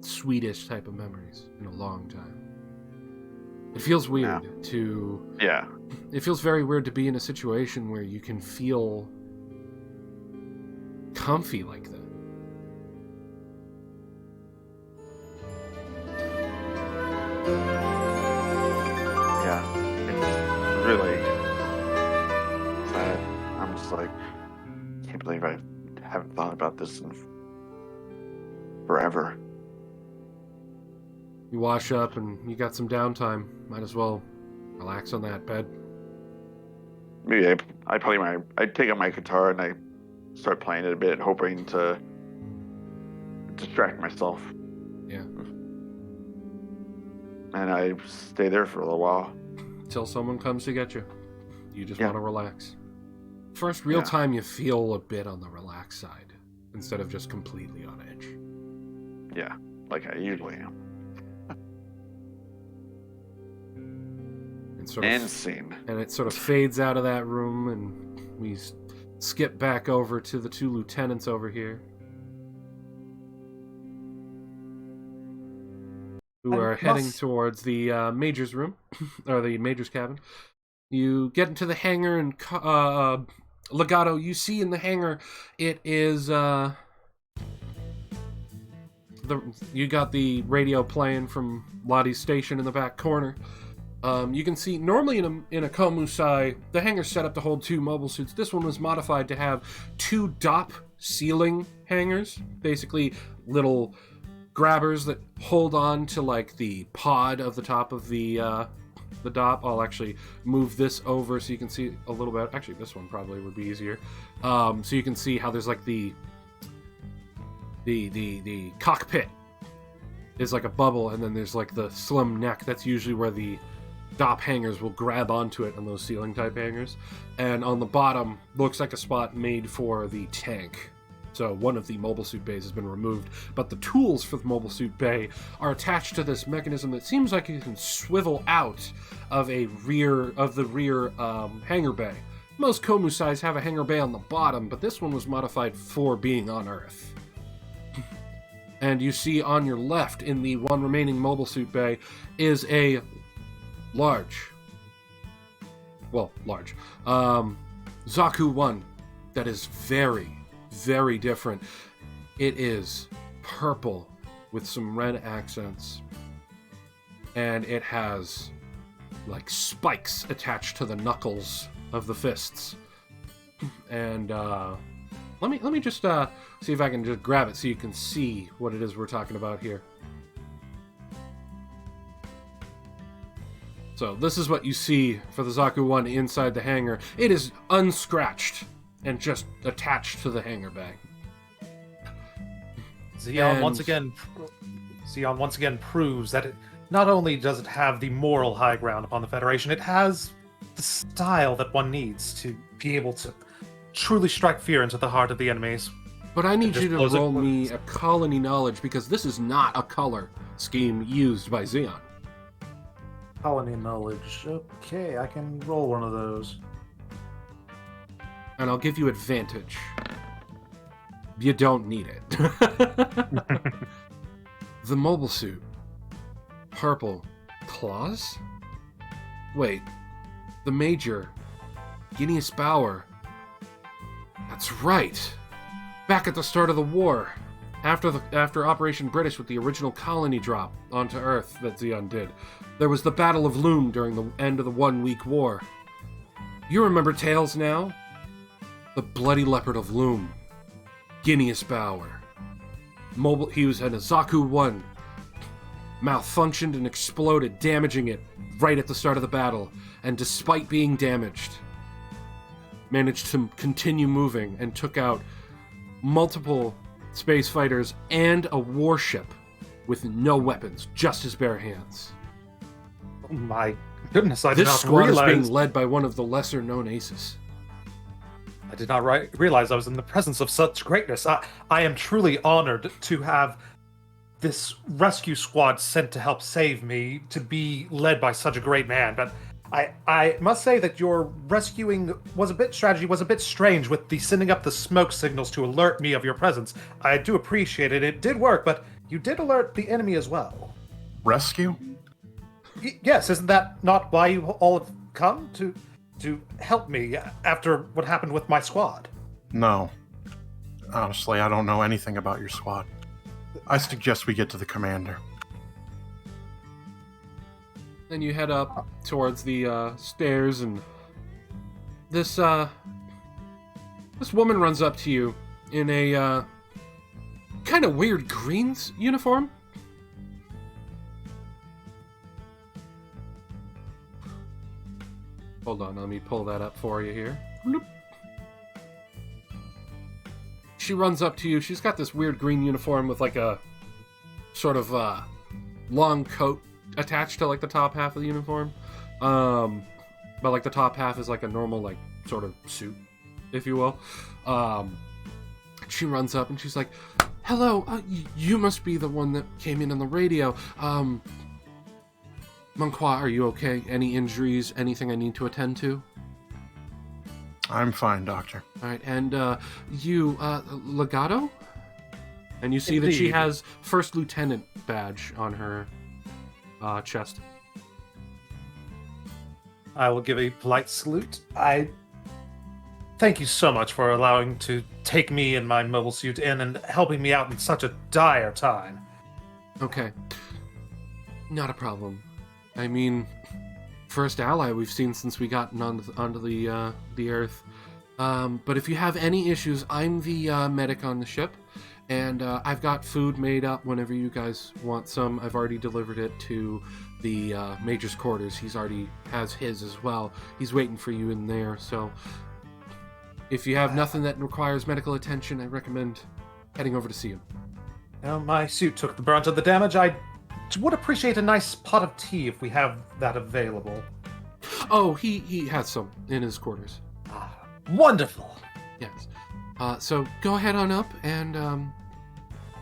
S5: Swedish type of memories in a long time. It feels weird to...
S3: Yeah.
S5: It feels very weird to be in a situation where you can feel comfy like that.
S3: Yeah. It's really sad. I'm just like, can't believe I haven't thought about this in forever.
S5: You wash up and you got some downtime. Might as well relax on that bed.
S3: Maybe I take out my guitar and I start playing it a bit, hoping to distract myself.
S5: Yeah.
S3: And I stay there for a little while.
S5: Till someone comes to get you. You just
S3: Yeah.
S5: want to relax. First real time you feel a bit on the relaxed side, instead of just completely on edge.
S3: Yeah, like I usually am.
S5: And
S3: scene.
S5: And it sort of fades out of that room, and we skip back over to the two lieutenants over here, who are heading towards the major's room, or the major's cabin. You get into the hangar, and Legato, you see in the hangar, it is you got the radio playing from Lottie's station in the back corner. You can see, normally in a Komusai, the hangar's set up to hold 2 mobile suits. This one was modified to have 2 DOP ceiling hangars, basically little grabbers that hold on to like the pod of the top of the DOP. I'll actually move this over so you can see a little bit. Actually, this one probably would be easier. So you can see how there's like the cockpit is like a bubble, and then there's like the slim neck. That's usually where the DOP hangers will grab onto it on those ceiling type hangers. And on the bottom looks like a spot made for the tank. So one of the mobile suit bays has been removed, but the tools for the mobile suit bay are attached to this mechanism that seems like it can swivel out of the rear hangar bay. Most Komusais have a hangar bay on the bottom, but this one was modified for being on Earth. And you see on your left, in the one remaining mobile suit bay, is a large Zaku 1 that is very, very different. It is purple with some red accents, and it has like spikes attached to the knuckles of the fists. And let me just see if I can just grab it so you can see what it is we're talking about here. So this is what you see for the Zaku 1 inside the hangar. It is unscratched and just attached to the hangar bay.
S4: Zeon once again proves that it not only does it have the moral high ground upon the Federation, it has the style that one needs to be able to truly strike fear into the heart of the enemies.
S5: But I need you to roll me a colony knowledge, because this is not a color scheme used by Zeon.
S4: Colony knowledge. Okay, I can roll one of those.
S5: And I'll give you advantage. You don't need it. The mobile suit. Purple. Claws? Wait. The Major. Guineas Bauer. That's right. Back at the start of the war. After Operation British with the original colony drop onto Earth that Zeon did, there was the Battle of Loom during the end of the 1 week war. You remember tales now? The Bloody Leopard of Loom. Guineas Bauer. He was in a Zaku 1. Malfunctioned and exploded, damaging it right at the start of the battle. And despite being damaged, managed to continue moving and took out multiple space fighters and a warship with no weapons, just his bare hands.
S4: Oh my goodness, I did
S5: This
S4: not
S5: squad
S4: realize...
S5: is being led by one of the lesser-known aces.
S4: I did not realize I was in the presence of such greatness. I am truly honored to have this rescue squad sent to help save me, to be led by such a great man. But I must say that your rescuing strategy was a bit strange with the sending up the smoke signals to alert me of your presence. I do appreciate it. It did work, but you did alert the enemy as well.
S2: Rescue?
S4: Yes, isn't that not why you all have come to help me after what happened with my squad?
S2: No. Honestly, I don't know anything about your squad. I suggest we get to the commander.
S5: Then you head up towards the stairs, and this woman runs up to you in a kind of weird Greens uniform. Hold on, let me pull that up for you here. Bloop. She runs up to you. She's got this weird green uniform with like a sort of long coat attached to like the top half of the uniform. But like the top half is like a normal like sort of suit, if you will. She runs up and she's like, "Hello, you must be the one that came in on the radio. Monqua, are you okay? Any injuries? Anything I need to attend to?"
S2: I'm fine, Doctor.
S5: All right, and you, Legato? And you see
S4: Indeed.
S5: that she has First Lieutenant badge on her chest.
S4: I will give a polite salute. I thank you so much for allowing to take me and my mobile suit in and helping me out in such a dire time.
S5: Okay. Not a problem. I mean, first ally we've seen since we got onto the Earth. But if you have any issues, I'm the medic on the ship, and I've got food made up whenever you guys want some. I've already delivered it to the Major's quarters. He's already has his as well. He's waiting for you in there, so if you have nothing that requires medical attention, I recommend heading over to see him.
S4: Now, my suit took the brunt of the damage. I would appreciate a nice pot of tea if we have that available.
S5: Oh, he has some in his quarters.
S4: Wonderful.
S5: Yes. So go ahead on up, and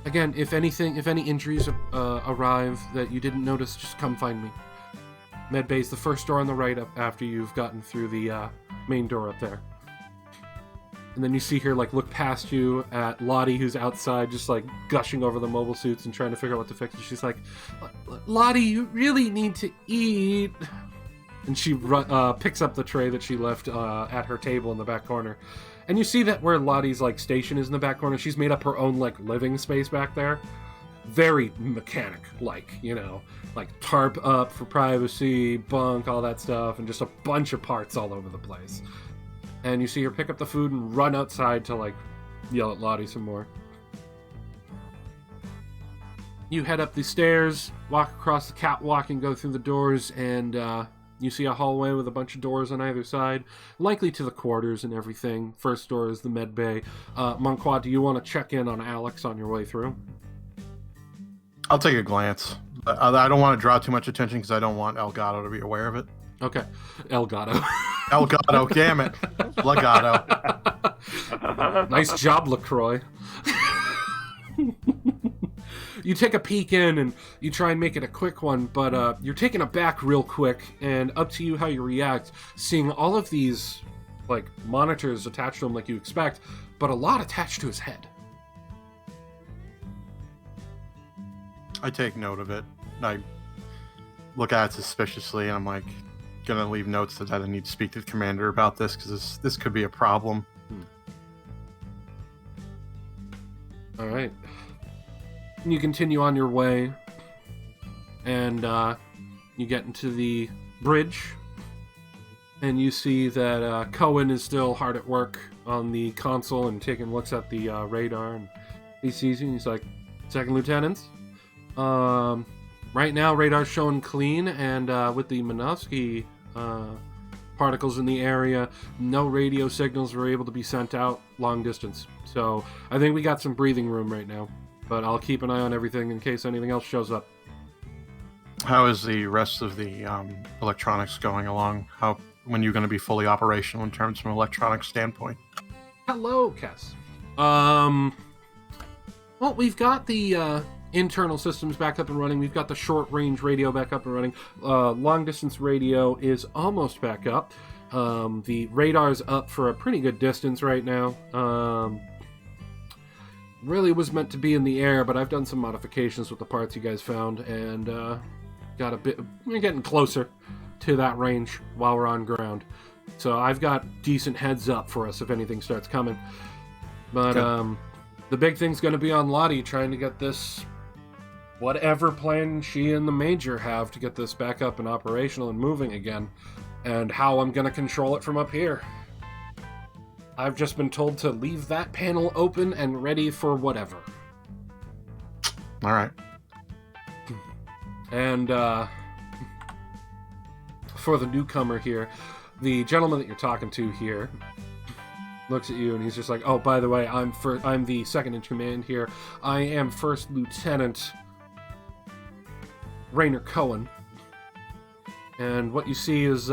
S5: again, if any injuries arrive that you didn't notice, just come find me. Medbay's the first door on the right up after you've gotten through the main door up there. And then you see her like look past you at Lottie, who's outside, just like gushing over the mobile suits and trying to figure out what to fix. And she's like, "Lottie, you really need to eat." And she picks up the tray that she left at her table in the back corner. And you see that where Lottie's like station is in the back corner, she's made up her own like living space back there. Very mechanic-like, you know, like tarp up for privacy, bunk, all that stuff, and just a bunch of parts all over the place. And you see her pick up the food and run outside to like yell at Lottie some more. You head up the stairs, walk across the catwalk, and go through the doors, and you see a hallway with a bunch of doors on either side, likely to the quarters and everything. First door is the med bay. Monqua, do you want to check in on Alex on your way through?
S2: I'll take a glance. I don't want to draw too much attention because I don't want Elgato to be aware of it.
S5: Okay. Elgato.
S2: Elgato, damn it. Legato.
S5: Nice job, LaCroix. You take a peek in and you try and make it a quick one, but you're taken aback real quick, and up to you how you react, seeing all of these like monitors attached to him like you expect, but a lot attached to his head.
S2: I take note of it. I look at it suspiciously, and I'm like, gonna leave notes that I need to speak to the commander about this, because this could be a problem.
S5: All right. You continue on your way, and you get into the bridge, and you see that Cohen is still hard at work on the console and taking looks at the radar, and he sees you, and he's like, "Second Lieutenants, right now radar's showing clean, and with the Minovsky particles in the area, no radio signals were able to be sent out long distance. So I think we got some breathing room right now. But I'll keep an eye on everything in case anything else shows up."
S2: How is the rest of the electronics going along? When you're going to be fully operational in terms from an electronics standpoint?
S5: Hello, Kess. Well, we've got the internal systems back up and running. We've got the short-range radio back up and running. Long-distance radio is almost back up. The radar's up for a pretty good distance right now. Really was meant to be in the air, but I've done some modifications with the parts you guys found, and we're getting closer to that range while we're on ground. So I've got decent heads up for us if anything starts coming. But the big thing's going to be on Lottie trying to get this, whatever plan she and the Major have to get this back up and operational and moving again, and how I'm going to control it from up here. I've just been told to leave that panel open and ready for whatever.
S2: All right.
S5: And for the newcomer here, the gentleman that you're talking to here looks at you and he's just like, oh, by the way, I'm the second in command here. I am First Lieutenant Rainer Cohen. And what you see is,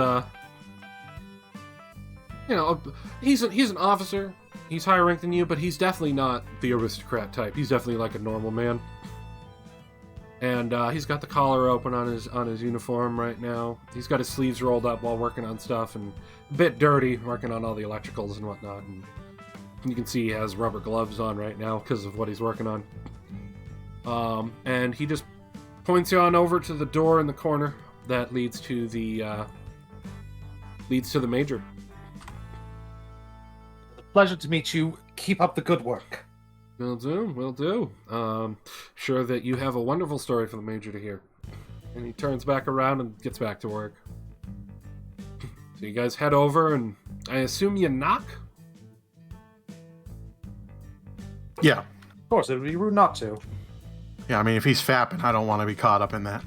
S5: he's an officer. He's higher ranked than you, but he's definitely not the aristocrat type. He's definitely like a normal man. And he's got the collar open on his uniform right now. He's got his sleeves rolled up while working on stuff, and a bit dirty, working on all the electricals and whatnot. And you can see he has rubber gloves on right now because of what he's working on. And he just points you on over to the door in the corner that leads to the Major.
S4: Pleasure to meet you. Keep up the good work.
S5: Will do. Sure that you have a wonderful story for the Major to hear. And he turns back around and gets back to work. So you guys head over, and I assume you knock?
S2: Yeah.
S4: Of course, it would be rude not to.
S2: Yeah, I mean, if he's fapping, I don't want to be caught up in that.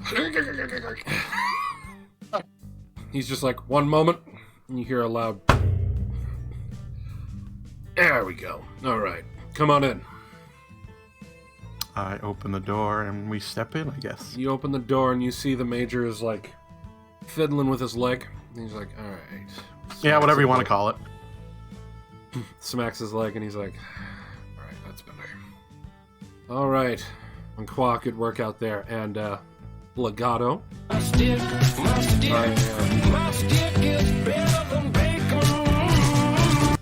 S5: He's just like, one moment, and you hear a loud... There we go. All right. Come on in.
S2: I open the door and we step in, I guess.
S5: You open the door and you see the Major is like fiddling with his leg. And he's like, all right.
S2: Yeah, whatever you want to call it.
S5: Smacks his leg and he's like, all right, that's better. All right. And Qua could work out there. And Legato.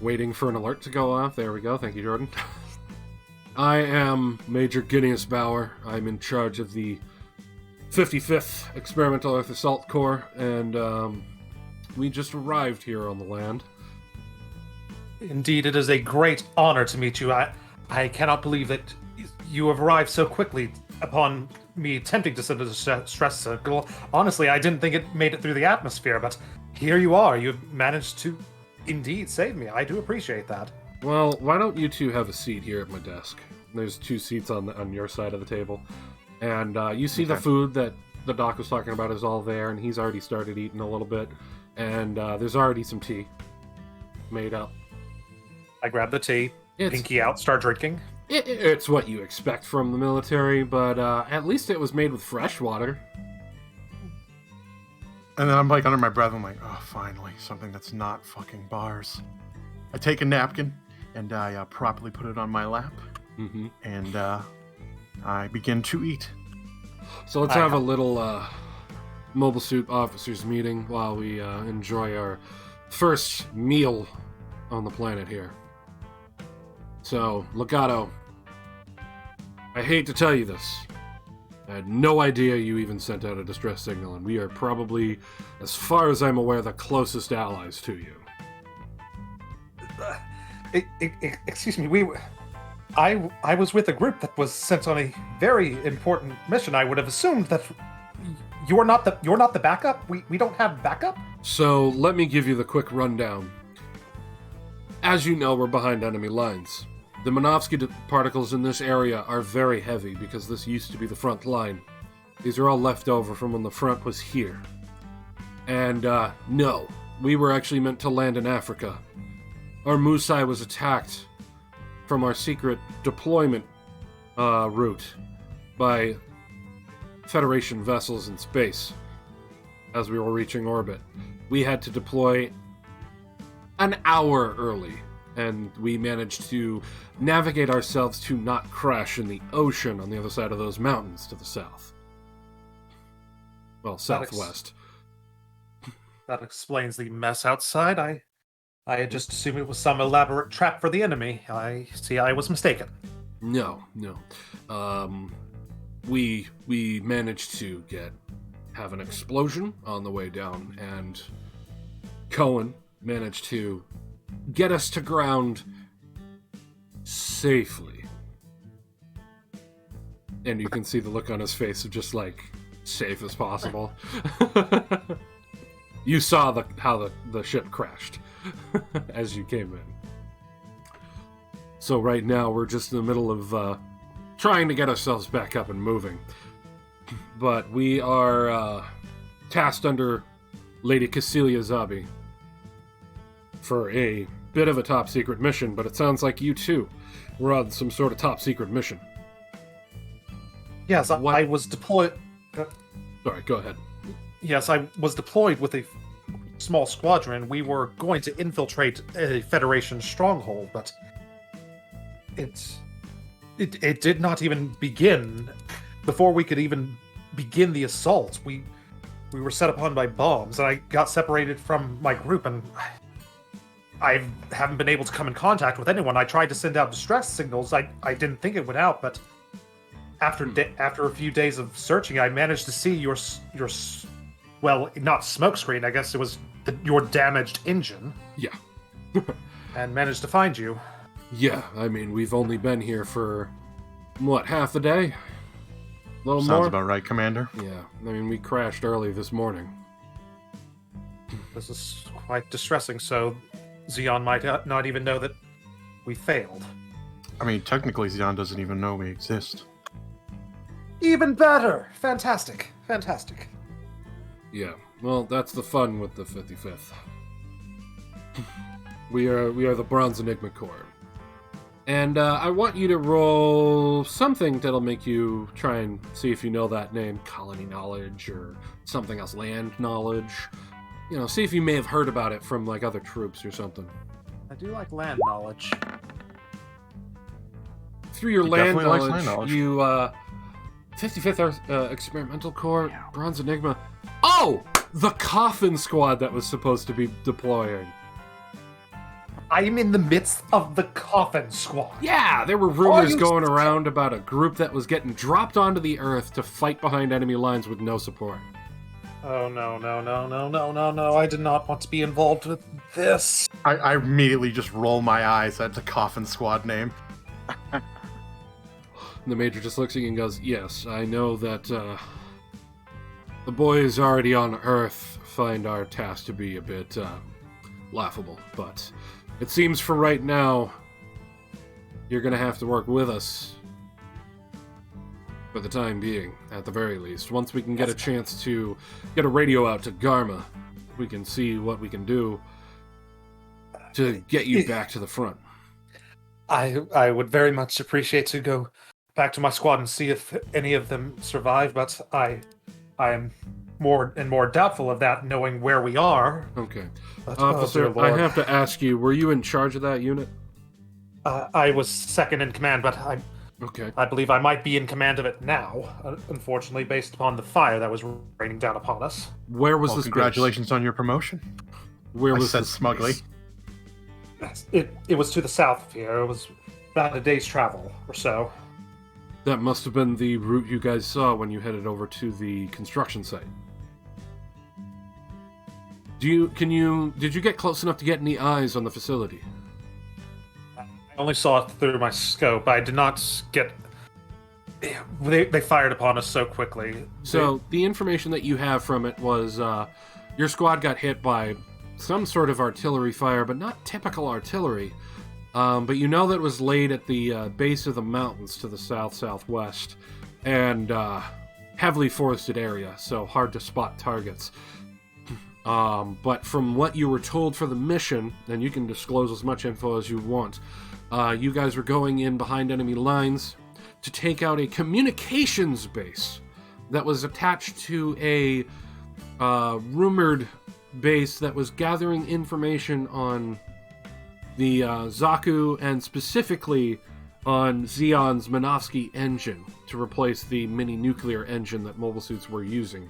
S5: Waiting for an alert to go off. There we go. Thank you, Jordan. I am Major Gideus Bauer. I'm in charge of the 55th Experimental Earth Assault Corps, and we just arrived here on the land.
S4: Indeed, it is a great honor to meet you. I cannot believe that you have arrived so quickly upon me attempting to send a stress circle. Honestly, I didn't think it made it through the atmosphere, but here you are. You've managed to indeed save me. I do appreciate that.
S5: Well, why don't you two have a seat here at my desk? There's 2 seats on your side of the table. And you see the food that the doc was talking about is all there, and he's already started eating a little bit. And there's already some tea made up.
S4: I grab the tea, pinky out, start drinking.
S5: It's what you expect from the military, but at least it was made with fresh water.
S2: And then I'm like under my breath, I'm like, oh, finally, something that's not fucking bars. I take a napkin and I properly put it on my lap, and I begin to eat.
S5: So let's have a little mobile suit officers meeting while we enjoy our first meal on the planet here. So, Legato, I hate to tell you this. I had no idea you even sent out a distress signal, and we are probably, as far as I'm aware, the closest allies to you.
S4: Excuse me, I was with a group that was sent on a very important mission. I would have assumed that you're not the backup. We don't have backup.
S5: So let me give you the quick rundown. As you know, we're behind enemy lines. The Minovsky particles in this area are very heavy because this used to be the front line. These are all left over from when the front was here. And no, we were actually meant to land in Africa. Our Musai was attacked from our secret deployment route by Federation vessels in space as we were reaching orbit. We had to deploy an hour early and we managed to navigate ourselves to not crash in the ocean on the other side of those mountains to the south. Well, southwest.
S4: That explains the mess outside. I had just assumed it was some elaborate trap for the enemy. I see I was mistaken.
S5: No. We managed to have an explosion on the way down, and Cohen managed to get us to ground safely. And you can see the look on his face of just like, safe as possible. You saw how the ship crashed as you came in. So right now we're just in the middle of trying to get ourselves back up and moving. But we are tasked under Lady Cecilia Zabi for a bit of a top secret mission, but it sounds like you too were on some sort of top secret mission.
S4: Yes, I was deployed.
S5: Sorry, go ahead.
S4: Yes, I was deployed with a small squadron. We were going to infiltrate a Federation stronghold, but it did not even begin. Before we could even begin the assault, we were set upon by bombs, and I got separated from my group, and I haven't been able to come in contact with anyone. I tried to send out distress signals. I didn't think it would help, but after a few days of searching, I managed to see your well, not smokescreen. I guess it was your damaged engine.
S5: Yeah.
S4: And managed to find you.
S5: Yeah, I mean, we've only been here for, what, half the day? A little
S2: Sounds
S5: more?
S2: about right, Commander.
S5: Yeah, I mean, we crashed early this morning.
S4: This is quite distressing, so Xeon might not even know that we failed.
S2: I mean, technically, Xeon doesn't even know we exist.
S4: Even better! Fantastic. Fantastic.
S5: Yeah, well, that's the fun with the 55th. We are the Bronze Enigma Corps. And I want you to roll something that'll make you try and see if you know that name. Colony knowledge or something else. Land knowledge. You know, see if you may have heard about it from, like, other troops or something.
S4: I do like land knowledge.
S5: Through your
S2: He
S5: land
S2: definitely likes
S5: knowledge,
S2: land knowledge.
S5: you, 55th Experimental Corps, Bronze Enigma. Oh! The Coffin Squad that was supposed to be deploying.
S4: I'm in the midst of the Coffin Squad.
S5: Yeah, there were rumors
S4: you
S5: going around about a group that was getting dropped onto the earth to fight behind enemy lines with no support.
S4: Oh, no. I did not want to be involved with this.
S2: I immediately just roll my eyes at the Coffin Squad name.
S5: And the Major just looks at you and goes, yes, I know that the boys already on Earth find our task to be a bit laughable, but it seems for right now, you're going to have to work with us for the time being, at the very least. Once we can get a chance to get a radio out to Garma, we can see what we can do to get you back to the front.
S4: I would very much appreciate to go back to my squad and see if any of them survive, but I am more and more doubtful of that, knowing where we are.
S5: Okay.
S4: But,
S5: Officer,
S4: oh, dear Lord.
S5: I have to ask you, were you in charge of that unit?
S4: I was second in command, but
S5: Okay.
S4: I believe I might be in command of it now, unfortunately, based upon the fire that was raining down upon us.
S5: Where was
S2: Well,
S5: this
S2: congratulations on your promotion.
S5: Where
S2: I
S5: was
S2: said
S5: this
S2: smugly.
S5: base?
S4: It was to the south of here. It was about a day's travel or so.
S5: That must have been the route you guys saw when you headed over to the construction site. Did you get close enough to get any eyes on the facility?
S4: I only saw it through my scope. I did not get... They fired upon us so quickly.
S5: So, the information that you have from it was your squad got hit by some sort of artillery fire, but not typical artillery. But you know that it was laid at the base of the mountains to the south-southwest, and heavily forested area, so hard to spot targets. But from what you were told for the mission, and you can disclose as much info as you want, you guys were going in behind enemy lines to take out a communications base that was attached to a rumored base that was gathering information on the Zaku, and specifically on Xeon's Minovsky engine to replace the mini-nuclear engine that mobile suits were using,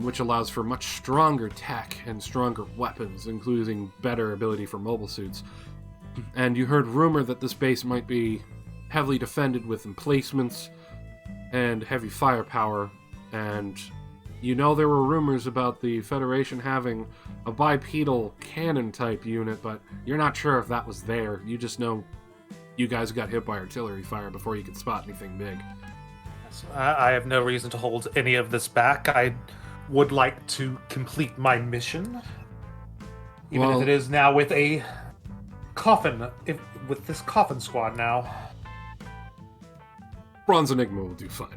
S5: which allows for much stronger tech and stronger weapons, including better ability for mobile suits. And you heard rumor that this base might be heavily defended with emplacements and heavy firepower, and you know there were rumors about the Federation having a bipedal cannon-type unit, but you're not sure if that was there. You just know you guys got hit by artillery fire before you could spot anything big.
S4: I have no reason to hold any of this back. I would like to complete my mission, even if it is now with a coffin, with this coffin squad now.
S5: Bronze Enigma will do fine.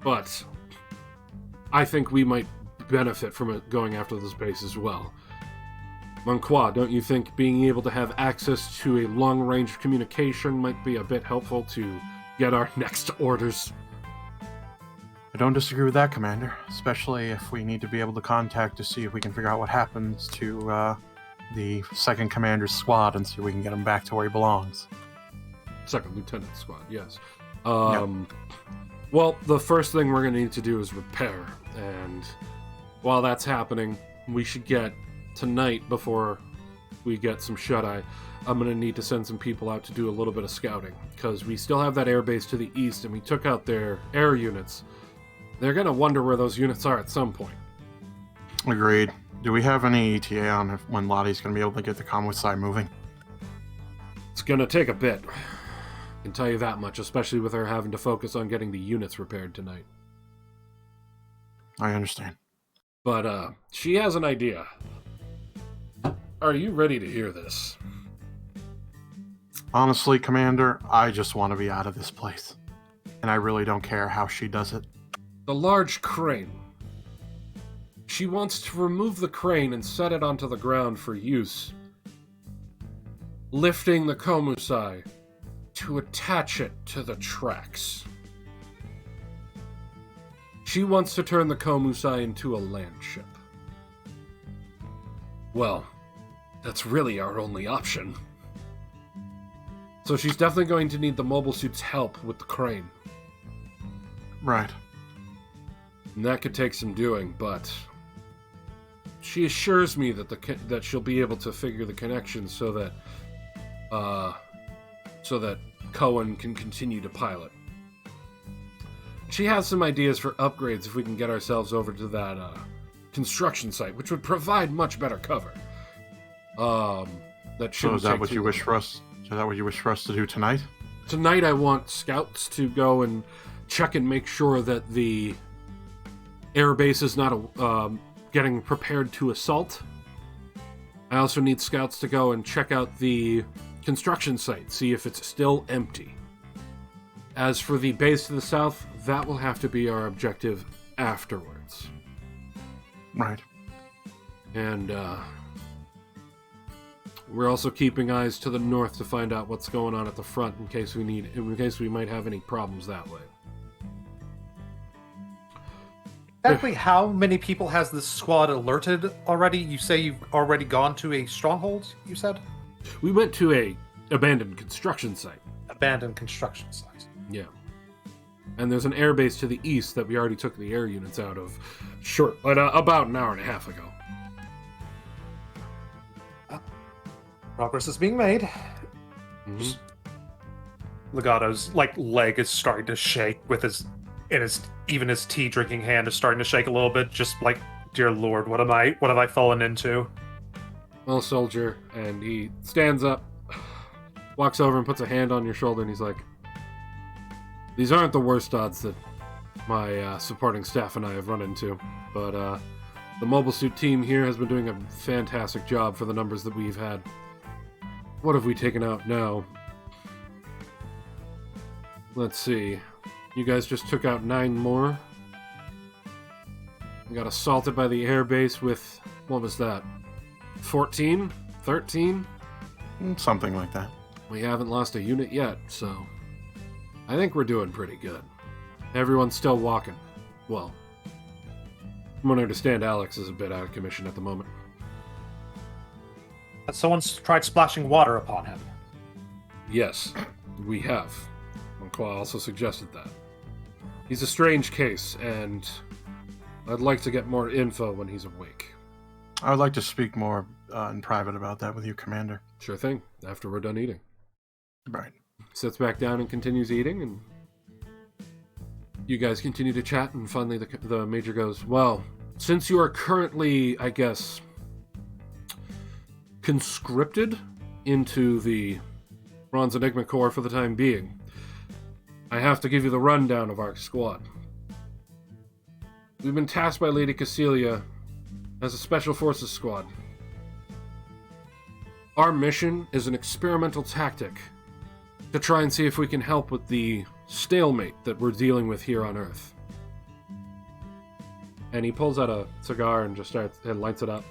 S5: But I think we might benefit from it going after this base as well. Monqua, don't you think being able to have access to a long-range communication might be a bit helpful to get our next orders?
S2: I don't disagree with that, Commander, especially if we need to be able to contact to see if we can figure out what happens to the second commander's squad and see if we can get him back to where he belongs.
S5: Second lieutenant squad, yes. Well, the first thing we're going to need to do is repair, and while that's happening, we should get tonight, before we get some shut-eye, I'm going to need to send some people out to do a little bit of scouting, because we still have that airbase to the east, and we took out their air units. They're going to wonder where those units are at some point.
S2: Agreed. Do we have any ETA on when Lottie's going to be able to get the comms side moving?
S5: It's going to take a bit. I can tell you that much, especially with her having to focus on getting the units repaired tonight.
S2: I understand.
S5: But, she has an idea. Are you ready to hear this?
S2: Honestly, Commander, I just want to be out of this place. And I really don't care how she does it.
S5: The large crane. She wants to remove the crane and set it onto the ground for use, lifting the Komusai to attach it to the tracks. She wants to turn the Komusai into a land ship. Well, that's really our only option. So she's definitely going to need the mobile suit's help with the crane.
S2: Right.
S5: And that could take some doing, but she assures me that that she'll be able to figure the connections so that Cohen can continue to pilot. She has some ideas for upgrades if we can get ourselves over to that construction site, which would provide much better cover.
S2: So is that what you wish for us? Is that what you wish for us to do tonight?
S5: Tonight I want scouts to go and check and make sure that the airbase is not getting prepared to assault. I also need scouts to go and check out the construction site, see if it's still empty. As for the base to the south, that will have to be our objective afterwards.
S2: Right.
S5: And we're also keeping eyes to the north to find out what's going on at the front in case we might have any problems that way.
S4: Exactly how many people has this squad alerted already? You say you've already gone to a stronghold, you said?
S5: We went to a abandoned construction site.
S4: Abandoned construction site.
S5: Yeah. And there's an airbase to the east that we already took the air units out of about an hour and a half ago.
S4: Progress is being made.
S5: Mm-hmm.
S4: Legato's leg is starting to shake with his tea drinking hand is starting to shake a little bit, just like, dear Lord, what have I fallen into?
S5: Well, soldier, and he stands up, walks over and puts a hand on your shoulder, and he's like, these aren't the worst odds that my supporting staff and I have run into, but the mobile suit team here has been doing a fantastic job for the numbers that we've had. What have we taken out now? Let's see. You guys just took out 9 more. We got assaulted by the airbase with, what was that? 14? 13?
S2: Something like that.
S5: We haven't lost a unit yet, so I think we're doing pretty good. Everyone's still walking. Well, from what I understand, Alex is a bit out of commission at the moment.
S4: Someone's tried splashing water upon him.
S5: Yes, we have. Monqua also suggested that. He's a strange case, and I'd like to get more info when he's awake.
S2: I would like to speak more in private about that with you, Commander.
S5: Sure thing, after we're done eating.
S2: Right.
S5: Sits back down and continues eating, and you guys continue to chat, and finally the Major goes, well, since you are currently, I guess, conscripted into the Bronze Enigma Corps for the time being, I have to give you the rundown of our squad. We've been tasked by Lady Cassilia as a Special Forces squad. Our mission is an experimental tactic to try and see if we can help with the stalemate that we're dealing with here on Earth. And he pulls out a cigar and just lights it up.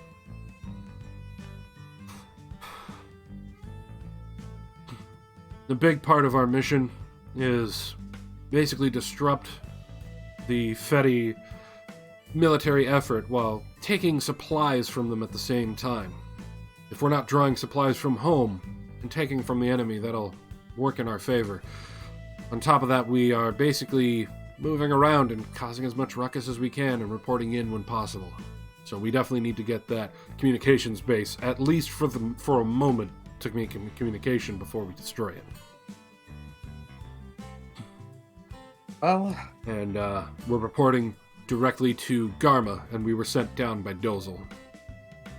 S5: The big part of our mission is basically disrupt the Fedi military effort while taking supplies from them at the same time. If we're not drawing supplies from home and taking from the enemy, that'll work in our favor. On top of that, we are basically moving around and causing as much ruckus as we can and reporting in when possible. So we definitely need to get that communications base, at least for a moment, to make communication before we destroy it.
S4: Well...
S5: And we're reporting directly to Garma, and we were sent down by Dozel.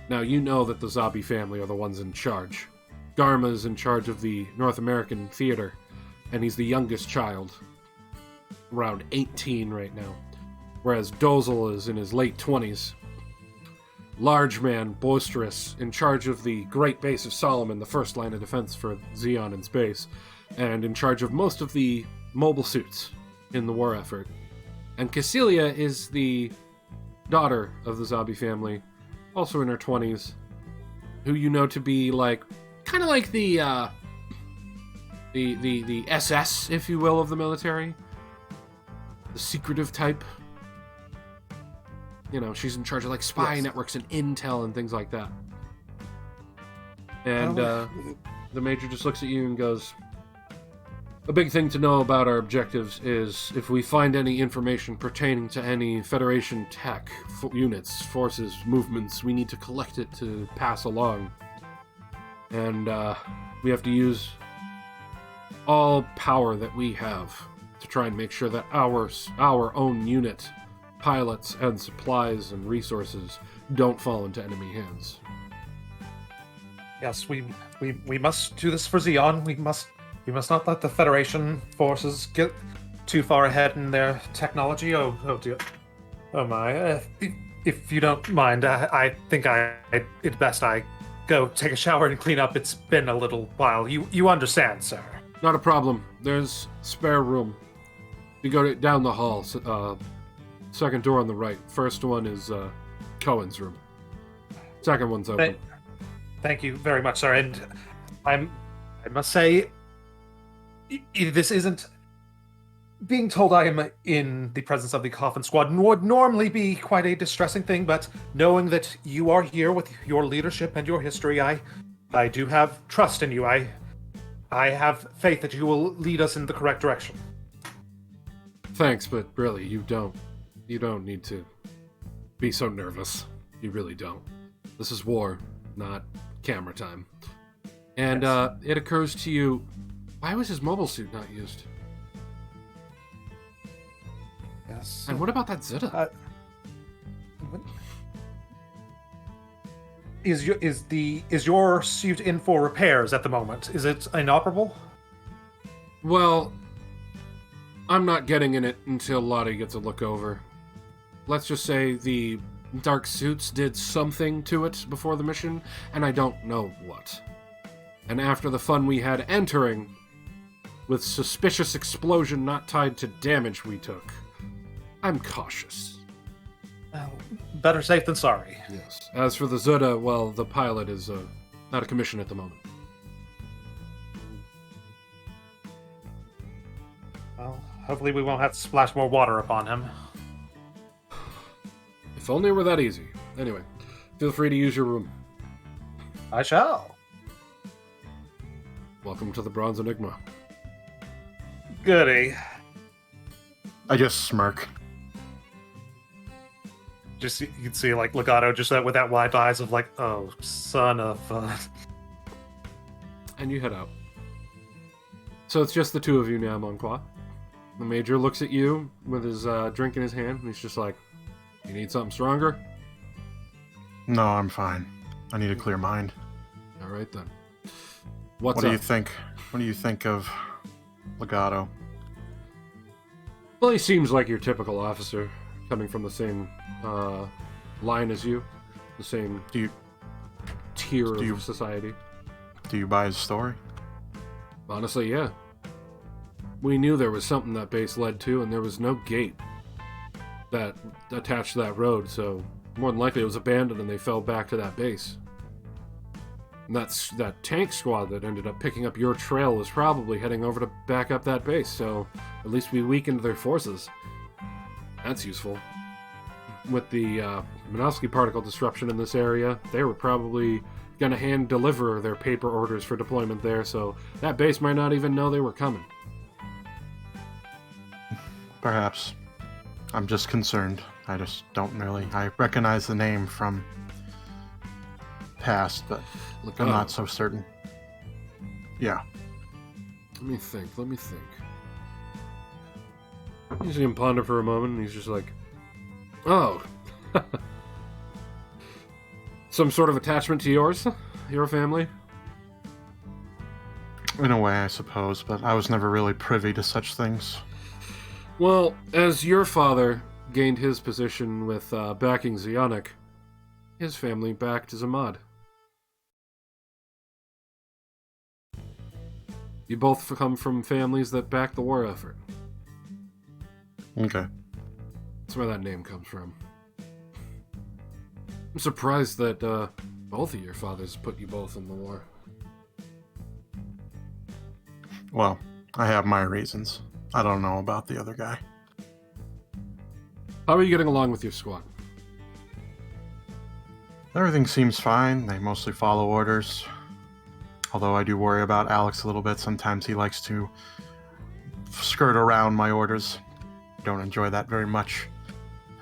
S5: Now, you know that the Zabi family are the ones in charge. Garma is in charge of the North American theater, and he's the youngest child, around 18 right now, whereas Dozel is in his late 20s. Large man, boisterous, in charge of the Great Base of Solomon, the first line of defense for Xeon in space, and in charge of most of the mobile suits in the war effort. And Cassilia is the daughter of the Zabi family, also in her 20s, who you know to be like, kind of like the SS, if you will, of the military. The secretive type. You know, she's in charge of like spy networks and intel and things like that. And the Major just looks at you and goes, a big thing to know about our objectives is if we find any information pertaining to any Federation tech, units, forces, movements, we need to collect it to pass along. And we have to use all power that we have to try and make sure that our own unit, pilots and supplies and resources don't fall into enemy hands.
S4: Yes, we must do this for Xeon. We must not let the Federation forces get too far ahead in their technology. Oh dear. Oh my. If you don't mind, I think it's best I go take a shower and clean up. It's been a little while. You understand, sir?
S5: Not a problem. There's spare room. You go down the hall. Second door on the right. First one is Cohen's room. Second one's open.
S4: Thank you very much, sir. And I must say, this isn't... Being told I am in the presence of the Coffin Squad would normally be quite a distressing thing, but knowing that you are here with your leadership and your history, I do have trust in you. I have faith that you will lead us in the correct direction.
S5: Thanks, but really, you don't need to be so nervous. You really don't. This is war, not camera time. And yes. It occurs to you, why was his mobile suit not used?
S4: Yes.
S5: And what about that Zeta?
S4: Is your suit in for repairs at the moment? Is it inoperable?
S5: Well, I'm not getting in it until Lottie gets a look over. Let's just say the dark suits did something to it before the mission, and I don't know what. And after the fun we had entering, with suspicious explosion not tied to damage we took, I'm cautious.
S4: Well, better safe than sorry.
S5: Yes. As for the Zuda, well, the pilot is out of commission at the moment.
S4: Well, hopefully we won't have to splash more water upon him.
S5: If only it were that easy. Anyway, feel free to use your room.
S4: I shall.
S5: Welcome to the Bronze Enigma.
S4: Goody.
S2: I just smirk.
S4: Just you can see like Legato just with that wide eyes of like, oh, son of.
S5: And you head out. So it's just the two of you now, Monqua. The Major looks at you with his drink in his hand, and he's just like, "You need something stronger?"
S2: No, I'm fine. I need a clear mind.
S5: All right then.
S2: What
S5: What's
S2: do
S5: up?
S2: you think? What do you think of Legato?
S5: Well, he seems like your typical officer, coming from the same line as you, the same
S2: Do you
S5: tier
S2: do you-
S5: of society.
S2: do you buy his story?
S5: Honestly, yeah. We knew there was something that base led to, and there was no gate that attached to that road, so more than likely it was abandoned and they fell back to that base. And that tank squad that ended up picking up your trail was probably heading over to back up that base, so at least we weakened their forces. That's useful. With the Minovsky particle disruption in this area, they were probably going to hand deliver their paper orders for deployment there, so that base might not even know they were coming.
S2: Perhaps. I'm just concerned. I just don't really. I recognize the name from past, but
S5: Look
S2: I'm
S5: up.
S2: not so certain. Yeah.
S5: Let me think. You see him ponder for a moment, and he's just like, "Oh, some sort of attachment to yours, your family."
S2: In a way, I suppose, but I was never really privy to such things.
S5: Well, as your father gained his position with backing Zionic, his family backed Zamad. You both come from families that backed the war effort.
S2: Okay.
S5: That's where that name comes from. I'm surprised that both of your fathers put you both in the war.
S2: Well, I have my reasons. I don't know about the other guy.
S5: How are you getting along with your squad?
S2: Everything seems fine. They mostly follow orders. Although I do worry about Alex a little bit. Sometimes he likes to skirt around my orders. Don't enjoy that very much.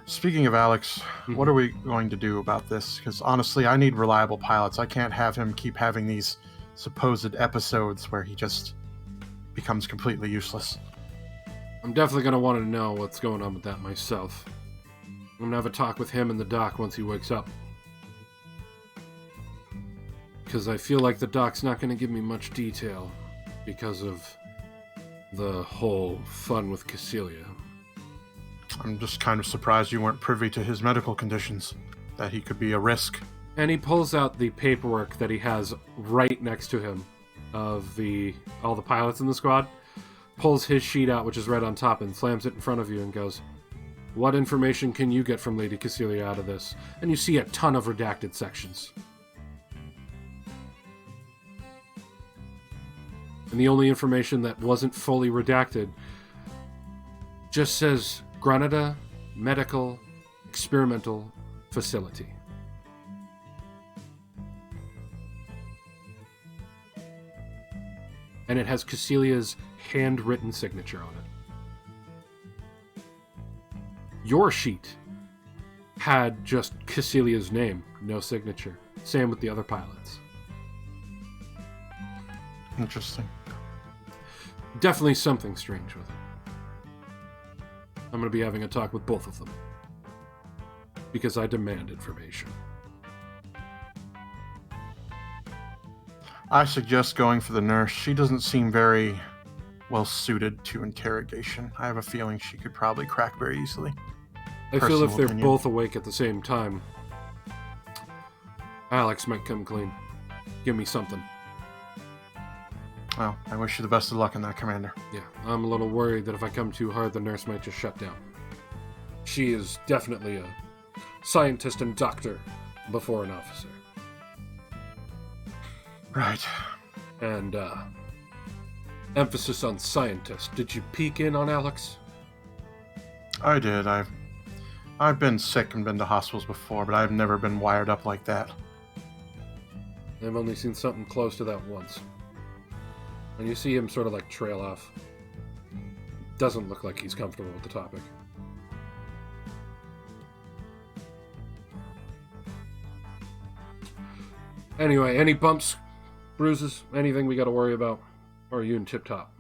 S2: Speaking of Alex, what are we going to do about this? Because honestly, I need reliable pilots. I can't have him keep having these supposed episodes where he just becomes completely useless.
S5: I'm definitely going to want to know what's going on with that myself. I'm going to have a talk with him in the dock once he wakes up. Because I feel like the dock's not going to give me much detail because of the whole fun with Cassilia.
S2: I'm just kind of surprised you weren't privy to his medical conditions, that he could be a risk.
S5: And he pulls out the paperwork that he has right next to him of all the pilots in the squad, pulls his sheet out, which is right on top, and slams it in front of you and goes, "What information can you get from Lady Cassilia out of this?" And you see a ton of redacted sections. And the only information that wasn't fully redacted just says Granada Medical Experimental Facility. And it has Cassilia's handwritten signature on it. Your sheet had just Cassilia's name, no signature. Same with the other pilots.
S2: Interesting.
S5: Definitely something strange with it. I'm going to be having a talk with both of them. Because I demand information.
S2: I suggest going for the nurse. She doesn't seem very well suited to interrogation. I have a feeling she could probably crack very easily.
S5: I feel
S2: Personal
S5: if they're
S2: opinion.
S5: both awake at the same time, Alex might come clean. Give me something.
S2: Well, I wish you the best of luck in that, Commander.
S5: Yeah, I'm a little worried that if I come too hard, the nurse might just shut down. She is definitely a scientist and doctor before an officer.
S2: Right.
S5: And, emphasis on scientist. Did you peek in on Alex?
S2: I did. I've been sick and been to hospitals before, but I've never been wired up like that.
S5: I've only seen something close to that once. And you see him sort of like trail off. Doesn't look like he's comfortable with the topic. Anyway, any bumps, bruises, anything we got to worry about? Or are you in tip-top?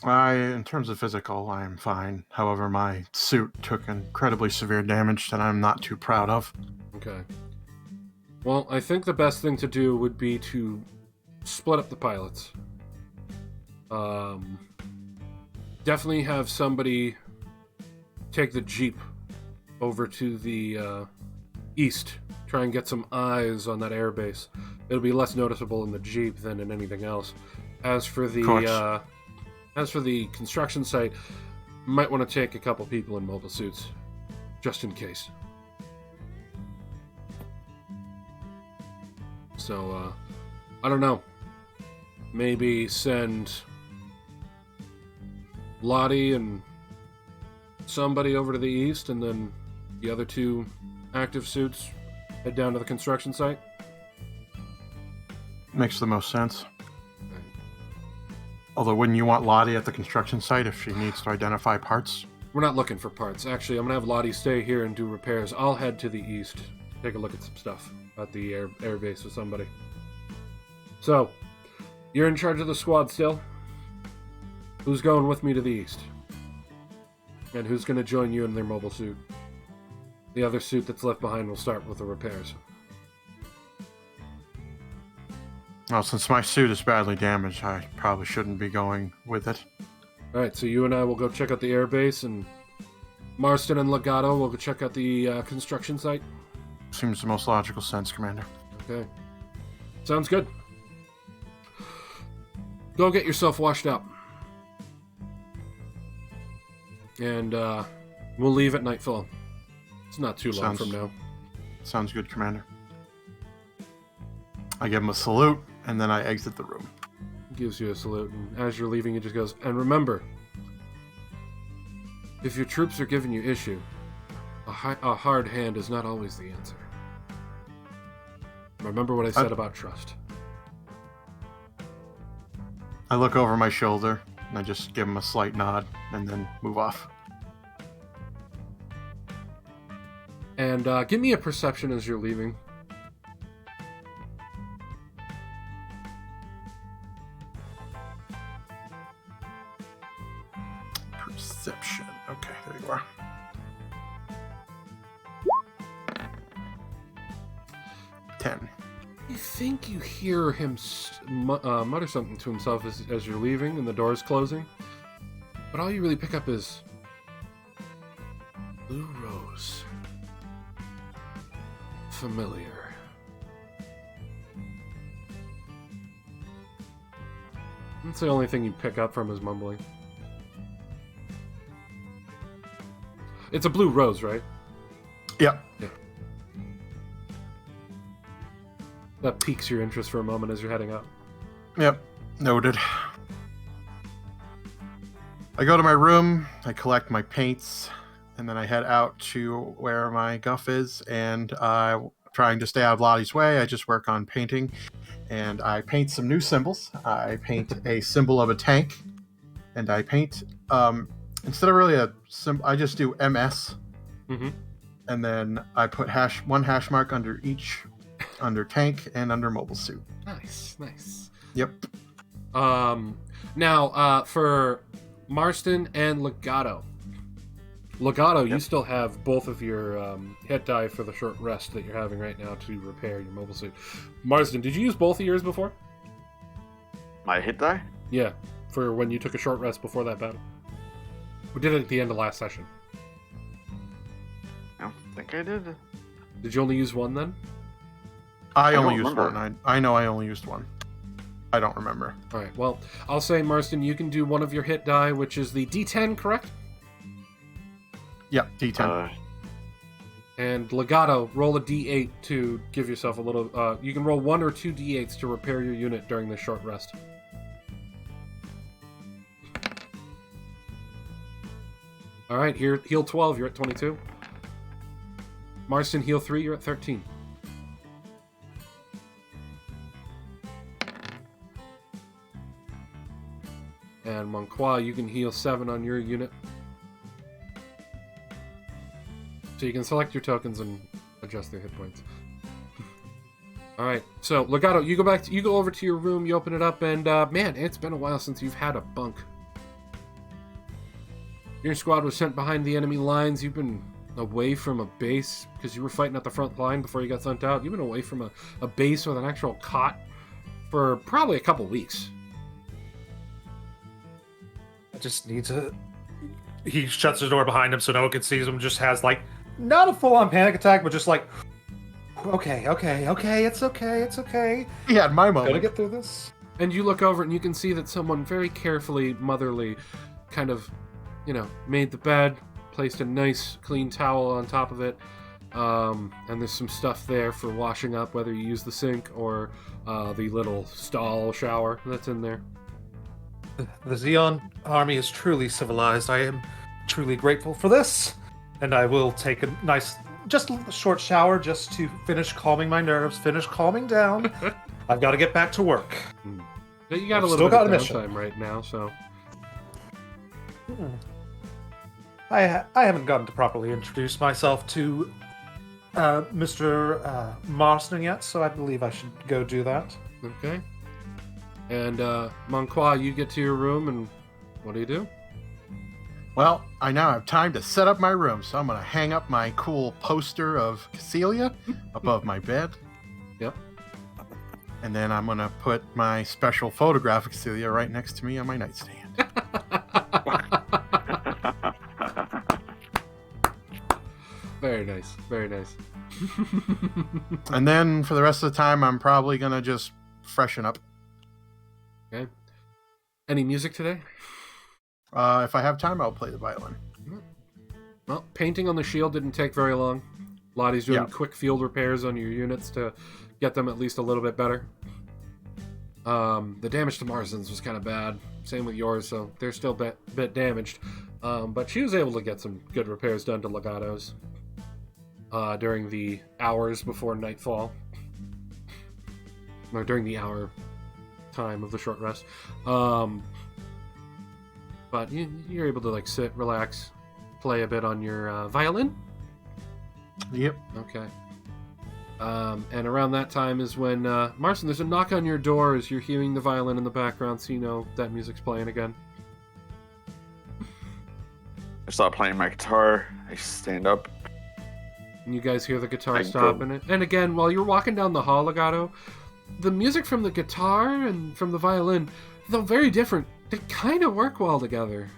S2: In terms of physical, I'm fine. However, my suit took incredibly severe damage that I'm not too proud of.
S5: Okay. Well, I think the best thing to do would be to split up the pilots. Definitely have somebody take the Jeep over to the east. Try and get some eyes on that airbase. It'll be less noticeable in the Jeep than in anything else. As for the construction site, might want to take a couple people in mobile suits, just in case. So, I don't know. Maybe send Lottie and somebody over to the east, and then the other two active suits head down to the construction site.
S2: Makes the most sense. Although, wouldn't you want Lottie at the construction site if she needs to identify parts?
S5: We're not looking for parts. Actually, I'm going to have Lottie stay here and do repairs. I'll head to the east, take a look at some stuff at the air base with somebody. So, you're in charge of the squad still? Who's going with me to the east? And who's going to join you in their mobile suit? The other suit that's left behind will start with the repairs.
S2: Well, since my suit is badly damaged, I probably shouldn't be going with it.
S5: Alright, so you and I will go check out the airbase, and Marston and Legato will go check out the construction site.
S2: Seems the most logical sense, Commander.
S5: Okay. Sounds good. Go get yourself washed up. And we'll leave at nightfall. It's not too long from now.
S2: Sounds good, Commander. I give him a salute, and then I exit the room.
S5: Gives you a salute, and as you're leaving, he just goes, and remember, if your troops are giving you issue, a hard hand is not always the answer. Remember what I said about trust.
S2: I look over my shoulder, and I just give him a slight nod, and then move off.
S5: And give me a perception as you're leaving.
S2: Perception. Okay, there you are. Ten.
S5: You think you hear him mutter something to himself as you're leaving and the door's closing, but all you really pick up is Blue Rose. Familiar. That's the only thing you pick up from his mumbling. It's a blue rose, right?
S2: Yep.
S5: Yeah. That piques your interest for a moment as you're heading out.
S2: Yep. Noted. I go to my room, I collect my paints, and then I head out to where my guff is, and trying to stay out of Lottie's way, I just work on painting, and I paint some new symbols. I paint a symbol of a tank, and I paint, instead of really a symbol, I just do MS, and then I put one hash mark under each, under tank and under mobile suit.
S5: Nice, nice.
S2: Yep.
S5: Now, for Marston and Legato,
S3: Yep.
S5: you still have both of your hit die for the short rest that you're having right now to repair your mobile suit. Marston, did you use both of yours before?
S3: My hit die?
S5: Yeah, for when you took a short rest before that battle. We did it at the end of last session.
S3: I don't think I did.
S5: Did you only use one then?
S2: I
S3: don't
S2: only used
S3: remember.
S2: one. I know I only used one. I don't remember.
S5: All right, well, I'll say, Marston, you can do one of your hit die, which is the D10, correct?
S2: Yep, D10.
S5: And Legato, roll a D8 to give yourself a little... you can roll 1 or 2 D8s to repair your unit during this short rest. All right, here, heal 12, you're at 22. Marston, heal 3, you're at 13. And Monqua, you can heal 7 on your unit. So you can select your tokens and adjust their hit points. Alright, so Legato, you go over to your room, you open it up, and man, it's been a while since you've had a bunk. Your squad was sent behind the enemy lines. You've been away from a base because you were fighting at the front line before you got sent out. You've been away from a base with an actual cot for probably a couple weeks.
S4: I just need to... He shuts the door behind him so no one can see him. Just has, like, not a full-on panic attack, but just like, okay, it's okay.
S2: He had my moment.
S4: Gotta get through this.
S5: And you look over and you can see that someone very carefully, motherly, kind of, made the bed, placed a nice clean towel on top of it, and there's some stuff there for washing up, whether you use the sink or the little stall shower that's in there.
S4: The Xeon army is truly civilized. I am truly grateful for this, and I will take a nice, just a short shower just to finish calming my nerves, finish calming down. I've got to get back to work.
S5: But you got a
S4: I've
S5: little
S4: still
S5: bit
S4: got
S5: of
S4: a mission.
S5: downtime right now, so...
S4: I haven't gotten to properly introduce myself to Mr. Marston yet, so I believe I should go do that.
S5: Okay. And, Monqua, you get to your room, and what do you do?
S2: Well, I now have time to set up my room, so I'm going to hang up my cool poster of Cecilia above my bed.
S5: Yep.
S2: And then I'm going to put my special photograph of Cecilia right next to me on my nightstand.
S5: Very nice, very nice.
S2: And then for the rest of the time, I'm probably going to just freshen up.
S5: Okay. Any music today?
S2: If I have time, I'll play the violin.
S5: Well, painting on the shield didn't take very long. Lottie's doing
S2: Yeah.
S5: quick field repairs on your units to get them at least a little bit better. The damage to Marsden's was kind of bad. Same with yours, so they're still a bit damaged. But she was able to get some good repairs done to Legato's during the hours before nightfall. Or during the hour time of the short rest. But you're able to like sit, relax, play a bit on your violin.
S2: Yep.
S5: Okay. And around that time is when Marston, there's a knock on your door as you're hearing the violin in the background, so you know that music's playing again.
S3: I stop playing my guitar. I stand up.
S5: And you guys hear the guitar
S3: I
S5: stop
S3: go-
S5: in it. And again, while you're walking down the hall, Legato, the music from the guitar and from the violin, though very different, they kind of work well together.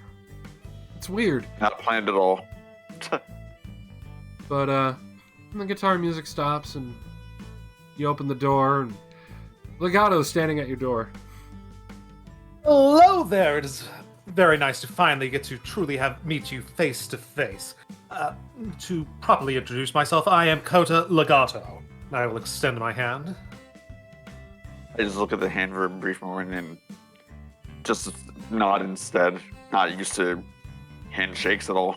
S5: It's weird.
S3: Not planned at all.
S5: But the guitar music stops and you open the door and Legato's standing at your door.
S4: Hello there. It is very nice to finally get to truly meet you face to face. To properly introduce myself, I am Kota Legato. I will extend my hand.
S3: I just look at the hand for a brief moment and just nod instead. Not used to handshakes at all.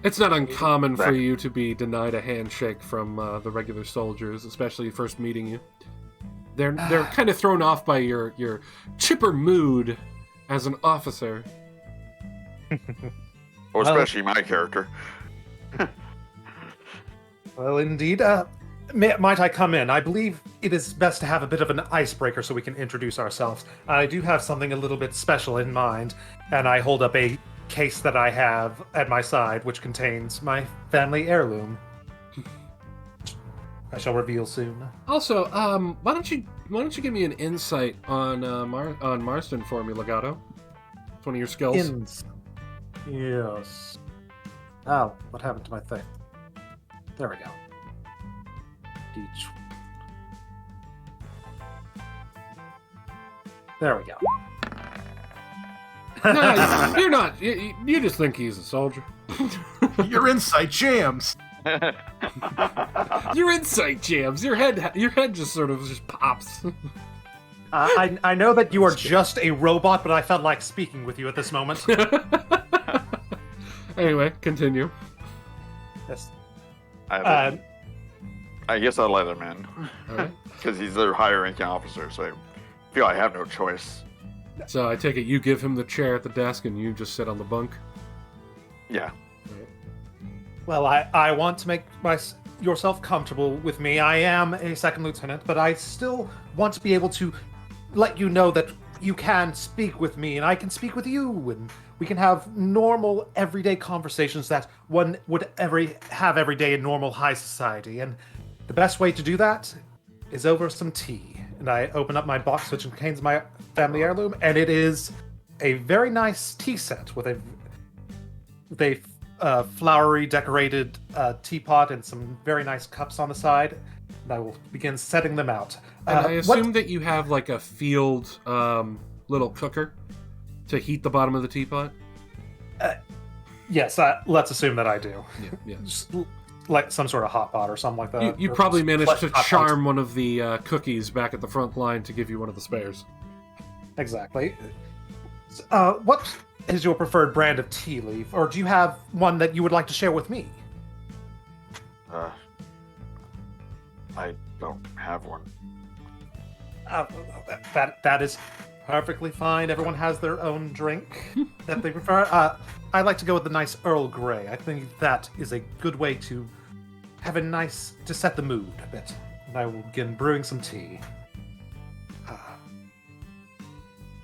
S5: It's not uncommon for
S3: Back.
S5: you to be denied a handshake from the regular soldiers, especially first meeting you. They're kind of thrown off by your chipper mood as an officer.
S3: Or
S4: Well-
S3: especially my character.
S4: Well, indeed. Might I come in? I believe it is best to have a bit of an icebreaker so we can introduce ourselves. I do have something a little bit special in mind, and I hold up a case that I have at my side, which contains my family heirloom. I shall reveal soon.
S5: Also, why don't you give me an insight on Marston for me, Legato? It's one of your skills.
S4: Yes. Oh, what happened to my thing? There we go. Each. There we go.
S5: No, you're not. You just think he's a soldier.
S2: Your insight jams.
S5: Your insight jams. Your head just sort of just pops.
S4: I know that you are just a robot, but I felt like speaking with you at this moment.
S5: Anyway, continue.
S4: Yes.
S3: I guess I'll let him in.
S5: All right.
S3: Because he's their higher ranking officer, so I feel I have no choice.
S5: So I take it you give him the chair at the desk and you just sit on the bunk?
S3: Yeah.
S4: Well, I want to make yourself comfortable with me. I am a second lieutenant, but I still want to be able to let you know that you can speak with me and I can speak with you, and we can have normal, everyday conversations that one would have every day in normal high society. And the best way to do that is over some tea. And I open up my box, which contains my family heirloom, and it is a very nice tea set with a flowery decorated teapot and some very nice cups on the side. And I will begin setting them out.
S5: And I assume that you have like a field little cooker to heat the bottom of the teapot?
S4: Yes, let's assume that I do.
S5: Yeah.
S4: Just like some sort of hot pot or something like that.
S5: You probably managed to charm one of the cookies back at the front line to give you one of the spares.
S4: Exactly. What is your preferred brand of tea leaf? Or do you have one that you would like to share with me?
S3: I don't have one.
S4: That is perfectly fine. Everyone has their own drink that they prefer. I like to go with the nice Earl Grey. I think that is a good way to have to set the mood a bit. And I will begin brewing some tea.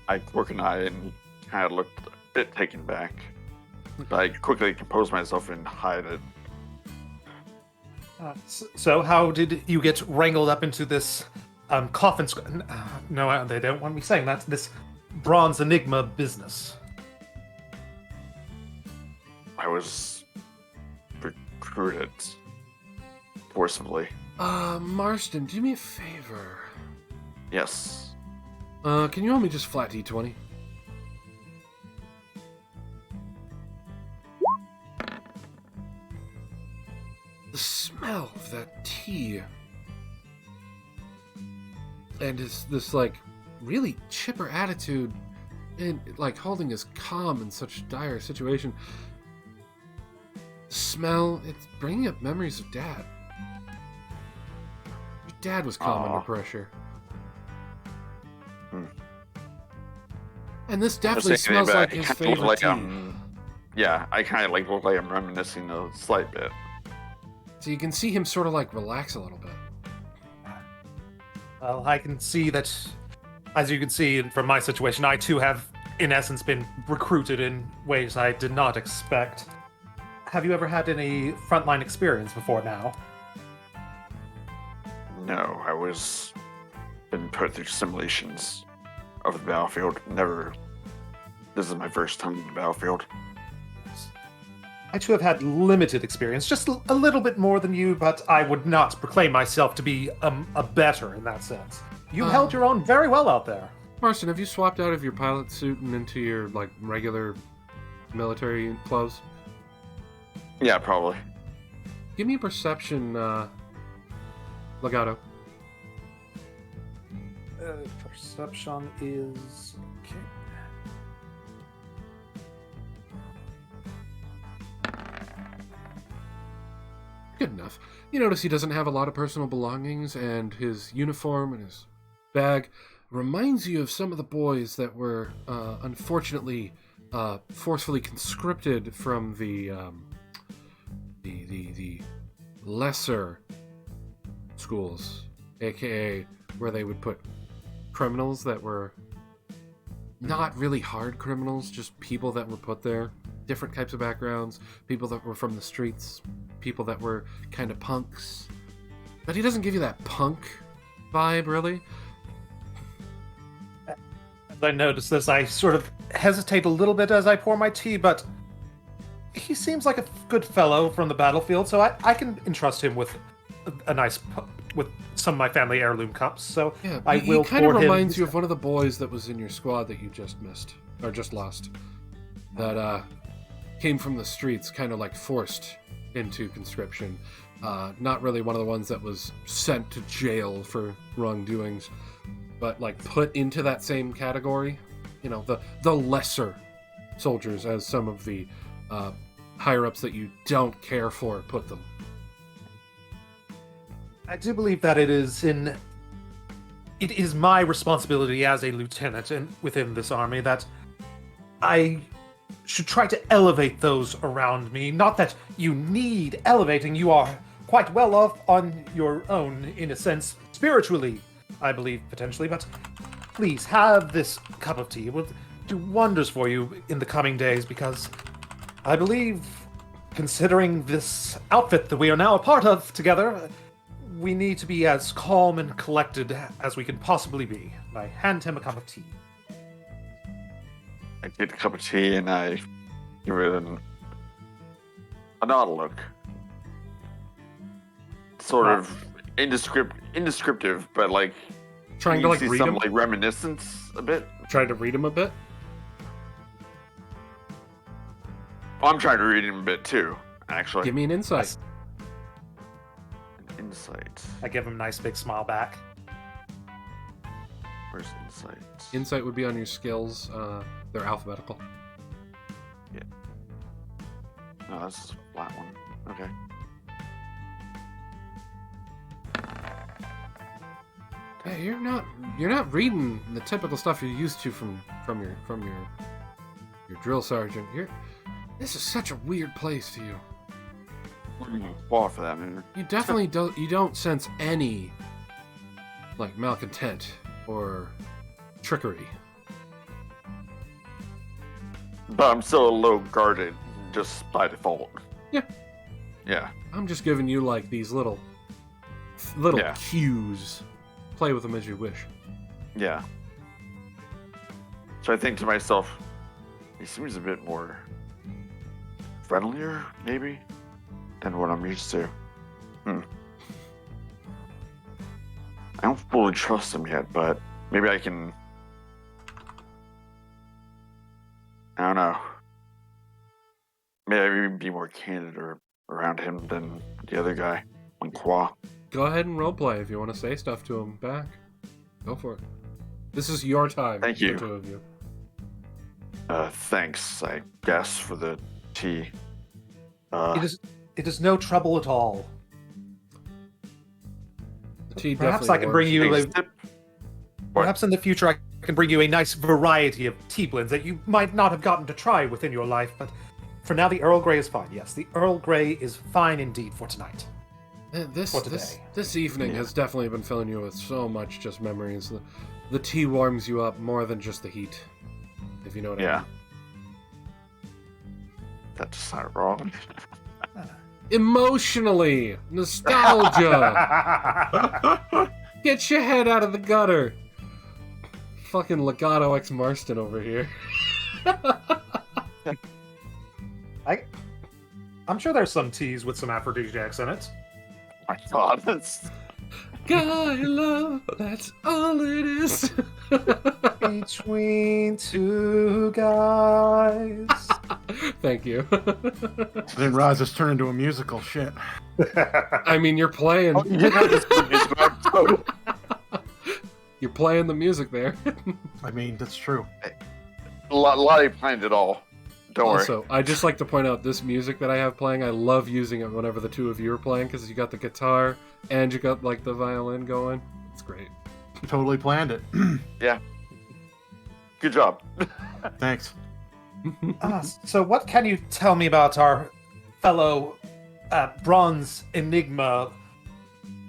S3: I work an eye and kind of looked a bit taken back. But I quickly compose myself and hide it.
S4: So how did you get wrangled up into this coffin? No, they don't want me saying that. This Bronze Enigma business.
S3: I was recruited forcibly.
S5: Marston, do me a favor.
S3: Yes.
S5: Can you help me just flat D20? The smell of that tea. And this like really chipper attitude and like holding his calm in such dire situation. The smell, it's bringing up memories of Dad. Your dad was calm under pressure. And this definitely smells like his favorite tea.
S3: Yeah, I kind of look like I'm reminiscing a slight bit.
S5: So you can see him sort of like relax a little bit.
S4: Well, I can see that, as you can see from my situation, I too have, in essence, been recruited in ways I did not expect. Have you ever had any frontline experience before now?
S3: No, I was been put through simulations of the battlefield. Never. This is my first time in the battlefield.
S4: I too have had limited experience, just a little bit more than you, but I would not proclaim myself to be a better in that sense. You held your own very well out there.
S5: Marston, have you swapped out of your pilot suit and into your like regular military clothes?
S3: Yeah, probably.
S5: Give me a perception, Legato.
S4: Perception is okay.
S5: Good enough. You notice he doesn't have a lot of personal belongings, and his uniform and his bag reminds you of some of the boys that were unfortunately forcefully conscripted from the lesser schools, aka where they would put criminals that were not really hard criminals, just people that were put there, different types of backgrounds, people that were from the streets, people that were kind of punks. But he doesn't give you that punk vibe, really.
S4: As I notice this, I sort of hesitate a little bit as I pour my tea, but he seems like a good fellow from the battlefield, so I can entrust him with with some of my family heirloom cups. So
S5: yeah,
S4: I will.
S5: He kind of reminds you of one of the boys that was in your squad that you just missed or just lost. That came from the streets, kind of like forced into conscription. Not really one of the ones that was sent to jail for wrongdoings, but like put into that same category. You know, the lesser soldiers, as some of the higher ups that you don't care for put them.
S4: I do believe that it is in it is my responsibility as a lieutenant within this army that I should try to elevate those around me. Not that you need elevating, you are quite well off on your own, in a sense, spiritually, I believe, potentially, but please have this cup of tea. It will do wonders for you in the coming days, because I believe, considering this outfit that we are now a part of together, we need to be as calm and collected as we can possibly be. And I hand him a cup of tea.
S3: I get a cup of tea and I give it an odd look. Sort of indescriptive, but like
S5: Trying
S3: you
S5: to like
S3: see
S5: read
S3: some
S5: him.
S3: like reminiscence a bit.
S5: Trying to read him a bit.
S3: I'm trying to read him a bit too, actually.
S5: Give me an insight.
S3: Insight.
S4: I give him a nice big smile back.
S3: Where's insight?
S5: Insight would be on your skills. They're alphabetical.
S3: No, that's a flat one. Okay.
S5: Yeah, you're not reading the typical stuff you're used to from your drill sergeant. This is such a weird place to you.
S3: Ball for that matter.
S5: You definitely don't sense any like malcontent or trickery.
S3: But I'm still a low guarded just by default.
S5: Yeah.
S3: Yeah.
S5: I'm just giving you like these little
S3: Yeah.
S5: cues. Play with them as you wish.
S3: Yeah. So I think to myself, he seems a bit more friendlier, maybe, than what I'm used to. I don't fully trust him yet, but maybe I can. I don't know. Maybe I be more candid around him than the other guy, Qua.
S5: Go ahead and roleplay if you want to say stuff to him back. Go for it. This is your time.
S3: Thank you.
S5: The two of you.
S3: Thanks, I guess, for the tea.
S4: It is no trouble at all.
S5: The tea
S4: Perhaps
S5: definitely
S4: I can bring
S5: warms
S4: you
S3: Thanks, Tip.
S4: Perhaps in the future I can bring you a nice variety of tea blends that you might not have gotten to try within your life, but for now the Earl Grey is fine. Yes, the Earl Grey is fine indeed for tonight.
S5: This evening has definitely been filling you with so much just memories. The tea warms you up more than just the heat, if you know what I mean.
S3: That just sounded wrong.
S5: Emotionally, nostalgia. Get your head out of the gutter. Fucking Legato X Marston over here.
S4: I'm sure there's some teas with some aphrodisiacs in it.
S3: My God, that's
S5: Guy love, that's all it is.
S4: Between two guys.
S5: Thank you.
S2: I didn't realize this turned into a musical. Shit.
S5: I mean, you're playing.
S3: Oh,
S5: You're playing the music there.
S2: I mean, that's true.
S3: Lottie planned it all. Don't worry.
S5: Also, I just like to point out this music that I have playing. I love using it whenever the two of you are playing because you got the guitar and you got like the violin going. It's great.
S2: Totally planned it.
S3: Yeah. Good job.
S2: Thanks.
S4: So what can you tell me about our fellow Bronze Enigma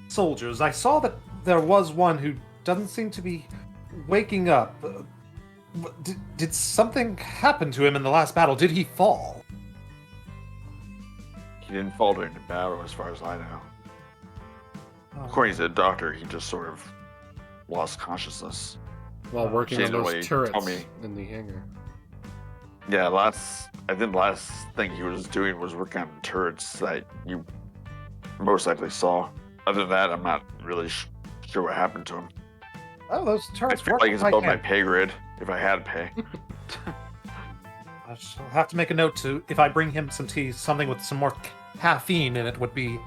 S4: soldiers? I saw that there was one who doesn't seem to be waking up. Did something happen to him in the last battle? Did he fall?
S3: He didn't fall during the battle, as far as I know. According to the doctor, he just sort of lost consciousness.
S5: While working on those
S3: Tell
S5: turrets
S3: me.
S5: in the hangar.
S3: Yeah, I think the last thing he was doing was working on the turrets that you most likely saw. Other than that, I'm not really sure what happened to him.
S4: Oh, those
S3: I
S4: turrets
S3: feel
S4: work
S3: like it's
S4: if I
S3: above my
S4: can.
S3: pay grid, if I had pay.
S4: I shall have to make a note to, if I bring him some tea, something with some more caffeine in it would be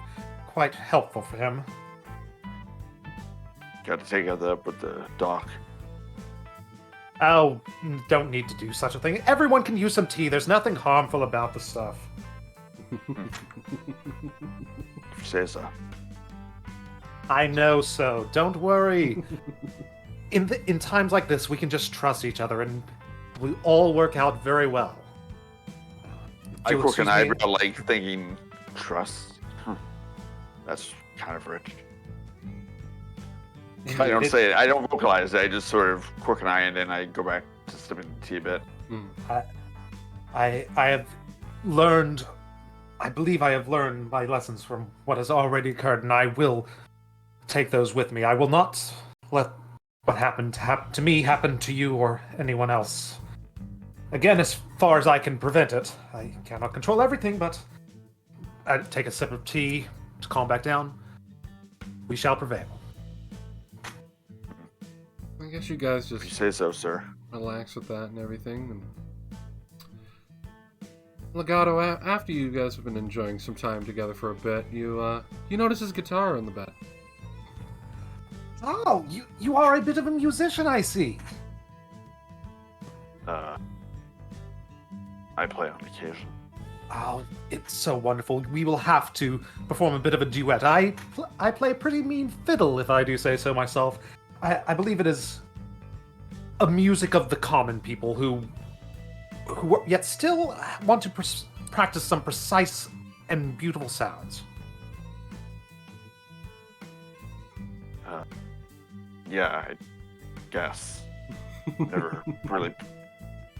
S4: quite helpful for him.
S3: Got to take that up with the doc.
S4: Oh, don't need to do such a thing. Everyone can use some tea. There's nothing harmful about the stuff.
S3: If you say so.
S4: I know so. Don't worry. in times like this, we can just trust each other, and we all work out very well.
S3: I
S4: You'll
S3: crook an
S4: excuse me?
S3: eyebrow, like thinking, trust? That's kind of rich. I don't say it. I don't vocalize it. I just sort of crook an eye, and then I go back to sipping tea a bit.
S4: I have learned. I believe I have learned my lessons from what has already occurred, and I will take those with me. I will not let what happened to me happen to you or anyone else. Again, as far as I can prevent it. I cannot control everything, but I take a sip of tea to calm back down. We shall prevail.
S5: I guess you guys
S3: If you
S5: just
S3: say so, sir.
S5: relax with that and everything. And Legato, after you guys have been enjoying some time together for a bit, you notice his guitar on the bed.
S4: Oh, you are a bit of a musician, I see.
S3: I play on occasion.
S4: Oh, it's so wonderful. We will have to perform a bit of a duet. I play a pretty mean fiddle, if I do say so myself. I believe it is a music of the common people who yet still want to practice some precise and beautiful sounds.
S3: Yeah, I guess. Never really.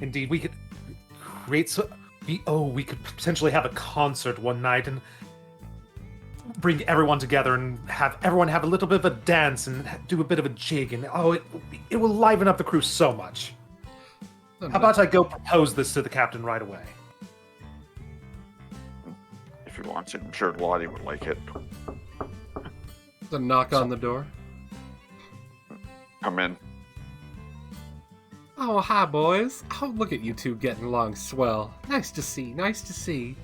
S4: Indeed, we could create we could potentially have a concert one night and bring everyone together and have everyone have a little bit of a dance and do a bit of a jig, and it will liven up the crew so much. How about I go propose this to the captain right away?
S3: If you want to, I'm sure Lottie would like it.
S5: The knock on the door.
S3: Come in.
S5: Oh, hi, boys. Oh, look at you two getting along swell. Nice to see, nice to see.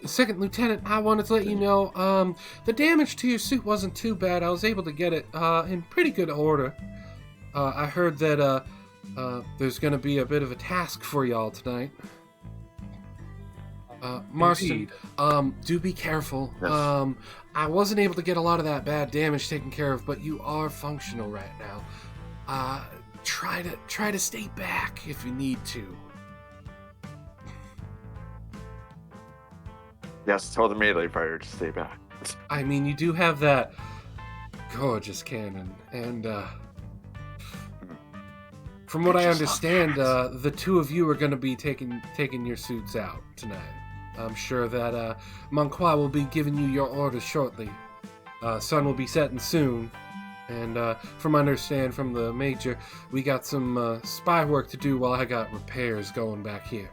S5: Second Lieutenant, I wanted to let you know, the damage to your suit wasn't too bad. I was able to get it, in pretty good order. I heard that, there's gonna be a bit of a task for y'all tonight. Marston, do be careful.
S3: Yes.
S5: I wasn't able to get a lot of that bad damage taken care of, but you are functional right now. Try to stay back if you need to.
S3: Yes, tell the melee fighter to stay back.
S5: I mean, you do have that gorgeous cannon, and from what I understand, the two of you are going to be taking your suits out tonight. I'm sure that Monquois will be giving you your orders shortly. Sun will be setting soon, and from what I understand from the Major, we got some spy work to do while I got repairs going back here.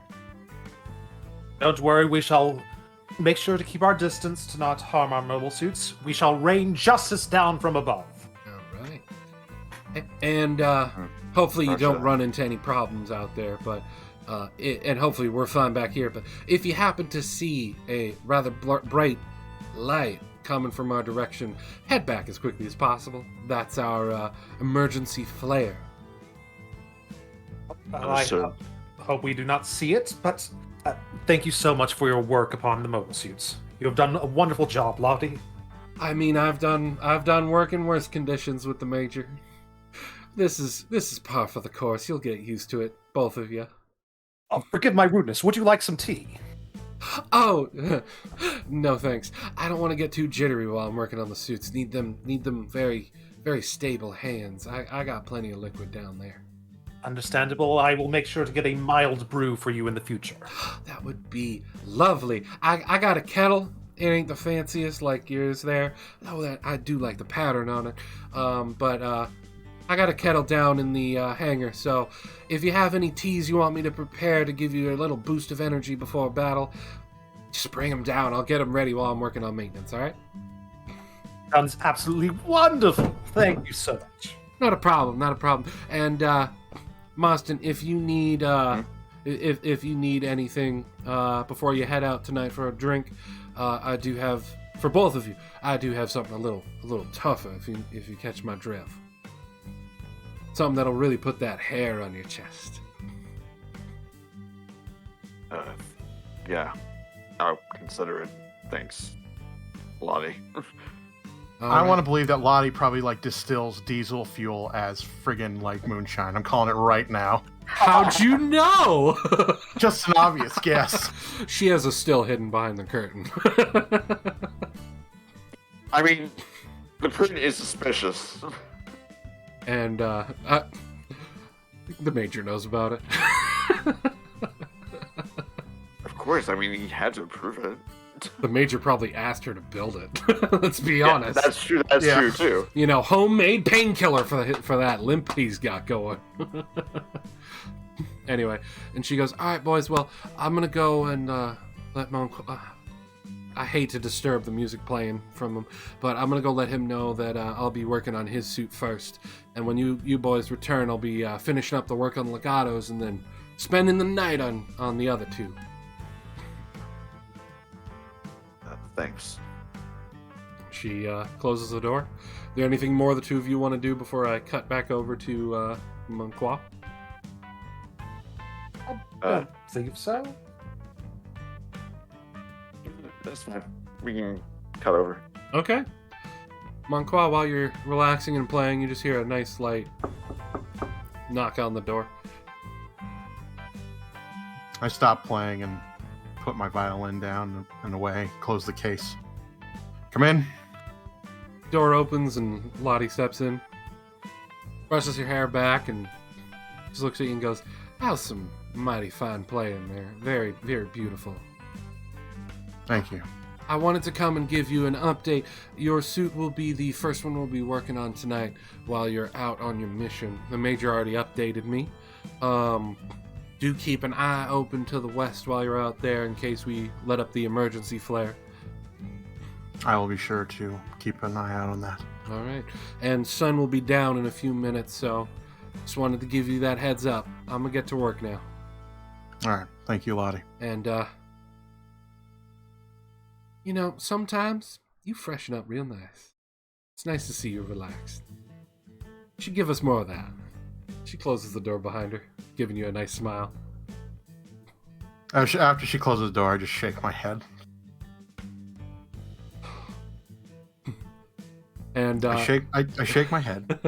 S4: Don't worry, we shall make sure to keep our distance to not harm our mobile suits. We shall rain justice down from above.
S5: All right. And hopefully you don't run into any problems out there, but and hopefully we're fine back here. But if you happen to see a rather bright light coming from our direction, head back as quickly as possible. That's our emergency flare.
S4: I hope we do not see it, but thank you so much for your work upon the mobile suits. You have done a wonderful job, Lottie.
S5: I mean, I've done work in worse conditions with the Major. This is par for the course. You'll get used to it, both of you.
S4: Oh, forgive my rudeness. Would you like some tea?
S5: Oh, no thanks. I don't want to get too jittery while I'm working on the suits. Need them very, very stable hands. I got plenty of liquid down there.
S4: Understandable. I will make sure to get a mild brew for you in the future.
S5: That would be lovely. I got a kettle. It ain't the fanciest like yours there. Oh, that I do like the pattern on it. But I got a kettle down in the hangar, so if you have any teas you want me to prepare to give you a little boost of energy before battle, just bring them down. I'll get them ready while I'm working on maintenance, all right?
S4: Sounds absolutely wonderful. Thank you so much.
S5: Not a problem. And Marston, if you need if you need anything before you head out tonight for a drink, I do have, for both of you, I do have something a little tougher if you catch my drift. Something that'll really put that hair on your chest.
S3: Yeah, I'll consider it. Thanks, Lottie.
S2: I want to believe that Lottie probably like distills diesel fuel as friggin' like moonshine. I'm calling it right now.
S5: How'd you know?
S2: Just an obvious guess.
S5: She has a still hidden behind the curtain.
S3: I mean, the curtain is suspicious.
S5: And the Major knows about it.
S3: Of course, I mean, he had to approve it.
S5: The Major probably asked her to build it. Let's be honest.
S3: That's true. That's true too.
S5: You know, homemade painkiller for that limp he's got going. Anyway, and she goes, "All right, boys. Well, I'm gonna go and let Mom. I hate to disturb the music playing from him, but I'm gonna go let him know that I'll be working on his suit first. And when you boys return, I'll be finishing up the work on legatos and then spending the night on the other two."
S3: Thanks.
S5: She closes the door. Is there anything more the two of you want to do before I cut back over to Monqua?
S4: I don't think so.
S3: That's fine. We can cut over.
S5: Okay. Monqua, while you're relaxing and playing, you just hear a nice light knock on the door.
S2: I stop playing and put my violin down and away, close the case. Come in.
S5: Door opens and Lottie steps in, brushes her hair back, and just looks at you and goes, "That was some mighty fine playing there. Very, very beautiful.
S2: Thank you.
S5: I wanted to come and give you an update. Your suit will be the first one we'll be working on tonight while you're out on your mission. The Major already updated me. Do keep an eye open to the west while you're out there in case we let up the emergency flare."
S2: I will be sure to keep an eye out on that.
S5: All right. And sun will be down in a few minutes, so just wanted to give you that heads up. I'm going to get to work now.
S2: All right. Thank you, Lottie.
S5: And, you know, sometimes you freshen up real nice. It's nice to see you relaxed. You should give us more of that. She closes the door behind her, giving you a nice smile.
S2: After she closes the door, I just shake my head.
S5: And
S2: I shake my head.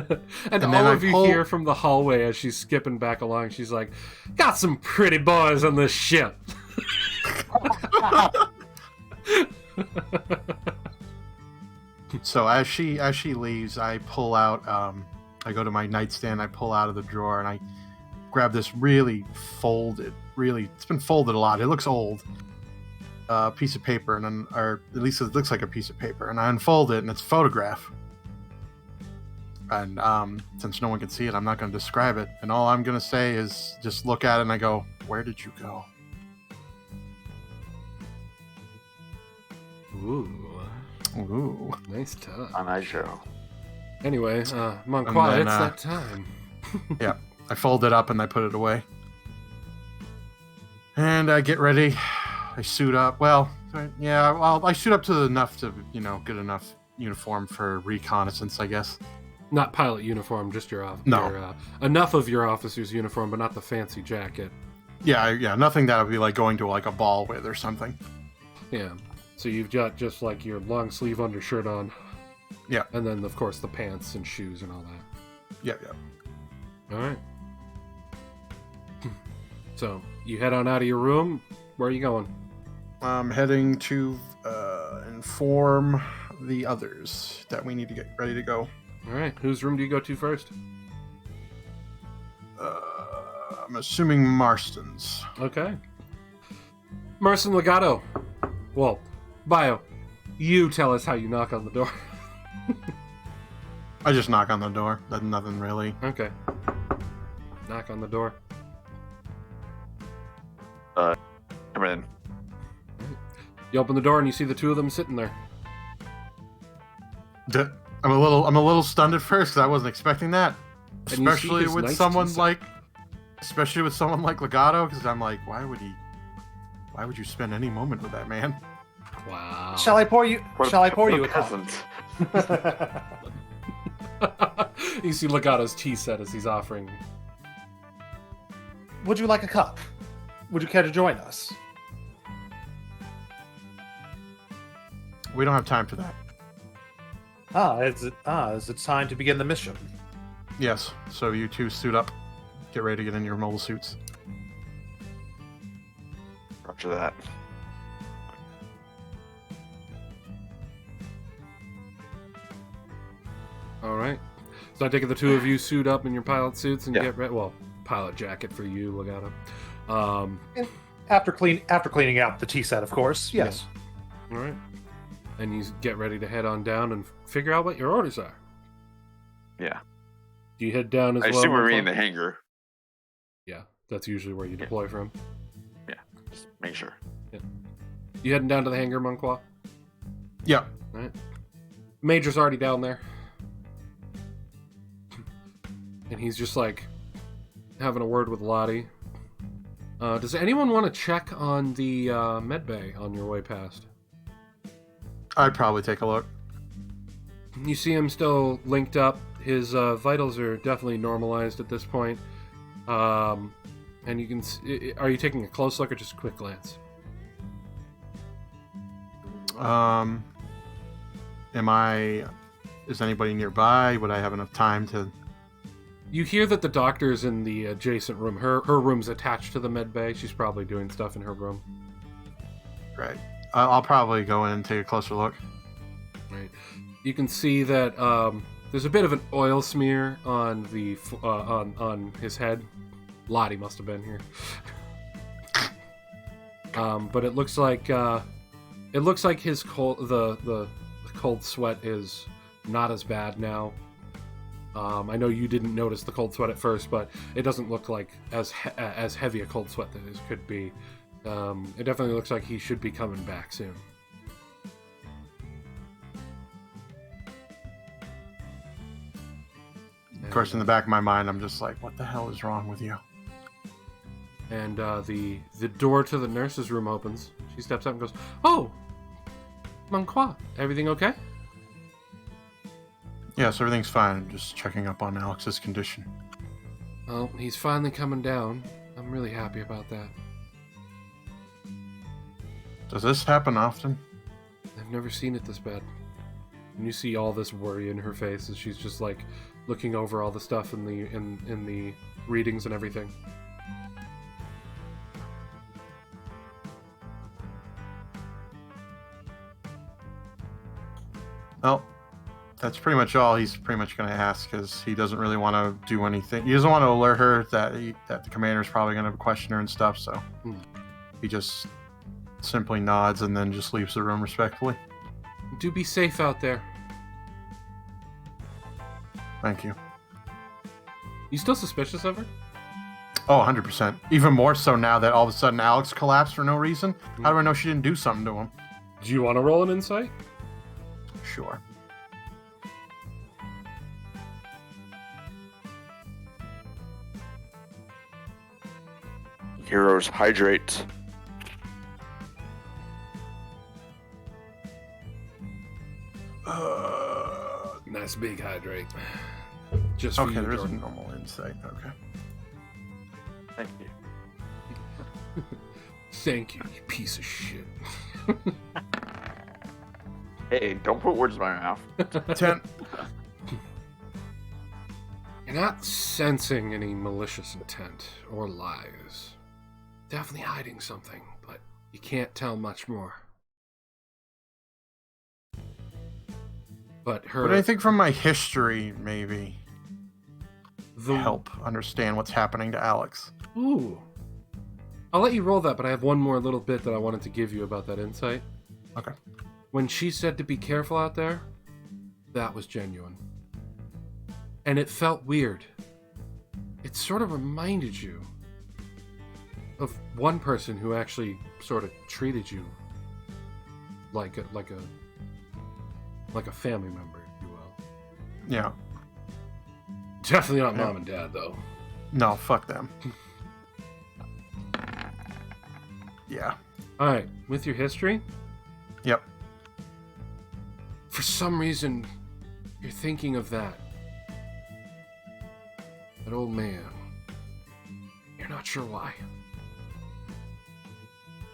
S5: and all of you hear from the hallway as she's skipping back along. She's like, "Got some pretty boys on this ship."
S2: So as she leaves, I pull out. I go to my nightstand. I pull out of the drawer and I grab this really folded. It's been folded a lot. It looks old. Piece of paper, or at least it looks like a piece of paper, and I unfold it, and it's a photograph. And since no one can see it, I'm not going to describe it, and all I'm going to say is just look at it, and I go, "Where did you go?"
S5: Ooh, nice touch.
S3: On that show.
S5: Anyway, Monqua,
S2: then,
S5: it's that time.
S2: Yeah, I fold it up and I put it away, and I get ready. I suit up. Well, yeah, I suit up to enough to, good enough uniform for reconnaissance, I guess.
S5: Not pilot uniform, just your enough of your officer's uniform, but not the fancy jacket.
S2: Yeah, nothing that would be like going to like a ball with or something.
S5: Yeah. So you've got just like your long sleeve undershirt on.
S2: Yeah.
S5: And then of course the pants and shoes and all that.
S2: Yeah.
S5: All right. So you head on out of your room. Where are you going?
S2: I'm heading to inform the others that we need to get ready to go.
S5: All right. Whose room do you go to first?
S2: I'm assuming Marston's.
S5: Okay. Marston Legato. Well, Bio, you tell us how you knock on the door.
S2: I just knock on the door. That's nothing really.
S5: Okay. Knock on the door.
S3: Come in.
S5: You open the door and you see the two of them sitting there.
S2: I'm a little stunned at first because I wasn't expecting that,
S5: And you see
S2: especially
S5: his
S2: with
S5: nice
S2: someone
S5: teeth.
S2: like Legato, because I'm like, why would you spend any moment with that man?
S5: Wow.
S4: Shall I pour you a cup?
S3: peasant?
S5: You see Legato's tea set as he's offering.
S4: Would you like a cup? Would you care to join us?
S2: We don't have time for that.
S4: Is it time to begin the mission?
S2: Yes. So you two suit up. Get ready to get in your mobile suits.
S3: Roger that.
S5: All right. So I take it the two of you suit up in your pilot suits and
S3: Yeah.
S5: get ready. Well, pilot jacket for you. Look at him.
S4: After cleaning out the tea set, of course. Yes.
S5: All right. And you get ready to head on down and figure out what your orders are.
S3: Yeah.
S5: Do you head down as
S3: I
S5: well?
S3: assume we're
S5: Monfort?
S3: in the hangar.
S5: Yeah, that's usually where you deploy from.
S3: Yeah. Just make sure.
S5: You heading down to the hangar, Monqua?
S2: Yeah.
S5: All right. Major's already down there. And he's just like having a word with Lottie. Does anyone want to check on the med bay on your way past?
S2: I'd probably take a look.
S5: You see him still linked up. His vitals are definitely normalized at this point. And you can are you taking a close look or just a quick glance?
S2: Is anybody nearby? Would I have enough time to...
S5: You hear that the doctor's in the adjacent room. Her room's attached to the med bay. She's probably doing stuff in her room.
S2: Right. I'll probably go in and take a closer look.
S5: Right. You can see that there's a bit of an oil smear on the on his head. Lottie must have been here. But it looks like his cold the cold sweat is not as bad now. I know you didn't notice the cold sweat at first, but it doesn't look like as heavy a cold sweat that it could be. It definitely looks like he should be coming back soon.
S2: Of course, in the back of my mind, I'm just like, what the hell is wrong with you?
S5: And the door to the nurse's room opens. She steps up and goes, "Oh, Monqua, everything okay?"
S2: Yes, everything's fine. I'm just checking up on Alex's condition.
S5: Well, he's finally coming down. I'm really happy about that.
S2: Does this happen often?
S5: I've never seen it this bad. And you see all this worry in her face as she's just like looking over all the stuff in the readings and everything.
S2: Well, that's pretty much all he's pretty much going to ask, because he doesn't really want to do anything. He doesn't want to alert her that the commander's probably going to question her and stuff, so he just simply nods and then just leaves the room respectfully.
S5: Do be safe out there.
S2: Thank you.
S5: You still suspicious of her?
S2: Oh, 100%. Even more so now that all of a sudden Alex collapsed for no reason. How do I know she didn't do something to him?
S5: Do you want to roll an insight?
S2: Sure.
S3: Heroes hydrate.
S5: Nice big hydrate. Just for
S2: Okay,
S5: you,
S2: there is a
S5: Jordan.
S2: normal insight. Okay.
S3: Thank you.
S5: Thank you, you piece of shit.
S3: Hey, don't put words in my mouth.
S2: 10.
S5: You're not sensing any malicious intent or lies. Definitely hiding something, but you can't tell much more. But her...
S2: But I think from my history, maybe,
S5: the
S2: help understand what's happening to Alex.
S5: Ooh. I'll let you roll that, but I have one more little bit that I wanted to give you about that insight.
S2: Okay.
S5: When she said to be careful out there, that was genuine. And it felt weird. It sort of reminded you of one person who actually sort of treated you like a family member, if you will.
S2: Yeah.
S5: Definitely not
S2: Yeah.
S5: mom and dad, though.
S2: No, fuck them. Yeah.
S5: All right, with your history,
S2: Yep.
S5: for some reason, you're thinking of that old man. You're not sure why.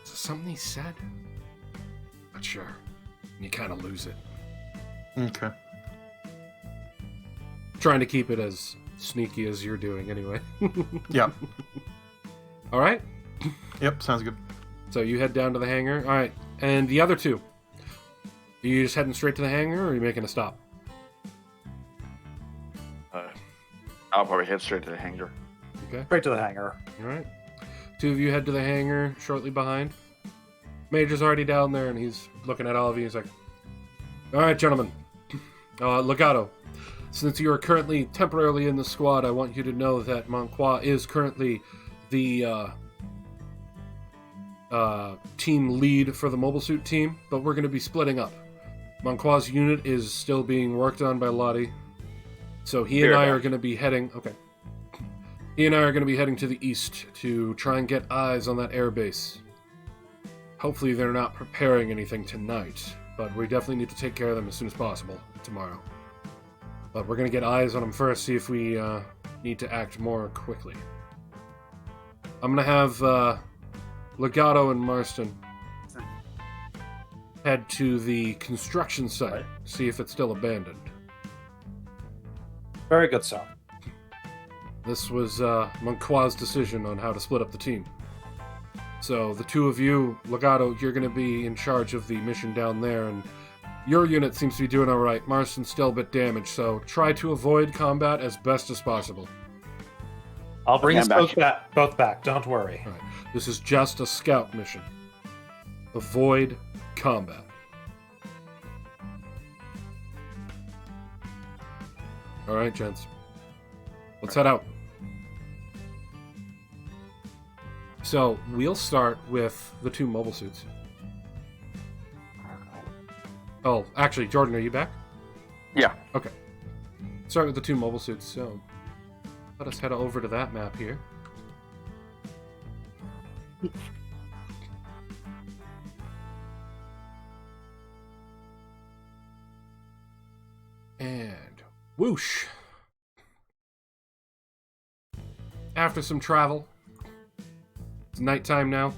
S5: Is it something he said? Not sure. And you kind of lose it.
S2: Okay.
S5: trying to keep it as sneaky as you're doing anyway.
S2: Yep.
S5: All right.
S2: Yep, sounds good.
S5: So you head down to the hangar. All right. And the other two, are you just heading straight to the hangar, or are you making a stop?
S3: I'll probably head straight to the hangar.
S5: Okay.
S4: Straight to the hangar.
S5: All right. Two of you head to the hangar shortly behind. Major's already down there, and he's looking at all of you. He's like, all right, gentlemen. Legato, since you are currently temporarily in the squad, I want you to know that Monqua is currently the team lead for the mobile suit team, but we're going to be splitting up. Monqua's unit is still being worked on by Lottie, so he and I are going to be heading... Okay. He and I are going to be heading to the east to try and get eyes on that airbase. Hopefully they're not preparing anything tonight, but we definitely need to take care of them as soon as possible tomorrow. But we're going to get eyes on them first, see if we need to act more quickly. I'm going to have Legato and Marston head to the construction site, see if it's still abandoned.
S4: Very good, sir.
S5: This was Monqua's decision on how to split up the team. So the two of you, Legato, you're going to be in charge of the mission down there, and your unit seems to be doing all right. Marston's still a bit damaged, so try to avoid combat as best as possible.
S4: I'll bring us both back. Don't worry.
S5: All right. This is just a scout mission. Avoid combat. All right, gents. Let's head out. So, we'll start with the two mobile suits. Oh, actually, Jordan, are you back?
S3: Yeah.
S5: Okay. Start with the two mobile suits, so let us head over to that map here. And whoosh! After some travel, it's nighttime now.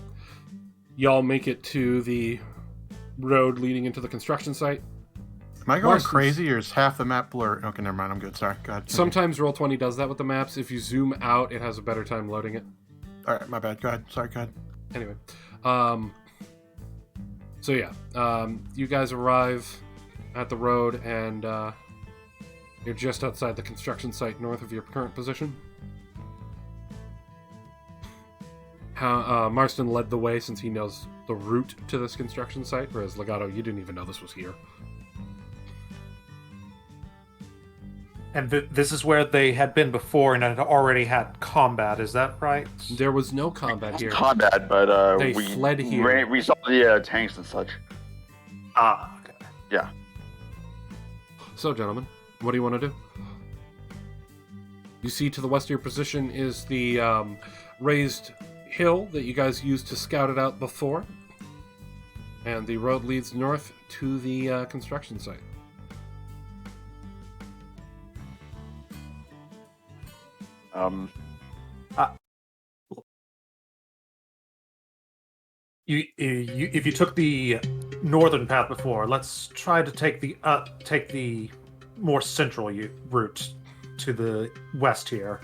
S5: Y'all make it to the road leading into the construction site.
S2: Am I going crazy, or is half the map blurred? Okay, never mind. I'm good. Sorry. Go ahead.
S5: Sometimes Roll20 does that with the maps. If you zoom out, it has a better time loading it.
S2: All right, my bad. Go ahead. Sorry. Go ahead.
S5: Anyway, so yeah, you guys arrive at the road, and you're just outside the construction site north of your current position. Marston led the way since he knows the route to this construction site, whereas Legato, you didn't even know this was here.
S4: And this is where they had been before and had already had combat, is that right?
S5: There was no combat here.
S3: Combat, but
S5: They
S3: we
S5: fled here.
S3: We saw the tanks and such.
S4: Ah, okay.
S3: Yeah.
S5: So, gentlemen, what do you want to do? You see to the west of your position is the raised hill that you guys used to scout it out before. And the road leads north to the construction site.
S4: If you took the northern path before, let's try to take the more central route to the west here.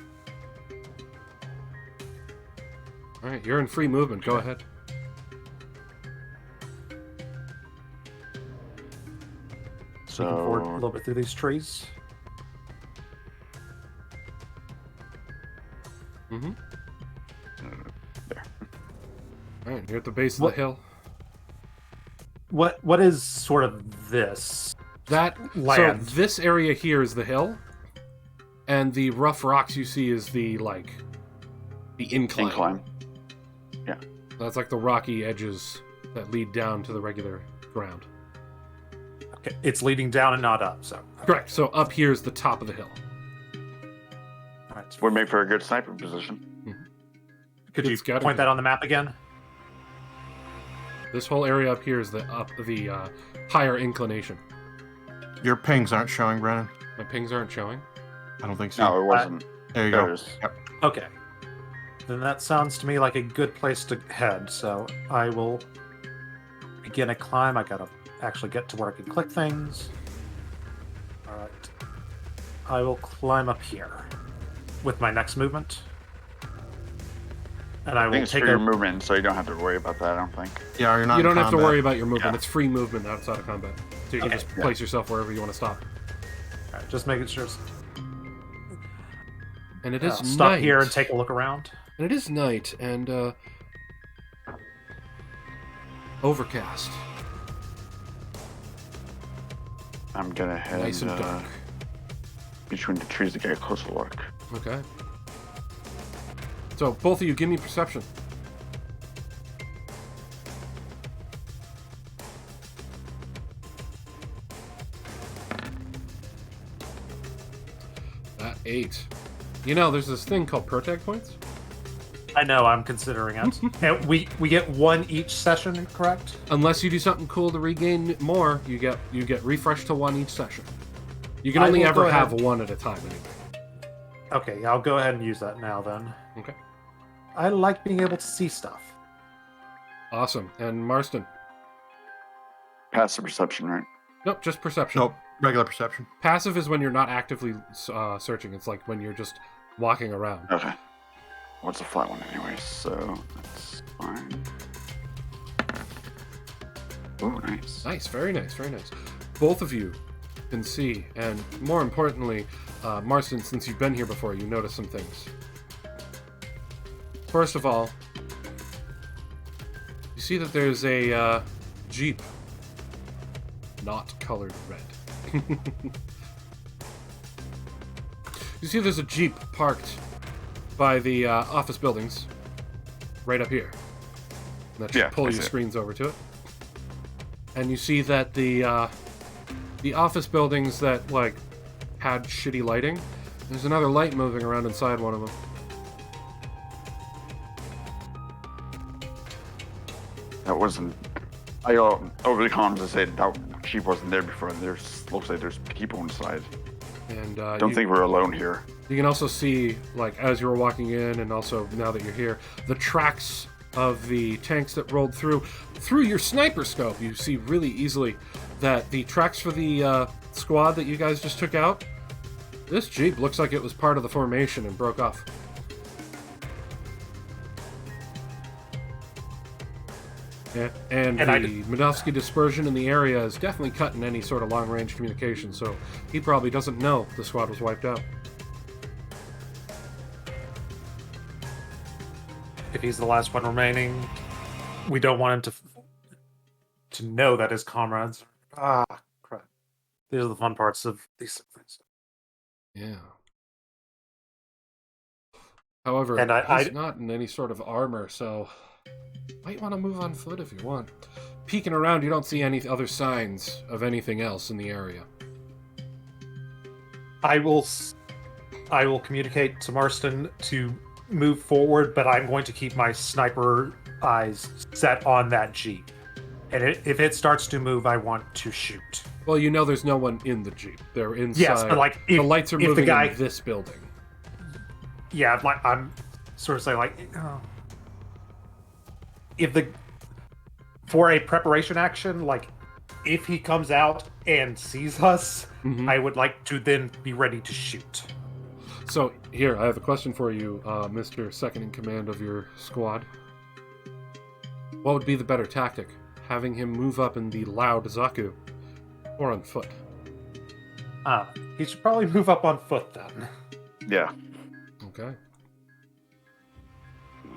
S5: All right, you're in free movement. Go ahead.
S4: Looking forward a
S3: So
S4: little bit through these trees.
S5: Mm-hmm.
S3: there.
S5: All right, you're at the base of the hill.
S4: What is sort of this? Land.
S5: So this area here is the hill, and the rough rocks you see is the incline.
S3: Yeah.
S5: That's like the rocky edges that lead down to the regular ground.
S4: Okay, it's leading down and not up, so.
S5: Correct. So up here is the top of the hill.
S4: All right.
S3: Would make for a good sniper position.
S4: Could
S5: Good
S4: you
S5: scouting
S4: point that on the map again?
S5: This whole area up here is the higher inclination.
S2: Your pings aren't showing, Brennan.
S5: My pings aren't showing.
S2: I don't think so.
S3: No, it wasn't.
S2: There you
S3: There
S2: go.
S3: it is.
S2: Yep.
S4: Okay. Then that sounds to me like a good place to head, so I will begin a climb. I gotta actually get to where I can click things. Alright. I will climb up here with my next movement. And I will
S3: Thanks
S4: take
S3: for your
S4: a...
S3: movement, so you don't have to worry about that, I don't think.
S2: Yeah, you're not.
S5: You don't
S2: in
S5: have to
S2: combat.
S5: worry about your movement.
S3: Yeah.
S5: It's free movement outside of combat. So you can
S4: Okay.
S5: just place yourself wherever you want to stop.
S4: Alright, just making sure.
S5: And it is
S4: Stop
S5: night.
S4: here and take a look around.
S5: And it is night and overcast.
S3: I'm gonna head
S5: Nice and dark.
S3: between the trees to get a closer look.
S5: Okay. So both of you, give me perception. That 8. You know, there's this thing called protag points.
S4: I know, I'm considering it. And we get 1 each session, correct?
S5: Unless you do something cool to regain more, you get refreshed to 1 each session. You can
S4: I
S5: only
S4: will
S5: ever
S4: go
S5: have
S4: ahead.
S5: 1 at a time anyway.
S4: Okay, I'll go ahead and use that now then.
S5: Okay.
S4: I like being able to see stuff.
S5: Awesome. And Marston?
S3: Passive perception, right?
S5: Nope, just perception.
S2: Nope, regular perception.
S5: Passive is when you're not actively searching. It's like when you're just walking around.
S3: Okay. What's a flat one anyway? So that's fine. Oh, nice.
S5: Nice, very nice, very nice. Both of you can see, and more importantly, Marston, since you've been here before, you notice some things. First of all, you see that there's a Jeep, not colored red. You see there's a Jeep parked by the office buildings, right up here. And that should
S3: Yeah,
S5: pull
S3: I
S5: your
S3: see it.
S5: screens over to it. And you see that the office buildings that like had shitty lighting, there's another light moving around inside one of them.
S3: That wasn't. I overly calm to say that she wasn't there before. There's looks like there's people inside.
S5: And
S3: Don't think we're alone here.
S5: you can also see, like, as you were walking in, and also now that you're here, the tracks of the tanks that rolled through your sniper scope. You see really easily that the tracks for the squad that you guys just took out, this Jeep looks like it was part of the formation and broke off. Yeah, and the Medovsky dispersion in the area is definitely cutting any sort of long-range communication, so he probably doesn't know the squad was wiped out.
S4: If he's the last one remaining, we don't want him to know that his comrades. Ah, crap! These are the fun parts of these things.
S5: Yeah. However,
S4: And
S5: he's not in any sort of armor, so might want to move on foot if you want. Peeking around, you don't see any other signs of anything else in the area.
S4: I will communicate to Marston to move forward, but I'm going to keep my sniper eyes set on that Jeep. And if it starts to move, I want to shoot.
S5: Well, you know there's no one in the Jeep. They're inside.
S4: Yes, but like
S5: the lights are
S4: if
S5: moving
S4: the guy,
S5: in this building.
S4: yeah, like I'm sort of saying like, for a preparation action, like if he comes out and sees us, I would like to then be ready to shoot.
S5: So, here, I have a question for you, Mr. Second in Command of your squad. What would be the better tactic? Having him move up in the loud Zaku, or on foot?
S4: He should probably move up on foot then.
S3: Yeah.
S5: Okay.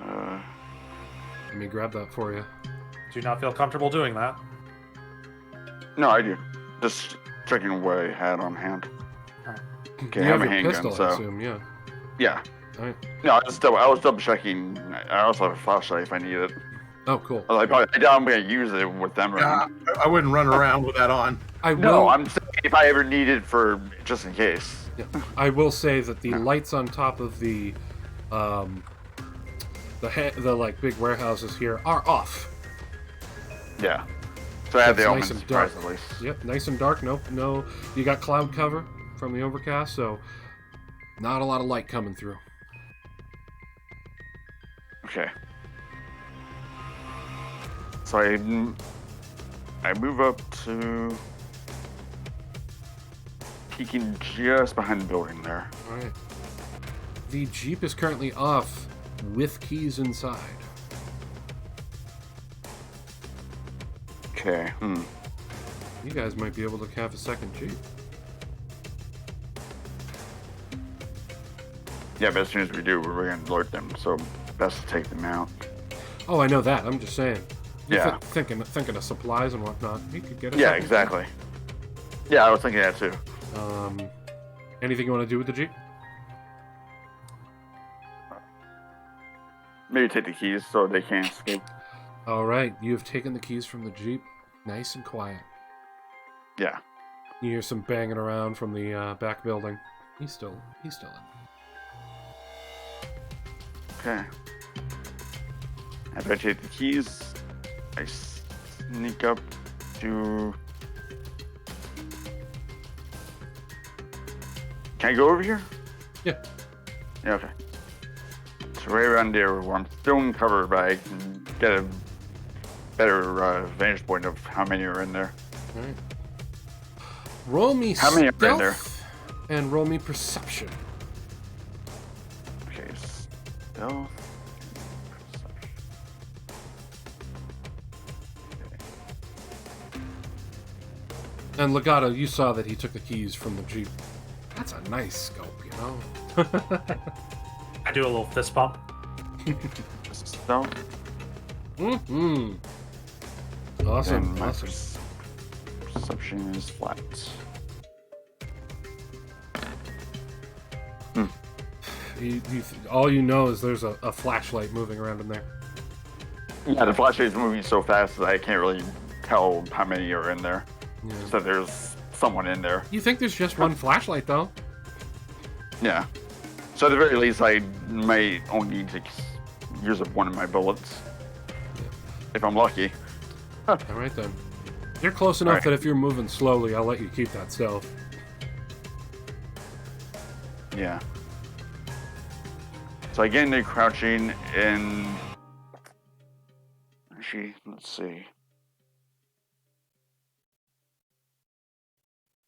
S5: Let me grab that for you.
S4: Do you not feel comfortable doing that?
S3: No, I do. Just checking what I had on hand. Okay, I
S5: You
S3: have
S5: have
S3: a
S5: your
S3: handgun,
S5: pistol,
S3: so
S5: I assume, yeah.
S3: yeah.
S5: Alright.
S3: No, I was double checking. I also have a flashlight if I need it.
S5: Oh, cool.
S3: I doubt I'm gonna use it with them around.
S2: I wouldn't run around with that on.
S5: I
S3: No,
S5: will,
S3: I'm saying if I ever need it for just in case.
S5: yeah, I will say that the lights on top of the like big warehouses here are off.
S3: Yeah. So I have the
S5: It's
S3: element
S5: nice and
S3: surprise
S5: dark.
S3: at least.
S5: Yep, nice and dark. No, you got cloud cover from the overcast, so not a lot of light coming through.
S3: Okay. So I move up to peeking just behind the building there.
S5: All right. The Jeep is currently off with keys inside.
S3: Okay.
S5: You guys might be able to have a second Jeep.
S3: Yeah, but as soon as we do, we're going to alert them. So best to take them out.
S5: Oh, I know that. I'm just saying.
S3: Yeah.
S5: Thinking of supplies and whatnot. You could get a
S3: Yeah,
S5: second
S3: exactly. Yeah, I was thinking that too.
S5: Jeep. Anything you want to do with the Jeep?
S3: Maybe take the keys so they can't escape.
S5: All right. You have taken the keys from the Jeep. Nice and quiet.
S3: Yeah.
S5: You hear some banging around from the back building. He's still in.
S3: Okay. After I take the keys, I sneak up to... Can I go over here?
S5: Yeah.
S3: Yeah, okay. It's right around there where I'm still in cover, but I can get a better vantage point of how many are in there.
S5: All right. Roll me
S3: How many are in there?
S5: stealth and roll me perception.
S3: Okay, stealth.
S5: And Legato, you saw that he took the keys from the Jeep. That's a nice scope, you know?
S4: I do a little fist bump.
S3: Stealth.
S5: Mm-hmm. Awesome.
S3: And my
S5: Awesome.
S3: perception is flat.
S5: All you know is there's a flashlight moving around in there.
S3: Yeah, the flashlight is moving so fast that I can't really tell how many are in there.
S5: Yeah.
S3: So there's someone in there.
S5: You think there's just one flashlight, though?
S3: Yeah. So at the very least, I might only need to use up one of my bullets. If I'm lucky.
S5: All right, then. You're close enough
S3: Alright.
S5: that if you're moving slowly, I'll let you keep that stealth.
S3: Yeah. So I get into crouching and... Actually, let's see.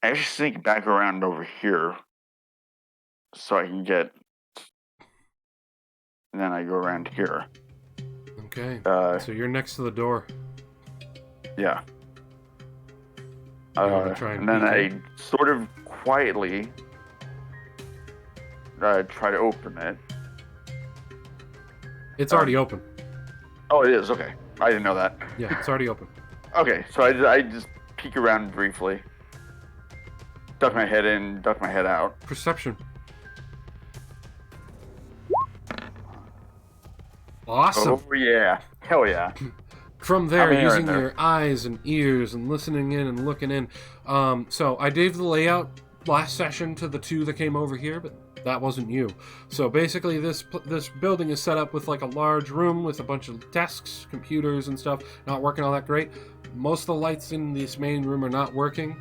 S3: I actually sneak back around over here so I can get... And then I go around here.
S5: Okay.
S3: Uh,
S5: So you're next to the door.
S3: Yeah.
S5: You wanna try and
S3: And then
S5: peek
S3: I sort of quietly try to open it.
S5: It's already open.
S3: Oh, it is? Okay. I didn't know that.
S5: Yeah, it's already open.
S3: Okay, so I just peek around briefly. Duck my head in, duck my head out.
S5: Perception. Awesome.
S3: Oh, yeah. Hell yeah.
S5: From
S3: How
S5: there,
S3: many are in
S5: using
S3: there?
S5: your eyes and ears and listening in and looking in. So I gave the layout last session to the two that came over here, but that wasn't you. So basically, this building is set up with like a large room with a bunch of desks, computers, and stuff. Not working all that great. Most of the lights in this main room are not working.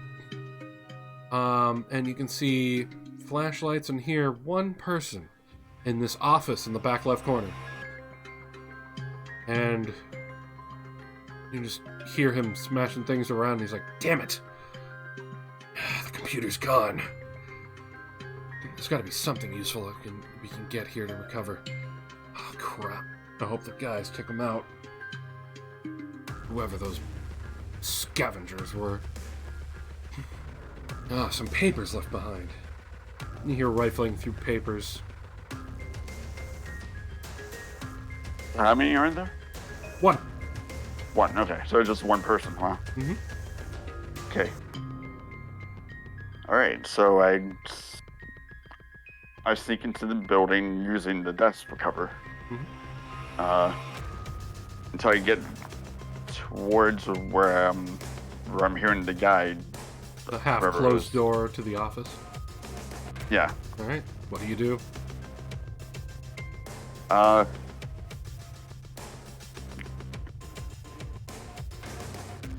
S5: And you can see flashlights and hear one person in this office in the back left corner. And you just hear him smashing things around. And he's like, "Damn it! The computer's gone. There's got to be something useful we can get here to recover." Oh, crap. I hope the guys took him out. Whoever those scavengers were. Ah, some papers left behind. You hear rifling through papers.
S3: How many are in there?
S5: One.
S3: One, okay. So it's just one person, huh?
S5: Mhm.
S3: Okay. Alright, so I sneak into the building using the desk for cover. Until I get towards where I'm hearing the guy.
S5: The half-closed door to the office.
S3: Yeah.
S5: All right. What do you do?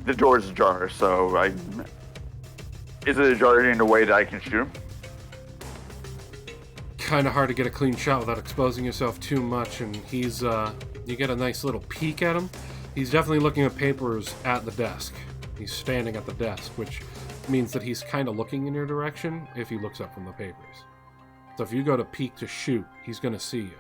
S3: The door's ajar, so is it ajar in a way that I can shoot him?
S5: Kind of hard to get a clean shot without exposing yourself too much, and you get a nice little peek at him. He's definitely looking at papers at the desk. He's standing at the desk, which means that he's kind of looking in your direction if he looks up from the papers. So if you go to peek to shoot, he's going to see you.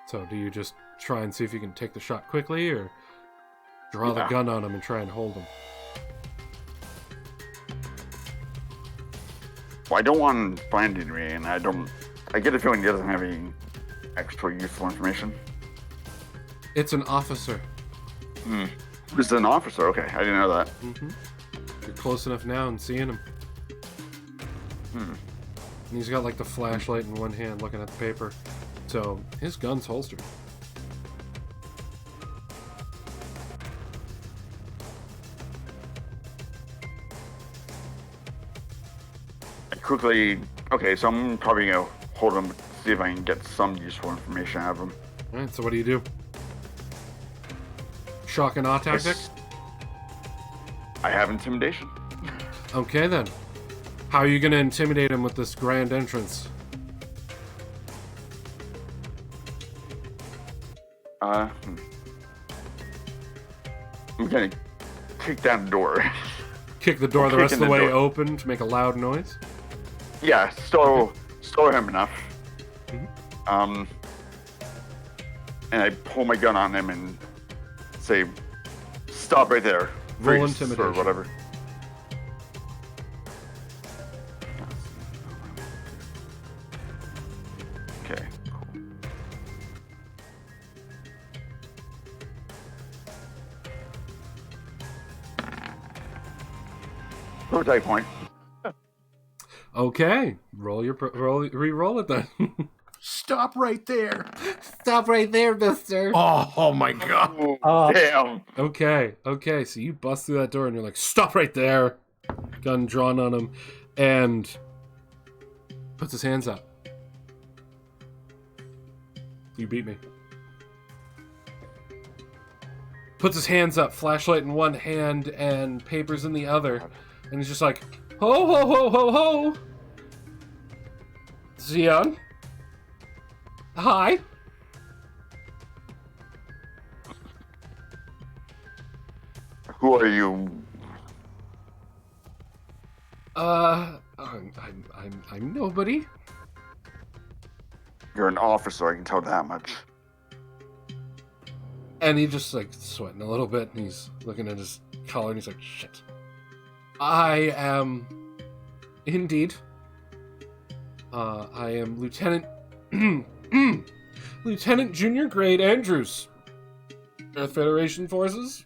S5: So do you just try and see if you can take the shot quickly, or draw the gun on him and try and hold him?
S3: Well, I don't want to find it, and I get a feeling he doesn't have any extra useful information.
S5: It's an officer.
S3: This is an officer? Okay, I didn't know that.
S5: Mm-hmm. You're close enough now and seeing him. And he's got like the flashlight in one hand looking at the paper. So his gun's holstered.
S3: Quickly, okay, so I'm probably gonna hold him, see if I can get some useful information out of him.
S5: Alright, so what do you do? Shock and awe tactic?
S3: I have intimidation.
S5: Okay then. How are you gonna intimidate him with this grand entrance?
S3: I'm gonna kick down the door.
S5: Kick the door the rest of the way open to make a loud noise?
S3: Yeah, slow him enough. And I pull my gun on him and say, "Stop right there."
S5: Roll
S3: Freeze,
S5: intimidation.
S3: or whatever. Okay, cool. Prototype point.
S5: Okay. Re-roll it then.
S2: Stop right there.
S7: Stop right there, mister.
S2: Oh my god.
S3: Oh, damn.
S5: Okay, so you bust through that door and you're like, stop right there. Gun drawn on him, and puts his hands up. You beat me. Puts his hands up, flashlight in one hand and papers in the other, and he's just like, ho ho ho ho ho. Xeon. Hi.
S3: Who are you?
S5: I'm nobody.
S3: You're an officer, I can tell that much.
S5: And he just like sweating a little bit, and he's looking at his collar, and he's like, shit. I am indeed. I am Lieutenant Lieutenant Junior Grade Andrews. Earth Federation Forces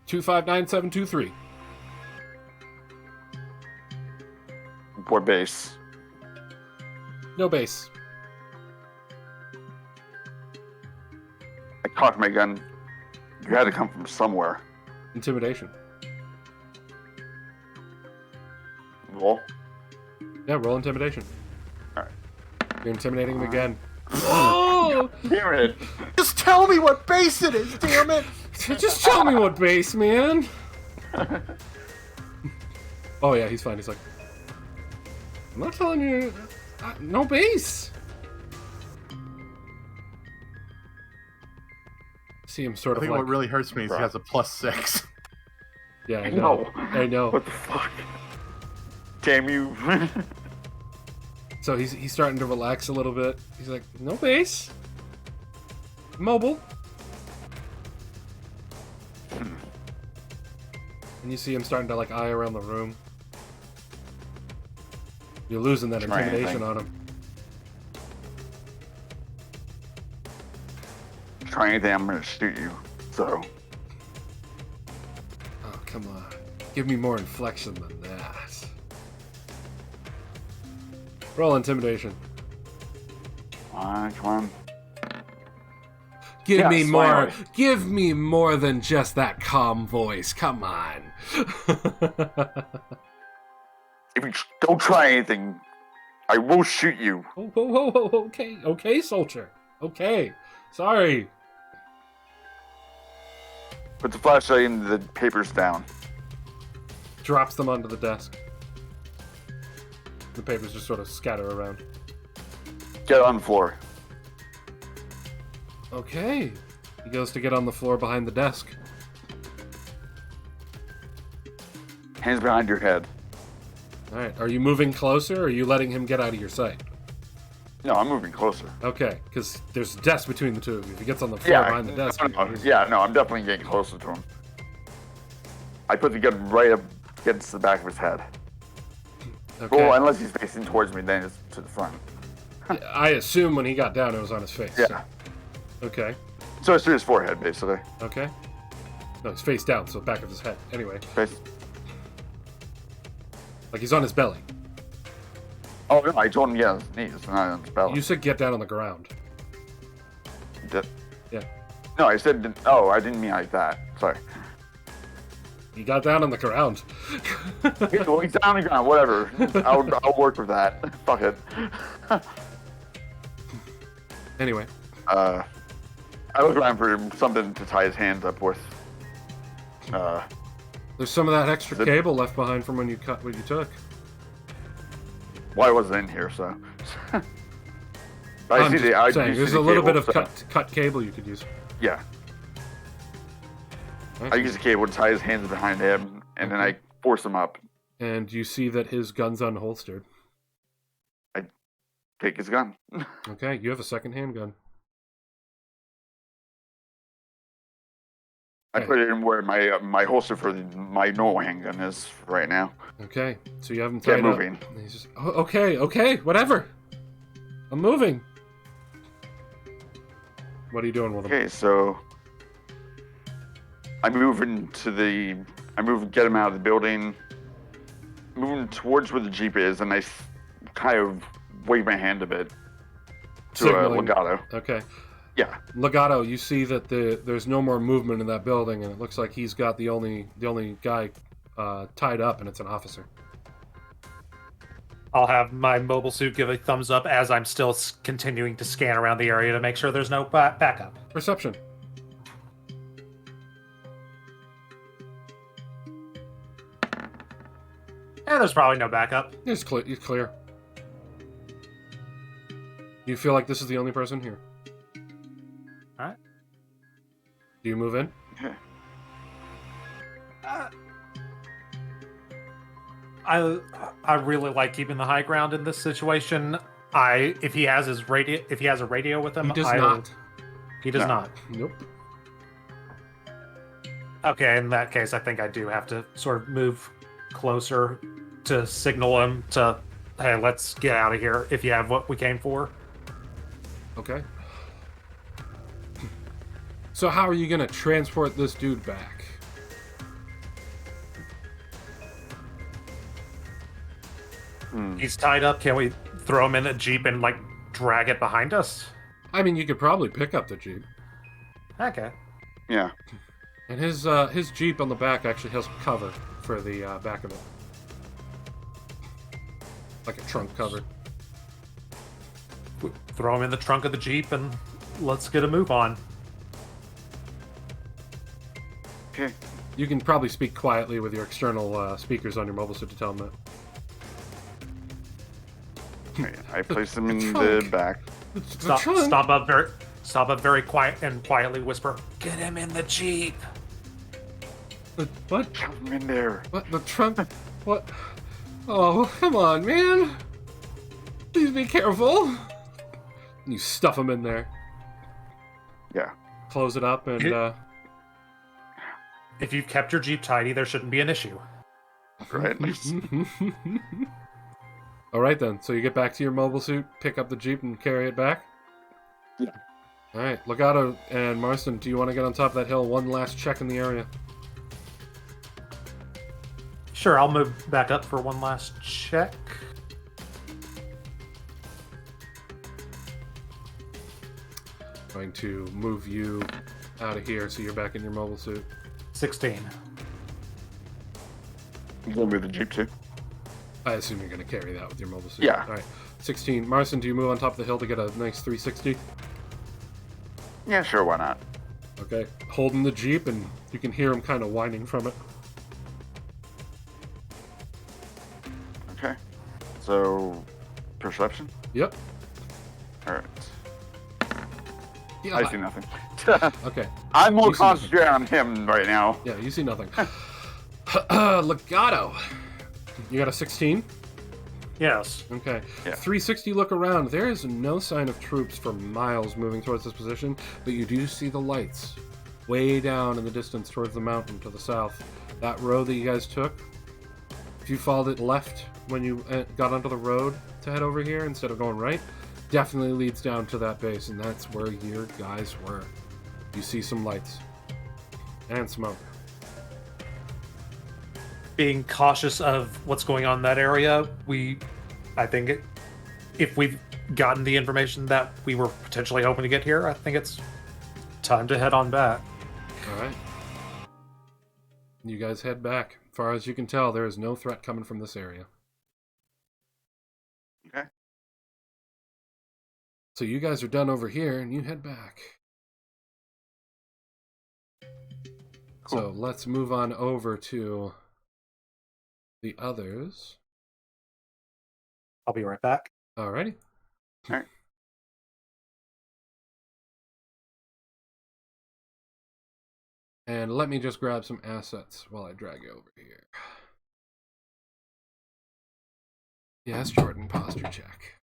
S5: 259723.
S3: What base?
S5: No base.
S3: I cocked my gun. You had to come from somewhere.
S5: Intimidation.
S3: Roll.
S5: Yeah, roll intimidation.
S3: Alright.
S5: You're intimidating him again.
S3: Oh! Damn it!
S2: Just tell me what base it is, damn it!
S5: Just tell me what base, man. Oh yeah, he's fine. He's like, I'm not telling you. No base. See him sort
S2: I
S5: of
S2: think
S5: like.
S2: what really hurts me is he has a +6.
S5: Yeah, I know. I know.
S3: What the fuck? Damn you.
S5: So he's starting to relax a little bit. He's like, no base. Mobile. And you see him starting to like eye around the room. You're losing that
S3: Try
S5: intimidation
S3: anything.
S5: on him.
S3: Try anything, I'm gonna shoot you. So.
S5: Oh, come on. Give me more inflection than that. Roll intimidation.
S3: Come on.
S5: Give
S3: Yeah,
S5: me more.
S3: finally.
S5: Give me more than just that calm voice. Come on.
S3: If you don't try anything, I will shoot you.
S5: Oh, okay, soldier. Okay, sorry.
S3: Put the flashlight and the papers down.
S5: Drops them onto the desk. The papers just sort of scatter around.
S3: Get on the floor.
S5: Okay. He goes to get on the floor behind the desk.
S3: Hands behind your head.
S5: All right. Are you moving closer, or are you letting him get out of your sight?
S3: No, I'm moving closer.
S5: Okay, because there's a desk between the two of you. If he gets on the floor behind the desk...
S3: No, I'm definitely getting closer to him. I put the gun right up against the back of his head.
S5: Okay.
S3: Well, unless he's facing towards me, then it's to the front.
S5: I assume when he got down, it was on his face.
S3: Yeah.
S5: Okay.
S3: So it's to his forehead, basically.
S5: Okay. No, he's face down, so back of his head. Anyway.
S3: Face.
S5: Like he's on his belly.
S3: Oh, no, I told him, yeah, his knees, not on his belly.
S5: You said get down on the ground. Yeah.
S3: No, I said, oh, I didn't mean like that. Sorry.
S5: He got down on the ground.
S3: Well, he's down on the ground, whatever. I'll work with that. Fuck it.
S5: Anyway.
S3: I look around for something to tie his hands up with.
S5: There's some of that extra cable left behind from when you cut what you took.
S3: Well, I wasn't in here, so.
S5: I'm just saying, there's a little bit of cut cable you could use.
S3: Yeah.
S5: Right.
S3: I use the cable to tie his hands behind him, and then I force him up.
S5: And you see that his gun's unholstered.
S3: I take his gun.
S5: Okay, you have a second handgun.
S3: I put it in where my holster for my normal handgun is right now.
S5: Okay, so you have him tied
S3: Get moving.
S5: up. And he's just, oh, okay, whatever. I'm moving. What are you doing with him?
S3: Okay, so I move get him out of the building, moving towards where the Jeep is, and I kind of wave my hand a bit to
S5: Signaling.
S3: Legato.
S5: Okay.
S3: Yeah.
S5: Legato, you see that there's no more movement in that building, and it looks like he's got the only guy tied up, and it's an officer.
S4: I'll have my mobile suit give a thumbs up as I'm still continuing to scan around the area to make sure there's no backup.
S5: Perception.
S4: Yeah, there's probably no backup.
S5: It's clear. You feel like this is the only person here?
S4: Alright.
S5: Do you move in?
S4: I really like keeping the high ground in this situation. If he has a radio with him,
S5: He does not.
S4: He does not.
S5: Nope.
S4: Okay, in that case, I think I do have to sort of move closer to signal him to, hey, let's get out of here if you have what we came for.
S5: Okay. So how are you going to transport this dude back?
S4: He's tied up. Can we throw him in a Jeep and, like, drag it behind us?
S5: I mean, you could probably pick up the Jeep.
S4: Okay.
S3: Yeah.
S5: And his Jeep on the back actually has cover for the back of it. Like a trunk cover.
S4: Throw him in the trunk of the Jeep and let's get a move on.
S3: Okay.
S5: You can probably speak quietly with your external speakers on your mobile suit to tell him that.
S3: Okay, I place him in
S5: trunk.
S3: the back.
S4: Stop up very quiet and quietly whisper, "Get him in the Jeep."
S5: What?
S3: Shove him in there.
S5: What? The trunk? What? Oh, come on, man. Please be careful. And you stuff him in there.
S3: Yeah.
S5: Close it up and...
S4: If you've kept your Jeep tidy, there shouldn't be an issue.
S3: Right.
S5: All right, then. So you get back to your mobile suit, pick up the Jeep, and carry it back?
S3: Yeah.
S5: All right. Legato and Marston, do you want to get on top of that hill? One last check in the area.
S4: Sure, I'll move back up for one last check.
S5: Going to move you out of here so you're back in your mobile suit.
S4: 16.
S3: You gonna move the Jeep too?
S5: I assume you're going to carry that with your mobile suit.
S3: Yeah.
S5: All right. 16. Marston, do you move on top of the hill to get a nice 360?
S3: Yeah, sure, why not?
S5: Okay. Holding the Jeep, and you can hear him kind of whining from it.
S3: Okay. So, perception?
S5: Yep.
S3: Alright. I see nothing.
S5: Okay.
S3: I'm more
S5: You see nothing.
S3: concentrated on him right now.
S5: Yeah, you see nothing. Legato. You got a 16?
S4: Yes.
S5: Okay.
S3: Yeah.
S5: 360 look around. There is no sign of troops for miles moving towards this position, but you do see the lights way down in the distance towards the mountain to the south. That road that you guys took, if you followed it left when you got onto the road to head over here instead of going right, definitely leads down to that base, and that's where your guys were. You see some lights and smoke.
S4: Being cautious of what's going on in that area, if we've gotten the information that we were potentially hoping to get here, I think it's time to head on back.
S5: All right. You guys head back. As far as you can tell, there is no threat coming from this area.
S3: Okay.
S5: So you guys are done over here, and you head back.
S3: Cool.
S5: So let's move on over to the others.
S4: I'll be right back.
S5: Alrighty.
S3: All right.
S5: And let me just grab some assets while I drag you over here. Yes, Jordan, posture check.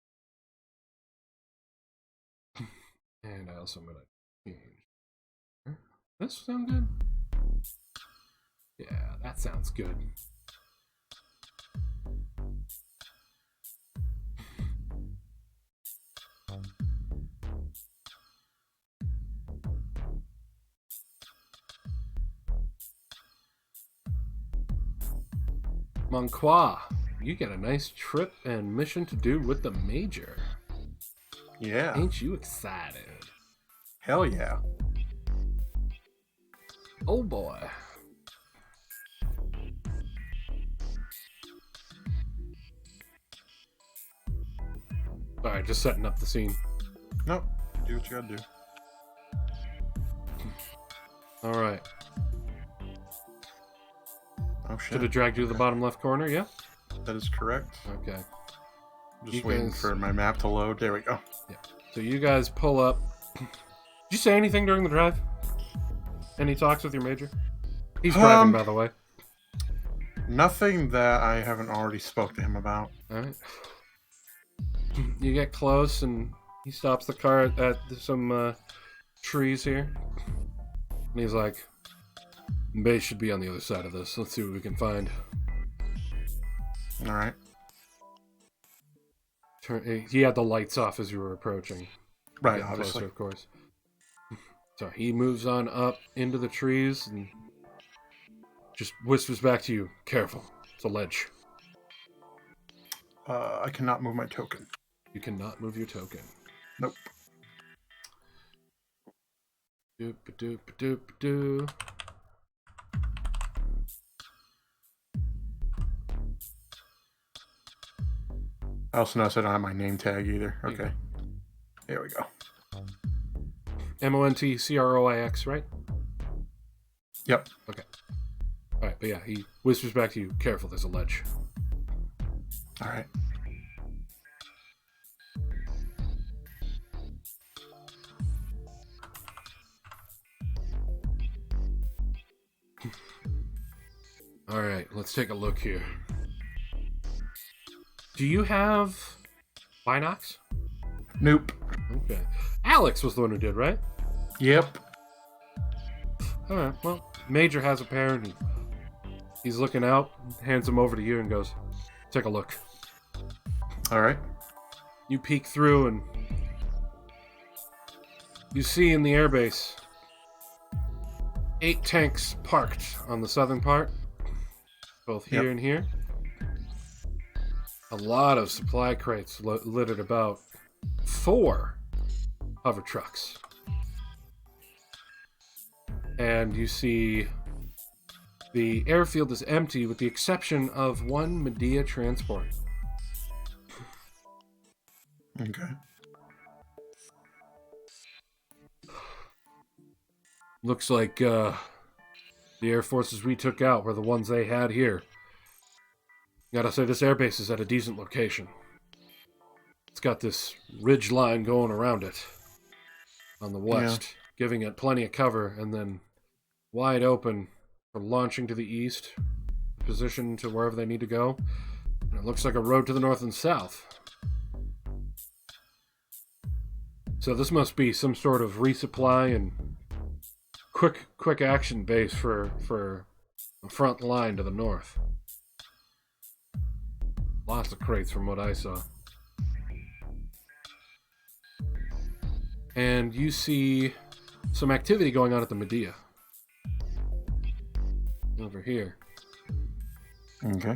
S5: And I also am going to change. This sound good? Yeah, that sounds good. Monqua, you get a nice trip and mission to do with the Major.
S2: Yeah.
S5: Ain't you excited?
S2: Hell yeah.
S5: Oh boy. Alright, just setting up the scene.
S2: Nope. Do what you gotta do.
S5: Alright.
S2: Oh shit.
S5: Should have dragged you to the bottom left corner, yeah?
S2: That is correct.
S5: Okay.
S2: I'm just
S5: You
S2: waiting
S5: guys-
S2: for my map to load. There we go.
S5: Yeah. So you guys pull up. Did you say anything during the drive? Any talks with your major? He's driving, by the way.
S2: Nothing that I haven't already spoke to him about.
S5: Alright. You get close and he stops the car at some trees here. And he's like, base should be on the other side of this. Let's see what we can find.
S2: Alright.
S5: He had the lights off as you were approaching.
S2: Right,
S5: Getting
S2: obviously.
S5: closer, of course. So he moves on up into the trees and just whispers back to you, careful, it's a ledge.
S2: I cannot move my token.
S5: You cannot move your token.
S2: Nope.
S5: Doop-a-doop-a-doop-a-doo.
S2: I also noticed I don't have my name tag either. Okay. There we go.
S5: Montcroix, right?
S2: Yep.
S5: Okay. Alright, but yeah, he whispers back to you, careful, there's a ledge.
S2: Alright.
S5: Alright, let's take a look here. Do you have binocs?
S2: Nope.
S5: Okay. Alex was the one who did, right?
S2: Yep.
S5: Alright, well, Major has a pair and he's looking out, hands them over to you and goes, take a look.
S2: Alright.
S5: You peek through and you see in the airbase 8 tanks parked on the southern part, both here and here. A lot of supply crates littered about. 4 hover trucks. And you see the airfield is empty with the exception of 1 Medea transport.
S2: Okay.
S5: Looks like the air forces we took out were the ones they had here. Gotta say, this airbase is at a decent location. It's got this ridge line going around it. on the west, giving it plenty of cover, and then wide open for launching to the east, position to wherever they need to go. And it looks like a road to the north and south. So this must be some sort of resupply and quick action base for a front line to the north. Lots of crates from what I saw. And you see some activity going on at the Medea. Over here.
S2: Okay.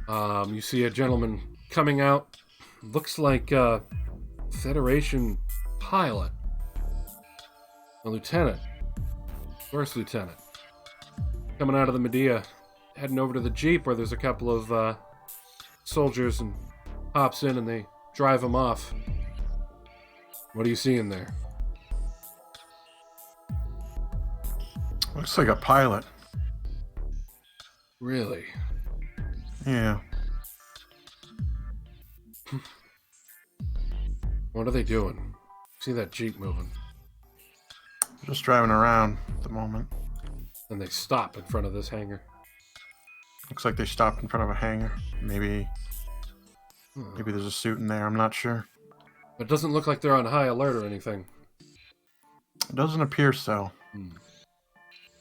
S5: You see a gentleman coming out. Looks like a Federation pilot. A lieutenant. First lieutenant. Coming out of the Medea. Heading over to the Jeep where there's a couple of soldiers, and hops in and they drive him off. What are you seeing there?
S2: Looks like a pilot.
S5: Really?
S2: Yeah.
S5: What are they doing? See that Jeep moving.
S2: Just driving around at the moment.
S5: And they stop in front of this hangar.
S2: Looks like they stopped in front of a hangar. Maybe there's a suit in there. I'm not sure.
S5: It doesn't look like they're on high alert or anything.
S2: It doesn't appear so.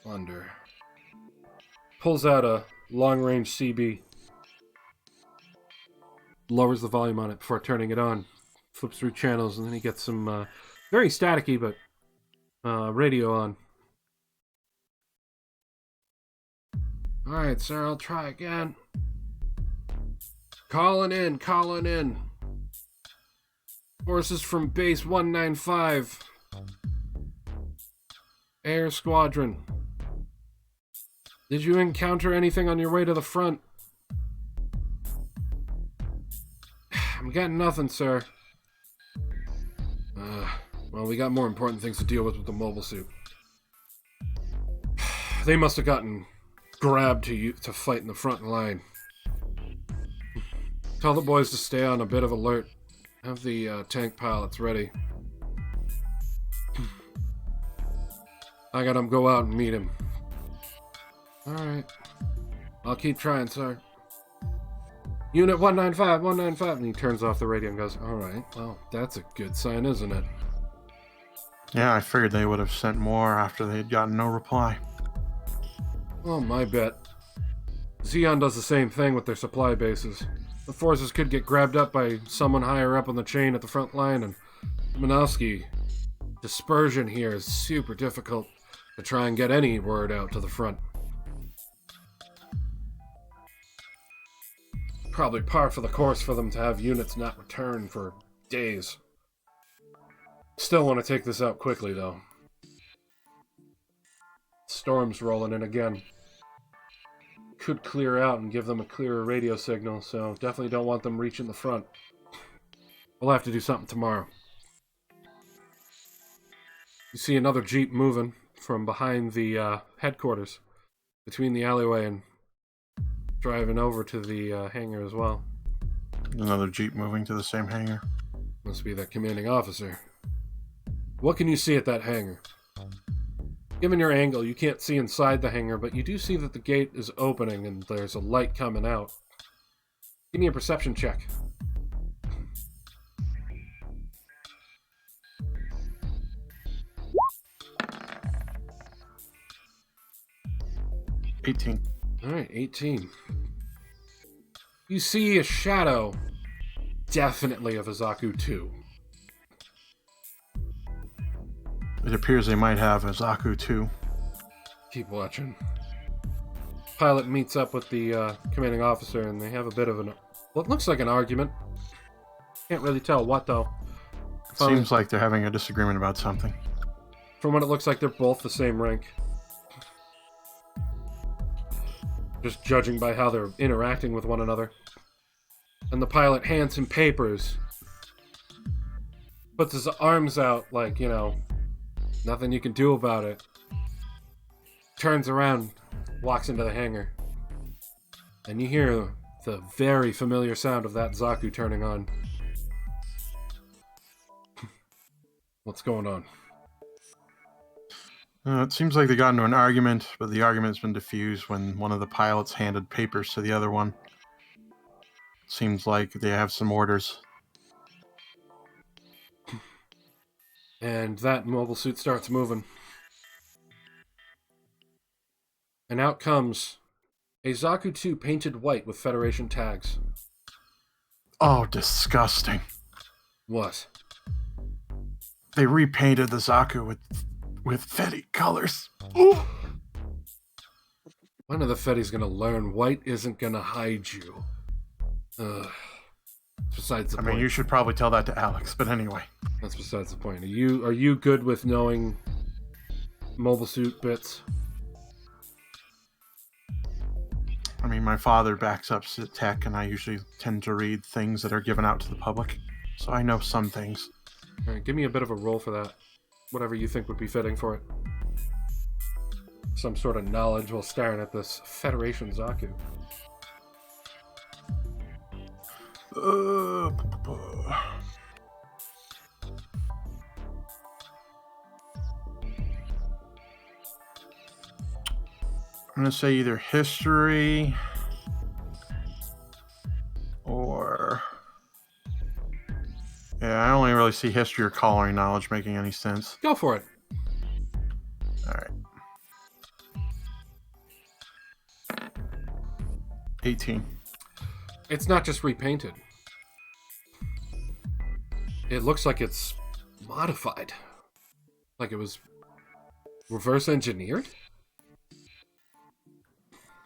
S5: Wonder. Pulls out a long-range CB. Lowers the volume on it before turning it on. Flips through channels, and then he gets some very staticky, but radio on. Alright, sir, I'll try again. Calling in. Forces from base 195. Air Squadron. Did you encounter anything on your way to the front? I'm getting nothing, sir. Well, we got more important things to deal with the mobile suit. They must have gotten grabbed to fight in the front line. Tell the boys to stay on a bit of alert. Have the tank pilots ready. I gotta go out and meet him. Alright. I'll keep trying, sir. Unit 195. And he turns off the radio and goes, alright, well, that's a good sign, isn't it?
S2: Yeah, I figured they would have sent more after they had gotten no reply.
S5: Well, my bet. Xeon does the same thing with their supply bases. The forces could get grabbed up by someone higher up on the chain at the front line, and Minovsky, dispersion here is super difficult to try and get any word out to the front. Probably par for the course for them to have units not return for days. Still want to take this out quickly, though. Storm's rolling in again. Could clear out and give them a clearer radio signal, so definitely don't want them reaching the front. We'll have to do something tomorrow. You see another Jeep moving from behind the headquarters, between the alleyway and driving over to the hangar as well.
S2: Another Jeep moving to the same hangar.
S5: Must be that commanding officer. What can you see at that hangar? Given your angle, you can't see inside the hangar, but you do see that the gate is opening and there's a light coming out. Give me a perception check.
S2: $18.
S5: Alright, 18. You see a shadow, definitely of a Zaku 2.
S2: It appears they might have a Zaku too.
S5: Keep watching. Pilot meets up with the commanding officer and they have a bit of what looks like an argument. Can't really tell what, though.
S2: Seems like they're having a disagreement about something.
S5: From what it looks like, they're both the same rank. Just judging by how they're interacting with one another. And the pilot hands him papers. Puts his arms out like, you know, nothing you can do about it. Turns around, walks into the hangar. And you hear the very familiar sound of that Zaku turning on. What's going on?
S2: It seems like they got into an argument, but the argument's been diffused when one of the pilots handed papers to the other one. Seems like they have some orders.
S5: And that mobile suit starts moving. And out comes a Zaku 2 painted white with Federation tags.
S2: Oh, disgusting.
S5: What?
S2: They repainted the Zaku with Fetty colors. Ooh.
S5: When are the Fetties gonna learn white isn't gonna hide you? Besides the point.
S2: I mean, you should probably tell that to Alex, but anyway.
S5: That's besides the point. Are you good with knowing mobile suit bits?
S2: I mean, my father backs up tech, and I usually tend to read things that are given out to the public, so I know some things.
S5: All right, give me a bit of a roll for that. Whatever you think would be fitting for it. Some sort of knowledge while staring at this Federation Zaku.
S2: I'm going to say either history or... Yeah, I only really see history or coloring knowledge making any sense.
S5: Go for it.
S2: Alright. 18.
S5: It's not just repainted. It looks like it's modified. Like it was reverse engineered?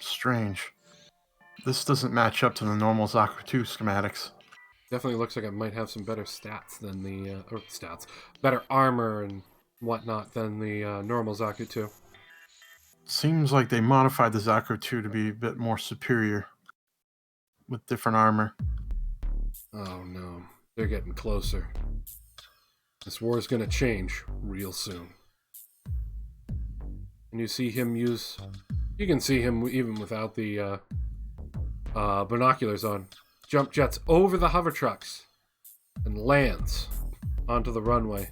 S2: Strange. This doesn't match up to the normal Zaku 2 schematics.
S5: Definitely looks like it might have some better stats than the... better armor and whatnot than the normal Zaku 2.
S2: Seems like they modified the Zaku 2 to be a bit more superior. With different armor.
S5: Oh no. They're getting closer. This war is gonna change real soon. And you see him use... You can see him even without the binoculars on. Jump jets over the hover trucks and lands onto the runway.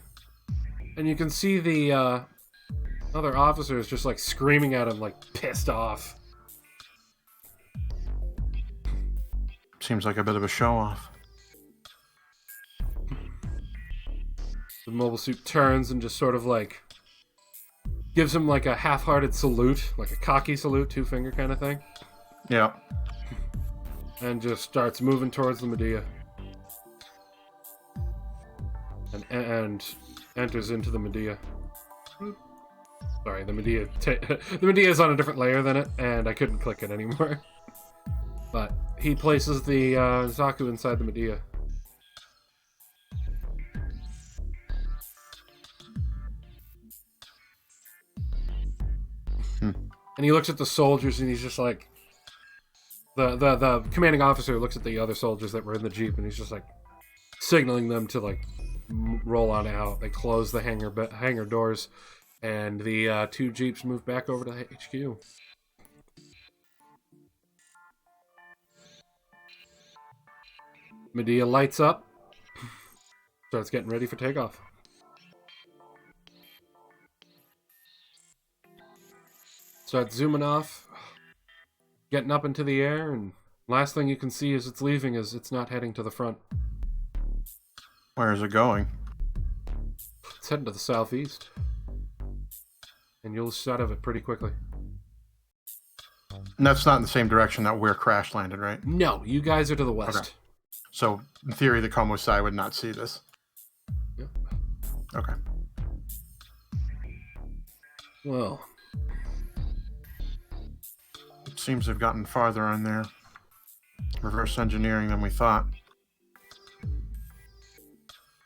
S5: And you can see the other officers just like screaming at him, like pissed off.
S2: Seems like a bit of a show-off.
S5: The mobile suit turns and just sort of like gives him like a half-hearted salute, like a cocky salute, two-finger kind of thing.
S2: Yeah.
S5: And just starts moving towards the Medea. And enters into the Medea. Sorry, the Medea... the Medea is on a different layer than it, and I couldn't click it anymore. But he places the Zaku inside the Medea. And he looks at the soldiers and he's just like... The commanding officer looks at the other soldiers that were in the Jeep and he's just like signaling them to like roll on out. They close the hangar doors and the two Jeeps move back over to the HQ. Medea lights up, starts getting ready for takeoff. Starts zooming off, getting up into the air, and last thing you can see as it's leaving is it's not heading to the front.
S2: Where is it going?
S5: It's heading to the southeast. And you'll lose sight of it pretty quickly.
S2: And that's not in the same direction that we're crash landed, right?
S5: No, you guys are to the west.
S2: Okay. So, in theory, the Komosai would not see this.
S5: Yep.
S2: Okay.
S5: Well...
S2: It seems they've gotten farther on their reverse engineering than we thought.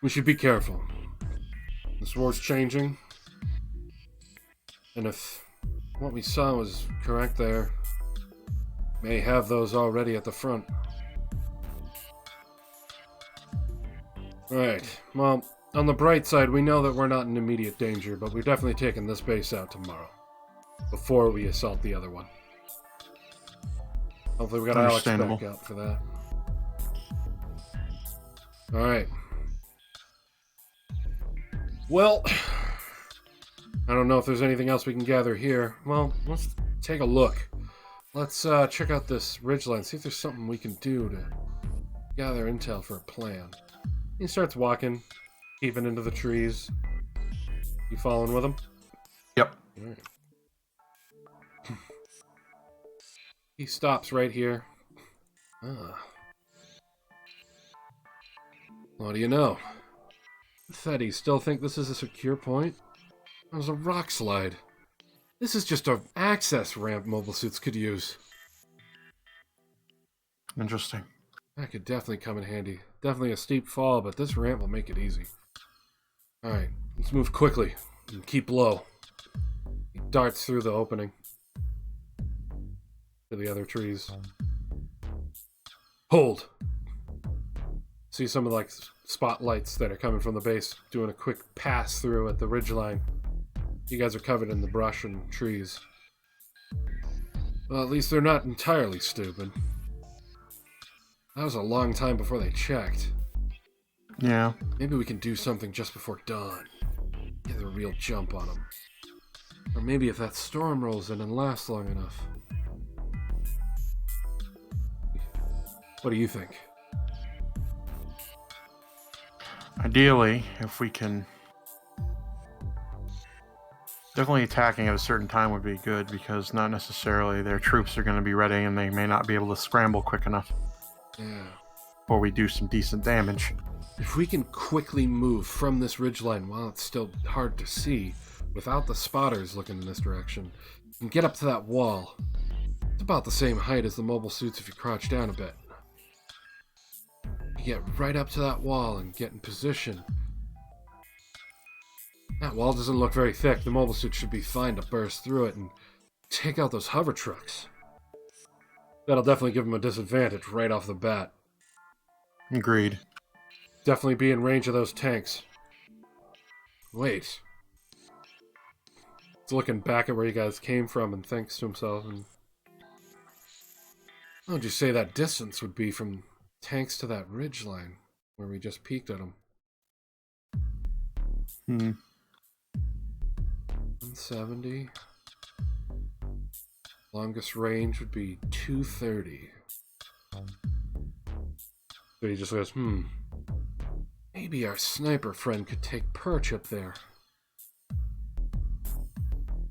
S5: We should be careful. This war's changing. And if what we saw was correct there, may have those already at the front. Right. Well, on the bright side, we know that we're not in immediate danger, but we're definitely taking this base out tomorrow. Before we assault the other one. Hopefully we got Alex back out for that. Alright. Well, I don't know if there's anything else we can gather here. Well, let's take a look. Let's check out this ridgeline, see if there's something we can do to gather intel for a plan. He starts walking, peeping into the trees. You following with him?
S2: Yep.
S5: All right. He stops right here. What do you know? Fetty, still think this is a secure point? There's a rock slide. This is just an access ramp mobile suits could use.
S2: Interesting.
S5: That could definitely come in handy. Definitely a steep fall, but this ramp will make it easy. Alright, let's move quickly and keep low. He darts through the opening to the other trees. Hold! See some of like spotlights that are coming from the base, doing a quick pass through at the ridgeline. You guys are covered in the brush and trees. Well, at least they're not entirely stupid. That was a long time before they checked.
S2: Yeah.
S5: Maybe we can do something just before dawn. Get a real jump on them. Or maybe if that storm rolls in and lasts long enough. What do you think?
S2: Ideally, if we can... Definitely attacking at a certain time would be good, because not necessarily their troops are going to be ready and they may not be able to scramble quick enough.
S5: Yeah.
S2: Or we do some decent damage.
S5: If we can quickly move from this ridgeline while it's still hard to see, without the spotters looking in this direction, and get up to that wall, it's about the same height as the mobile suits if you crouch down a bit. You get right up to that wall and get in position. That wall doesn't look very thick. The mobile suit should be fine to burst through it and take out those hover trucks. That'll definitely give them a disadvantage right off the bat.
S2: Agreed.
S5: Definitely be in range of those tanks. Wait. He's looking back at where you guys came from and thinks to himself, and how would you say that distance would be from tanks to that ridgeline where we just peeked at them? 170. Longest range would be 230. So he just goes, maybe our sniper friend could take perch up there.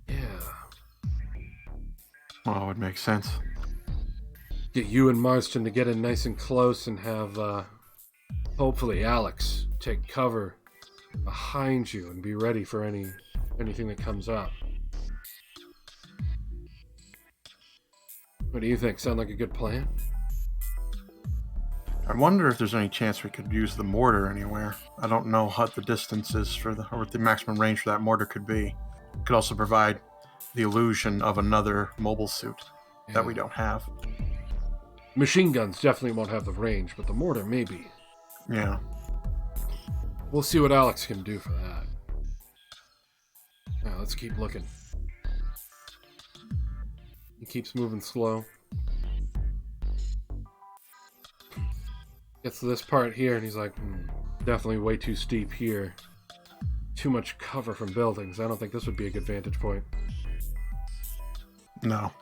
S5: Yeah.
S2: Well, it would make sense.
S5: Get you and Marston to get in nice and close and have, hopefully Alex take cover behind you and be ready for anything that comes up. What do you think? Sound like a good plan?
S2: I wonder if there's any chance we could use the mortar anywhere. I don't know what the distance is or what the maximum range for that mortar could be. It could also provide the illusion of another mobile suit that we don't have.
S5: Machine guns definitely won't have the range, but the mortar maybe.
S2: Yeah.
S5: We'll see what Alex can do for that. Now, let's keep looking. He keeps moving slow. Gets to this part here, and he's like, definitely way too steep here. Too much cover from buildings. I don't think this would be a good vantage point.
S2: No.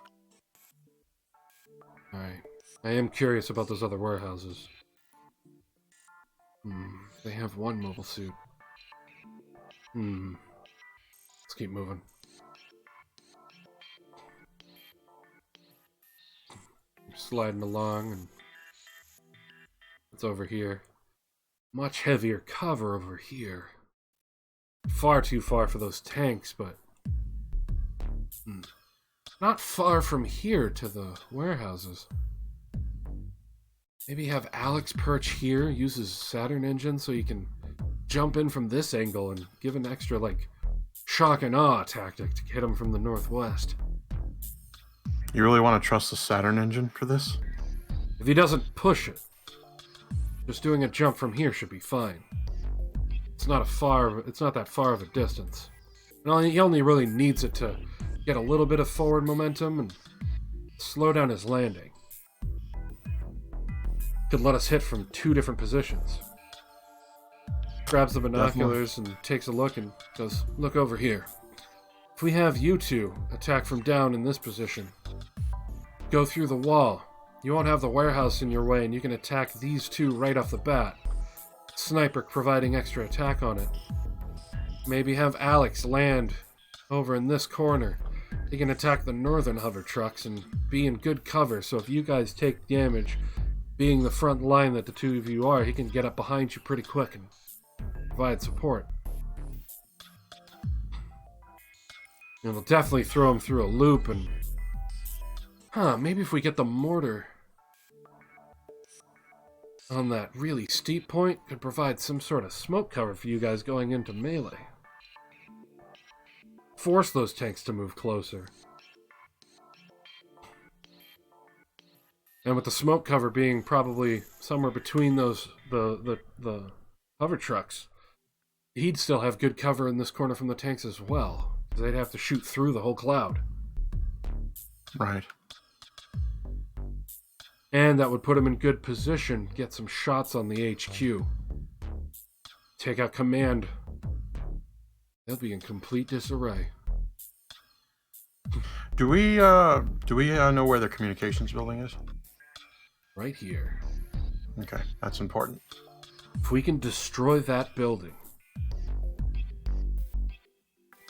S5: Alright. I am curious about those other warehouses. They have one mobile suit. Let's keep moving. Sliding along, and it's over here. Much heavier cover over here. Far too far for those tanks, but not far from here to the warehouses. Maybe have Alex perch here, use his Saturn engine so he can jump in from this angle and give an extra, like, shock and awe tactic to hit him from the northwest.
S2: You really want to trust the Saturn engine for this?
S5: If he doesn't push it, just doing a jump from here should be fine. It's not that far of a distance. And he only really needs it to get a little bit of forward momentum and slow down his landing. Could let us hit from two different positions. grabs the binoculars and takes a look and goes, look over here. If we have you two attack from down in this position, go through the wall. You won't have the warehouse in your way, and you can attack these two right off the bat. Sniper providing extra attack on it. Maybe have Alex land over in this corner. He can attack the northern hover trucks and be in good cover, so if you guys take damage, being the front line that the two of you are, he can get up behind you pretty quick and provide support. And it'll definitely throw him through a loop and... maybe if we get the mortar on that really steep point, could provide some sort of smoke cover for you guys going into melee. Force those tanks to move closer. And with the smoke cover being probably somewhere between those the hover trucks, he'd still have good cover in this corner from the tanks as well. They'd have to shoot through the whole cloud.
S2: Right.
S5: And that would put him in good position, get some shots on the HQ. Take out command. They'll be in complete disarray.
S2: Do we know where their communications building is?
S5: Right here.
S2: Okay, that's important.
S5: If we can destroy that building,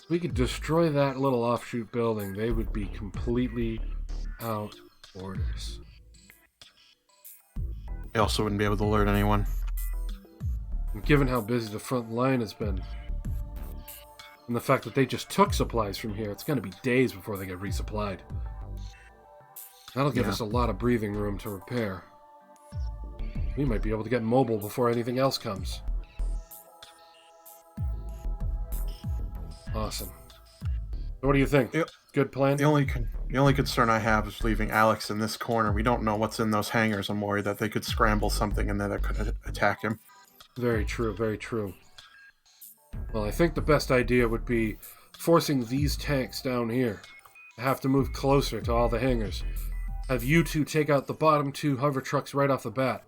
S5: if we could destroy that little offshoot building, they would be completely out of orders.
S2: They also wouldn't be able to alert anyone.
S5: And given how busy the front line has been, and the fact that they just took supplies from here, it's going to be days before they get resupplied. That'll give us a lot of breathing room to repair. We might be able to get mobile before anything else comes. Awesome. So what do you think? Good plan?
S2: The only concern I have is leaving Alex in this corner. We don't know what's in those hangars. I'm worried that they could scramble something and then that could attack him.
S5: Very true, very true. Well, I think the best idea would be forcing these tanks down here to have to move closer to all the hangars. Have you two take out the bottom two hover trucks right off the bat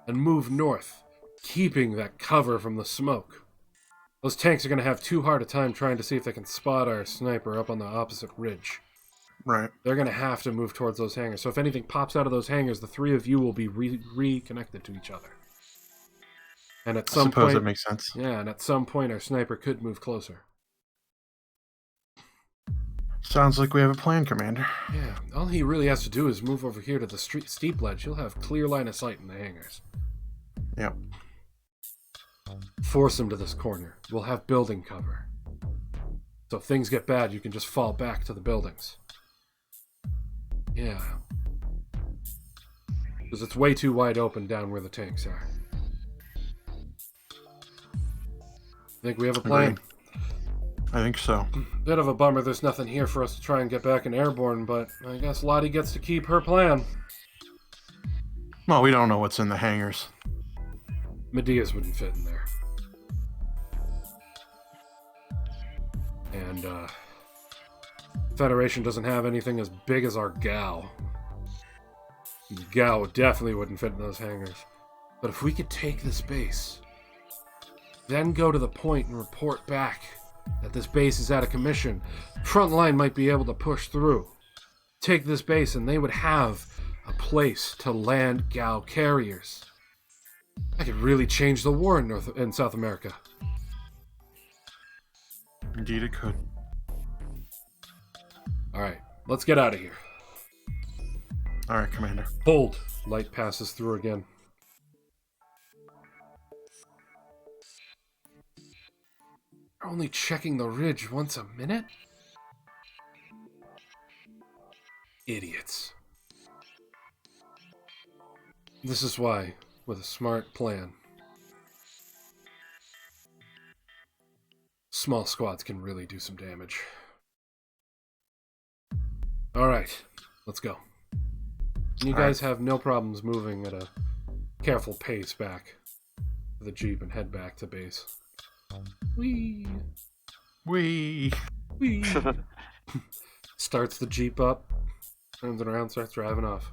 S5: and move north, keeping that cover from the smoke. Those tanks are going to have too hard a time trying to see if they can spot our sniper up on the opposite ridge.
S2: Right.
S5: They're going to have to move towards those hangars. So if anything pops out of those hangars, the three of you will be reconnected to each other. And at some point,
S2: that makes sense.
S5: Yeah, and at some point our sniper could move closer.
S2: Sounds like we have a plan, Commander.
S5: Yeah, all he really has to do is move over here to the steep ledge. He'll have clear line of sight in the hangars.
S2: Yep.
S5: Force him to this corner. We'll have building cover. So if things get bad, you can just fall back to the buildings. Yeah. Because it's way too wide open down where the tanks are. Think we have a plan?
S2: I think so.
S5: Bit of a bummer there's nothing here for us to try and get back in airborne, but I guess Lottie gets to keep her plan.
S2: Well, we don't know what's in the hangars.
S5: Medea's wouldn't fit in there. And, Federation doesn't have anything as big as our Gao. Gao definitely wouldn't fit in those hangars. But if we could take this base, then go to the point and report back that this base is out of commission, front line might be able to push through. Take this base and they would have a place to land Gao carriers. That could really change the war in South America.
S2: Indeed it could.
S5: Alright, let's get out of here.
S2: Alright, Commander.
S5: Hold. Light passes through again. You're only checking the ridge once a minute? Idiots. This is why, with a smart plan, small squads can really do some damage. Alright, let's go. You guys have no problems moving at a careful pace back to the Jeep and head back to base. Whee!
S2: Whee!
S5: Whee! Starts the Jeep up, turns it around, starts driving off.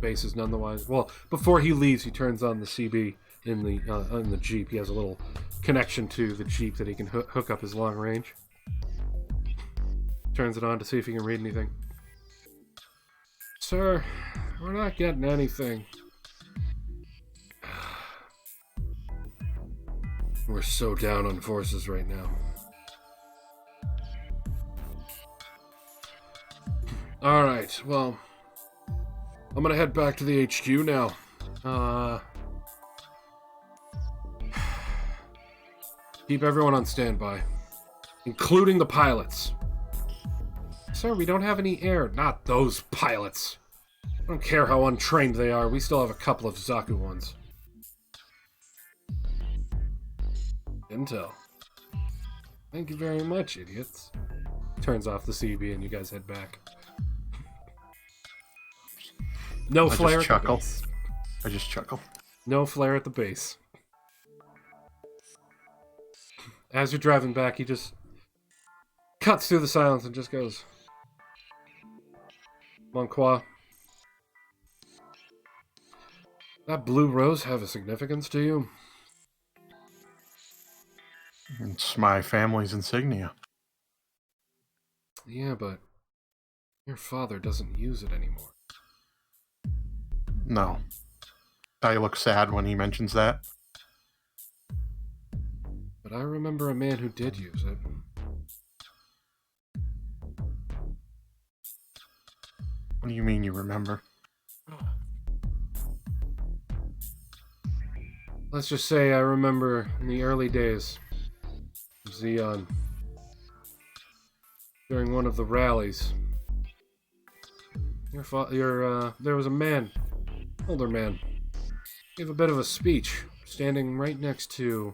S5: Base is none the wiser. Well, before he leaves, he turns on the CB in the Jeep. He has a little connection to the Jeep that he can hook up his long range. Turns it on to see if he can read anything. Sir, we're not getting anything. We're so down on forces right now. Alright, well, I'm gonna head back to the HQ now. Keep everyone on standby, including the pilots. Sir, we don't have any air. Not those pilots. I don't care how untrained they are. We still have a couple of Zaku ones. Intel. Thank you very much, idiots. Turns off the CB and you guys head back. No flare at the base.
S2: I just chuckle.
S5: No flare at the base. As you're driving back, he just cuts through the silence and just goes, Monqua, that blue rose have a significance to you?
S2: It's my family's insignia.
S5: Yeah, but your father doesn't use it anymore.
S2: No. I look sad when he mentions that.
S5: But I remember a man who did use it.
S2: What do you mean you remember?
S5: Let's just say I remember in the early days of Xeon, during one of the rallies, there was a man, older man, gave a bit of a speech, standing right next to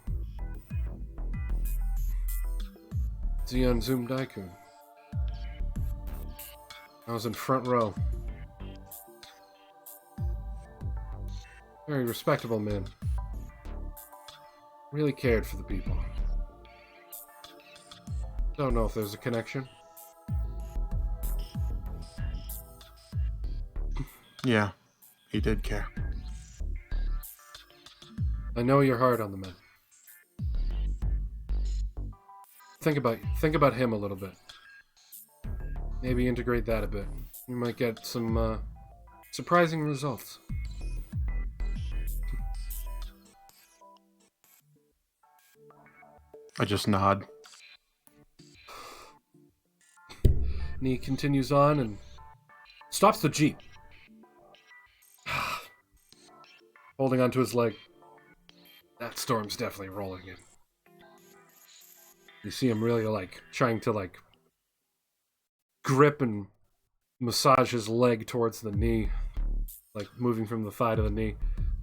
S5: Xeon Zoom Daikun. I was in front row. Very respectable man. Really cared for the people. Don't know if there's a connection.
S2: Yeah, he did care.
S5: I know you're hard on the men. Think about him a little bit. Maybe integrate that a bit. You might get some surprising results.
S2: I just nod.
S5: And he continues on and stops the Jeep. Holding onto his leg. That storm's definitely rolling in. You see him really, trying to, grip and massage his leg towards the knee. Moving from the thigh to the knee.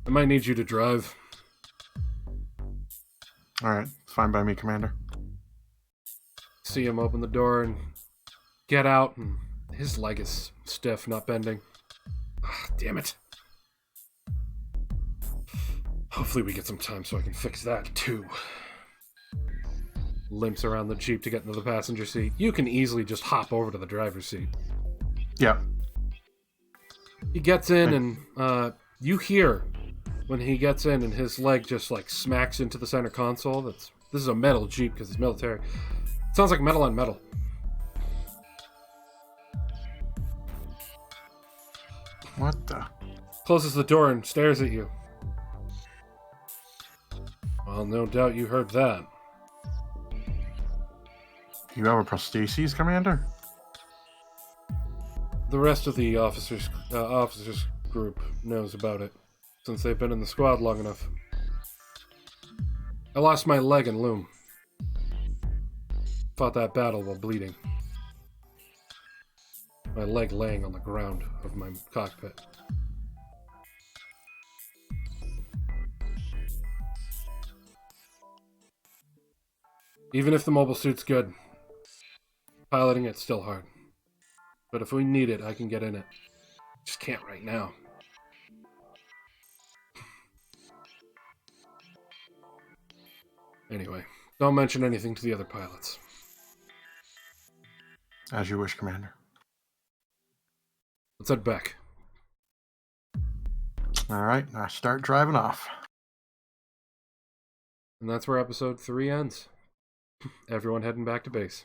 S5: I might need you to drive.
S2: Alright, fine by me, Commander.
S5: See him open the door and get out, and his leg is stiff, not bending. Damn it. Hopefully we get some time so I can fix that, too. Limps around the Jeep to get into the passenger seat. You can easily just hop over to the driver's seat.
S2: Yeah.
S5: He gets in, and you hear when he gets in and his leg just, smacks into the center console. This is a metal Jeep because it's military. It sounds like metal on metal.
S2: What the?
S5: Closes the door and stares at you. Well, no doubt you heard that.
S2: You have a prostheses, Commander?
S5: The rest of the officers group knows about it, since they've been in the squad long enough. I lost my leg in Loom. Fought that battle while bleeding. My leg laying on the ground of my cockpit. Even if the mobile suit's good, piloting it's still hard. But if we need it, I can get in it. Just can't right now. Anyway, don't mention anything to the other pilots.
S2: As you wish, Commander.
S5: Let's head back.
S2: Alright, I start driving off.
S5: And that's where episode 3 ends. Everyone heading back to base.